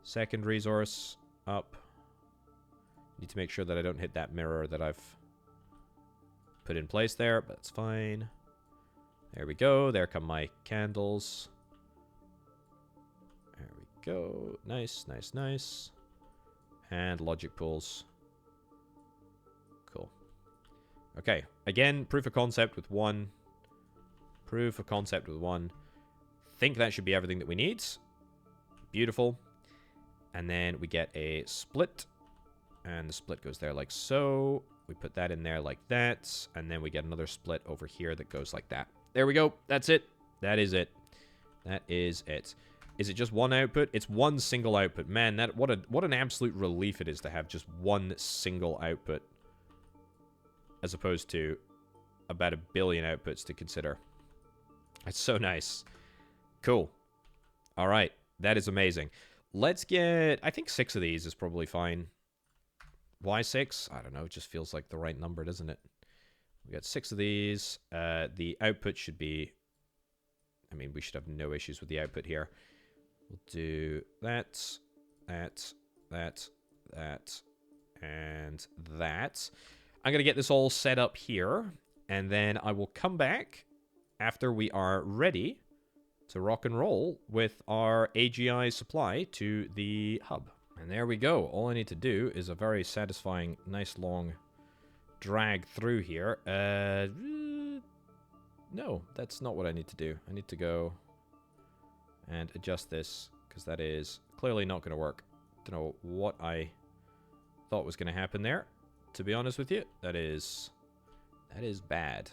Second resource up. Need to make sure that I don't hit that mirror that I've put in place there, but that's fine. There we go. There come my candles. There we go. Nice, nice, nice. And logic pools. Cool. Okay. Again, proof of concept with 1. Proof of concept with 1. Think that should be everything that we need. Beautiful. And then we get a split. And the split goes there like so. We put that in there like that. And then we get another split over here that goes like that. There we go. That's it. That is it. That is it. Is it just one output? It's one single output. Man, that what an absolute relief it is to have just one single output. As opposed to about 1 billion outputs to consider. That's so nice. Cool. All right. That is amazing. Let's get... I think 6 of these is probably fine. Why 6? I don't know. It just feels like the right number, doesn't it? We got 6 of these. The output should be... I mean, we should have no issues with the output here. We'll do that, that, that, that, and that. I'm going to get this all set up here, and then I will come back after we are ready to rock and roll with our AGI supply to the hub. And there we go. All I need to do is a very satisfying, nice long drag through here. No, that's not what I need to do. I need to go and adjust this, because that is clearly not going to work. Don't know what I thought was going to happen there, to be honest with you. That is bad.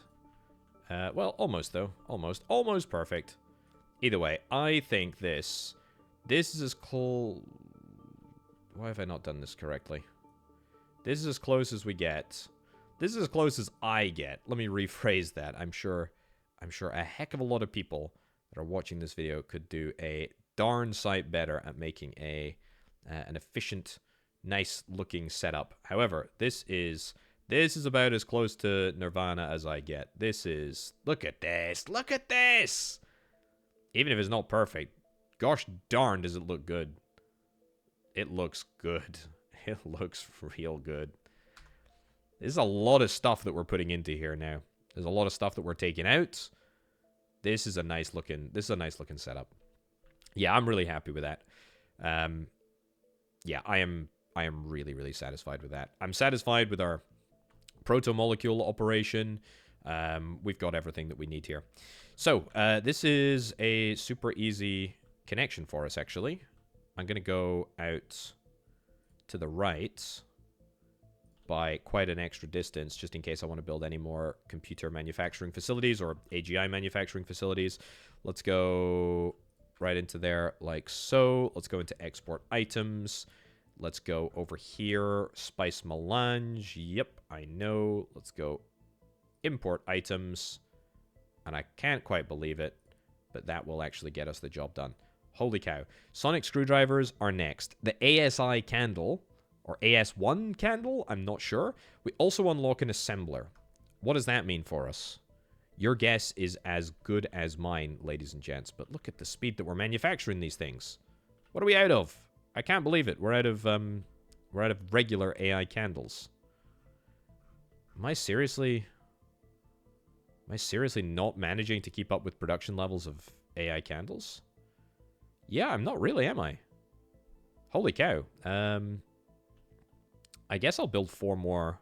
Well, almost, though. Almost perfect. Either way, I think this is as close... Why have I not done this correctly? This is as close as we get. This is as close as I get. Let me rephrase that. I'm sure a heck of a lot of people that are watching this video could do a darn sight better at making an efficient, nice-looking setup. However, this is about as close to Nirvana as I get. This is... Look at this! Look at this! Even if it's not perfect, gosh darn does it look good. It looks good. It looks real good. There's a lot of stuff that we're putting into here now. There's a lot of stuff that we're taking out. This is a nice looking setup. Yeah, I'm really happy with that. Yeah, I am really, really satisfied with that. I'm satisfied with our Protomolecule operation. We've got everything that we need here. So, this is a super easy connection for us, actually. I'm going to go out to the right by quite an extra distance, just in case I want to build any more computer manufacturing facilities or AGI manufacturing facilities. Let's go right into there like so. Let's go into export items. Let's go over here, spice melange. Yep, I know. Let's go import items. And I can't quite believe it, but that will actually get us the job done. Holy cow. Sonic screwdrivers are next. The ASI candle, or AS1 candle, I'm not sure. We also unlock an assembler. What does that mean for us? Your guess is as good as mine, ladies and gents. But look at the speed that we're manufacturing these things. What are we out of? I can't believe it. We're out of regular AI candles. Am I seriously not managing to keep up with production levels of AI candles? Yeah, I'm not really, am I? Holy cow. I guess I'll build 4 more.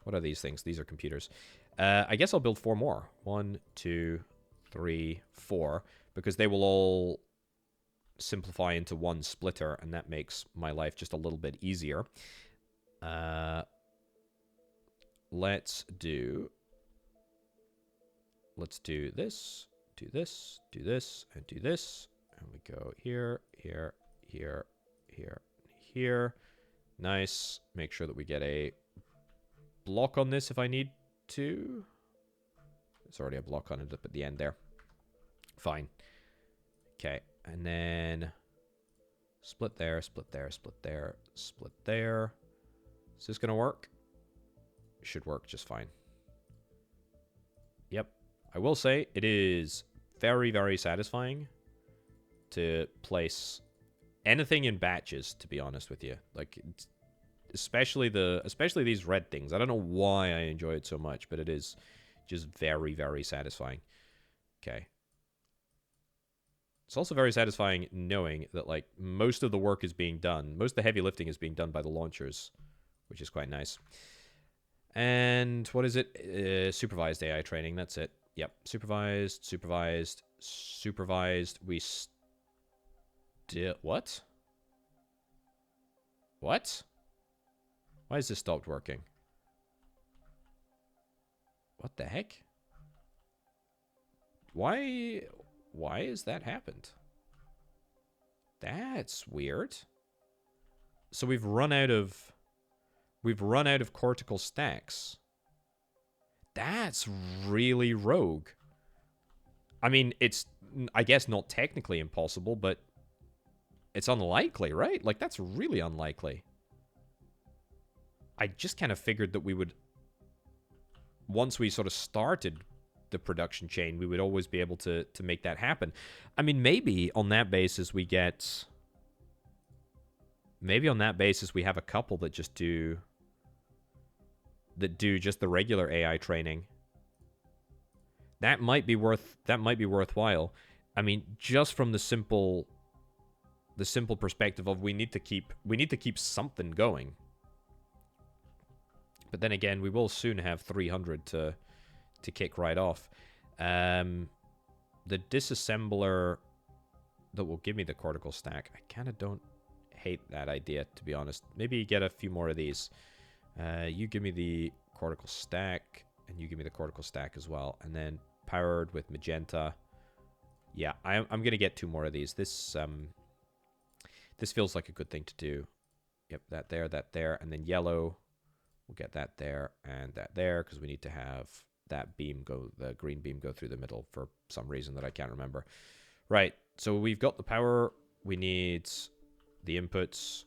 What are these things? These are computers. I guess I'll build 4 more. 1, 2, 3, 4. Because they will all simplify into one splitter, and that makes my life just a little bit easier. Let's do this, do this, do this, and do this. And we go here, here, here, here, here. Nice. Make sure that we get a block on this if I need to. There's already a block on it up at the end there. Fine. Okay. And then split there, split there, split there, split there. Is this going to work? It should work just fine. Yep. I will say it is very, very satisfying to place anything in batches, to be honest with you. Like, especially these red things. I don't know why I enjoy it so much, but it is just very, very satisfying. Okay. It's also very satisfying knowing that, like, most of the work is being done. Most of the heavy lifting is being done by the launchers, which is quite nice. And what is it? Supervised AI training. That's it. Yep. Supervised, supervised, supervised. We still... What? What? Why has this stopped working? What the heck? Why has that happened? That's weird. So we've run out of cortical stacks. That's really rogue. I mean, it's, I guess, not technically impossible, but it's unlikely, right? Like, that's really unlikely. I just kind of figured that we would, once we sort of started the production chain, we would always be able to make that happen. I mean, maybe on that basis we get... Maybe on that basis we have a couple that just do... That do just the regular AI training. That might be worthwhile. I mean, just from the simple perspective of we need to keep something going. But then again, we will soon have 300 to kick right off. The disassembler that will give me the cortical stack, I kind of don't hate that idea, to be honest. Maybe get a few more of these. You give me the cortical stack, and you give me the cortical stack as well. And then powered with magenta. Yeah, I'm going to get 2 more of these. This feels like a good thing to do. Yep, that there, and then yellow. We'll get that there and that there, because we need to have that beam go, the green beam go through the middle for some reason that I can't remember. Right, so we've got the power. We need the inputs.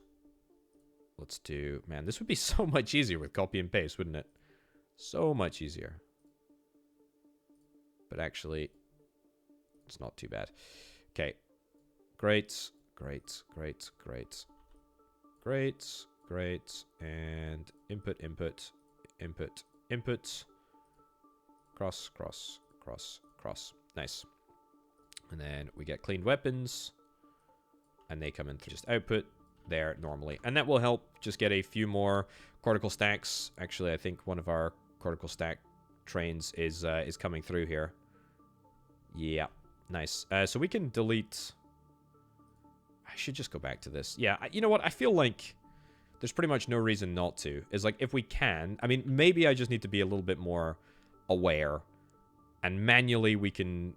Let's do... Man, this would be so much easier with copy and paste, wouldn't it? So much easier. But actually, it's not too bad. Okay. Great, great, great, great. Great, great. And input, input, input, input. Cross, cross, cross, cross. Nice. And then we get cleaned weapons. And they come in through just output there normally. And that will help just get a few more cortical stacks. Actually, I think one of our cortical stack trains is coming through here. Yeah, nice. So we can delete... I should just go back to this. Yeah, you know what? I feel like there's pretty much no reason not to. Is like, if we can... I mean, maybe I just need to be a little bit more aware. And manually we can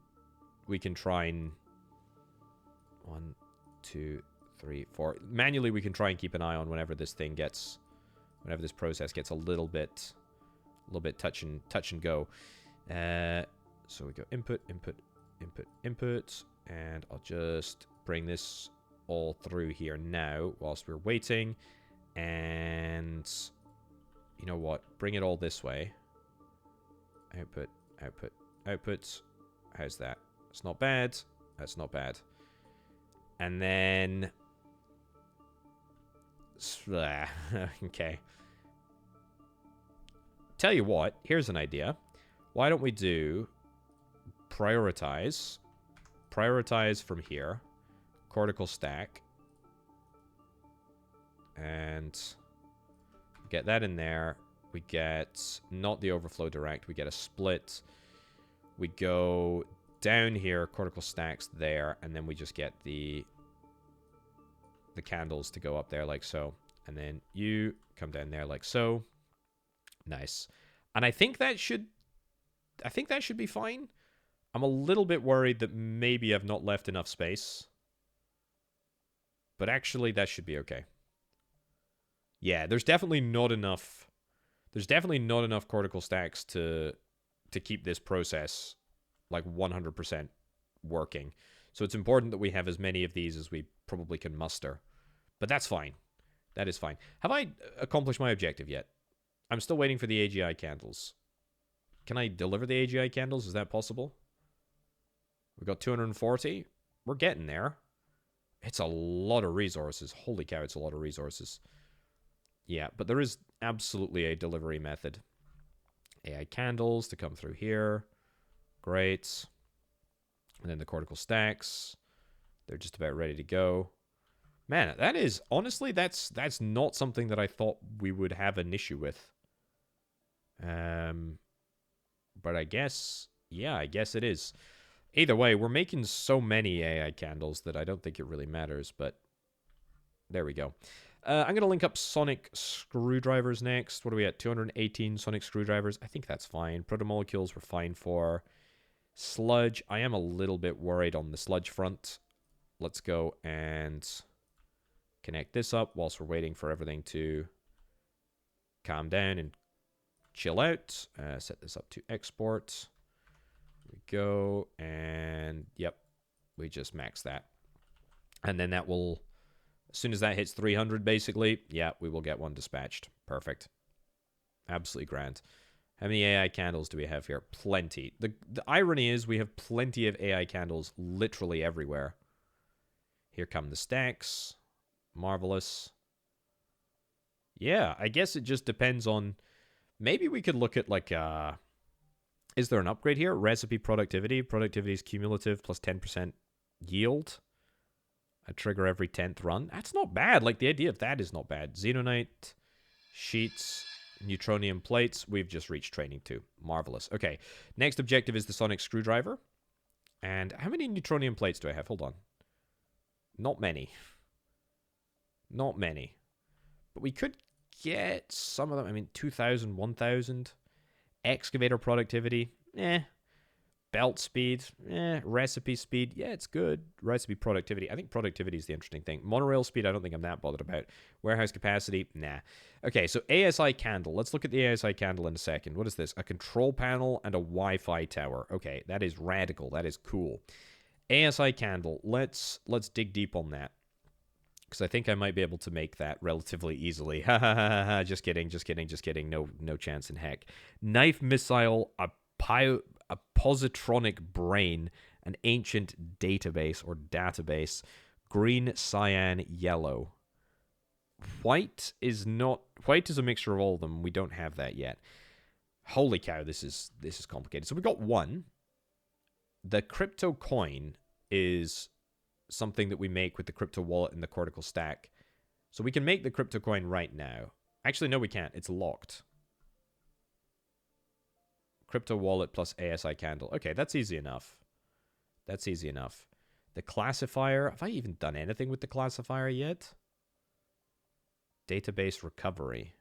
try and... 1, 2, 3, 4. Manually we can try and keep an eye on whenever this thing gets... Whenever this process gets a little bit touch and go. So we go input, input, input, input. And I'll just bring this all through here now whilst we're waiting. And you know what? Bring it all this way. Output, output, output. How's that? It's not bad. That's not bad. And then... okay. Tell you what, here's an idea. Why don't we do prioritize? Prioritize from here. Cortical stack. And get that in there. We get not the overflow direct. We get a split. We go down here, cortical stacks there, and then we just get the candles to go up there like so. And then you come down there like so. Nice. And I think that should be fine. I'm a little bit worried that maybe I've not left enough space. But actually that should be okay. Yeah, there's definitely not enough cortical stacks to keep this process like 100% working. So it's important that we have as many of these as we probably can muster. But that's fine. That is fine. Have I accomplished my objective yet? I'm still waiting for the AGI candles. Can I deliver the AGI candles? Is that possible? We've got 240. We're getting there. It's a lot of resources. Holy cow, it's a lot of resources. Yeah, but there is absolutely a delivery method. AI candles to come through here. Great. And then the cortical stacks. They're just about ready to go. Man, that is... honestly, that's not something that I thought we would have an issue with. But I guess... yeah, I guess it is. Either way, we're making so many AI candles that I don't think it really matters, but... there we go. I'm going to link up sonic screwdrivers next. What are we at? 218 sonic screwdrivers. I think that's fine. Protomolecules we're fine for. Sludge. I am a little bit worried on the sludge front. Let's go and connect this up whilst we're waiting for everything to calm down and chill out. Set this up to export. Here we go. And, yep, we just max that. And then that will... as soon as that hits 300, basically, yeah, we will get one dispatched. Perfect. Absolutely grand. How many AI candles do we have here? Plenty. The irony is we have plenty of AI candles literally everywhere. Here come the stacks. Marvelous. Yeah, I guess it just depends on... maybe we could look at, like, is there an upgrade here? Recipe productivity. Productivity is cumulative plus 10% yield. A trigger every 10th run. That's not bad. Like, the idea of that is not bad. Xenonite, sheets, neutronium plates. We've just reached training 2. Marvelous. Okay. Next objective is the sonic screwdriver. And how many neutronium plates do I have? Hold on. Not many. Not many. But we could get some of them. I mean, 2,000, 1,000. Excavator productivity. Belt speed, recipe speed, yeah, it's good. Recipe productivity, I think productivity is the interesting thing. Monorail speed, I don't think I'm that bothered about. Warehouse capacity, nah. Okay, so ASI candle. Let's look at the ASI candle in a second. What is this? A control panel and a Wi-Fi tower. Okay, that is radical. That is cool. ASI candle. Let's dig deep on that. Because I think I might be able to make that relatively easily. Ha ha ha ha. Just kidding, just kidding, just kidding. No chance in heck. Knife missile, a positronic brain, an ancient database or database, green, cyan, yellow. White is a mixture of all of them. We don't have that yet. Holy cow, this is complicated. So we got one. The crypto coin is something that we make with the crypto wallet and the cortical stack. So we can make the crypto coin right now. Actually, no, we can't. It's locked. Crypto wallet plus ASI candle. Okay, that's easy enough. That's easy enough. The classifier. Have I even done anything with the classifier yet? Database recovery.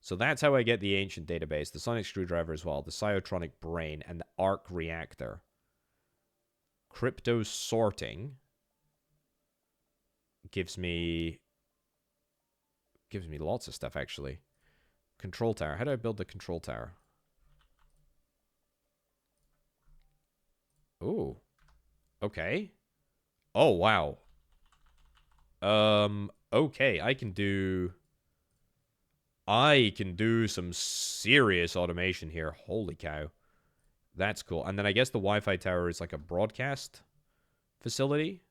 So that's how I get the ancient database. The sonic screwdriver as well. The cyotronic brain and the arc reactor. Crypto sorting. Gives me lots of stuff, actually. Control tower. How do I build the control tower? Ooh. Okay. Oh, wow. Okay, I can do some serious automation here. Holy cow. That's cool. And then I guess the Wi-Fi tower is like a broadcast facility.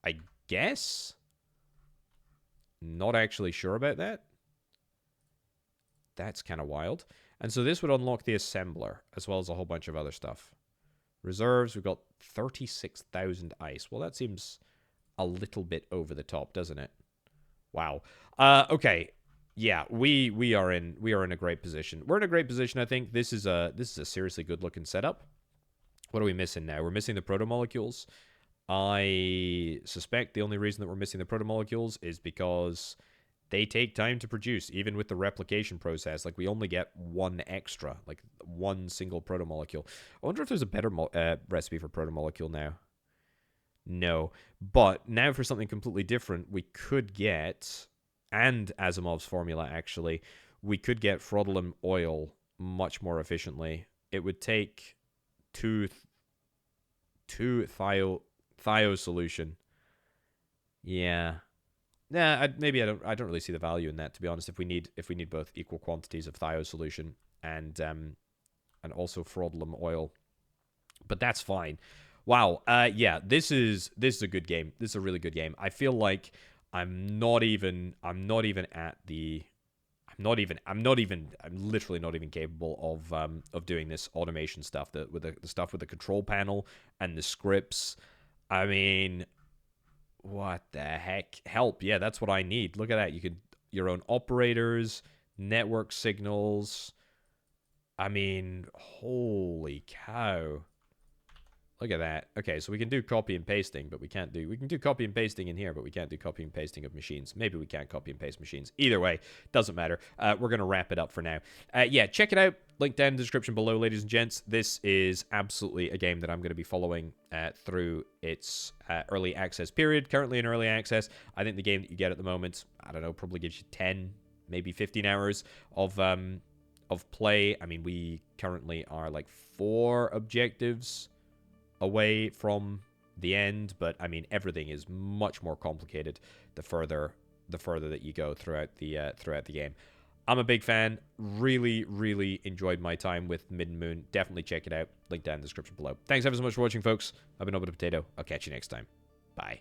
I guess? Not actually sure about that. That's kind of wild. And so this would unlock the assembler, as well as a whole bunch of other stuff. Reserves, we've got 36,000 ice. Well, that seems a little bit over the top, doesn't it? Wow. Okay. Yeah, we are in a great position. We're in a great position, I think. This is a seriously good looking setup. What are we missing now? We're missing the protomolecules. I suspect the only reason that we're missing the protomolecules is because they take time to produce, even with the replication process. Like, we only get one extra, like one single protomolecule. I wonder if there's a better recipe for protomolecule now. No. But now for something completely different, we could get, and Asimov's formula, actually, we could get frodelum oil much more efficiently. It would take two thio solution. Yeah. Nah, maybe I don't really see the value in that, to be honest. If we need both equal quantities of thio solution and also frodelum oil, but that's fine. Wow. Yeah. This is a good game. This is a really good game. I feel like I'm literally not even capable of doing this automation stuff. With the stuff with the control panel and the scripts. I mean, what the heck? Help. Yeah, that's what I need. Look at that. You could your own operators, network signals. I mean, holy cow. Look at that. Okay, so we can do copy and pasting, but we can do copy and pasting in here, but we can't do copy and pasting of machines. Maybe we can't copy and paste machines. Either way, doesn't matter. We're going to wrap it up for now. Yeah, check it out. Link down in the description below, ladies and gents. This is absolutely a game that I'm going to be following through its early access period. Currently in early access. I think the game that you get at the moment, I don't know, probably gives you 10, maybe 15 hours of play. I mean, we currently are like 4 objectives away from the end, but I mean, everything is much more complicated the further that you go throughout the game. I'm a big fan. Really enjoyed my time with Middenmoon. Definitely check it out. Link down in the description below. Thanks ever so much for watching, folks. I've been Orbital Potato. I'll catch you next time. Bye.